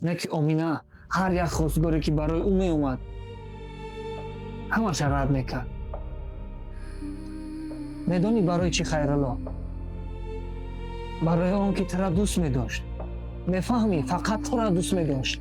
نه که امینه هر یک خواستگاری که برای او می اومد همش رد میکرد. میدانی برای چی خیرالا؟ برای اون که تو را دوست می داشت. میفهمی؟ فقط تو را دوست می داشت.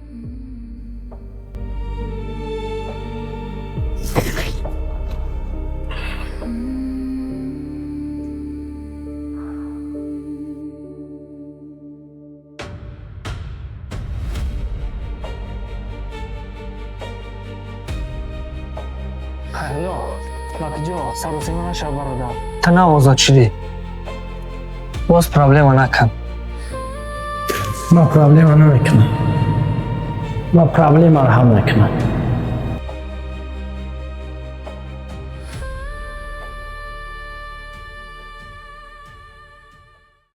لکجا سروسیمه نشو برادر. تا نوازد شدی. باز پرابلم نکن. ما پرابلم نمیکنم. ما پرابلم را هم نکنم.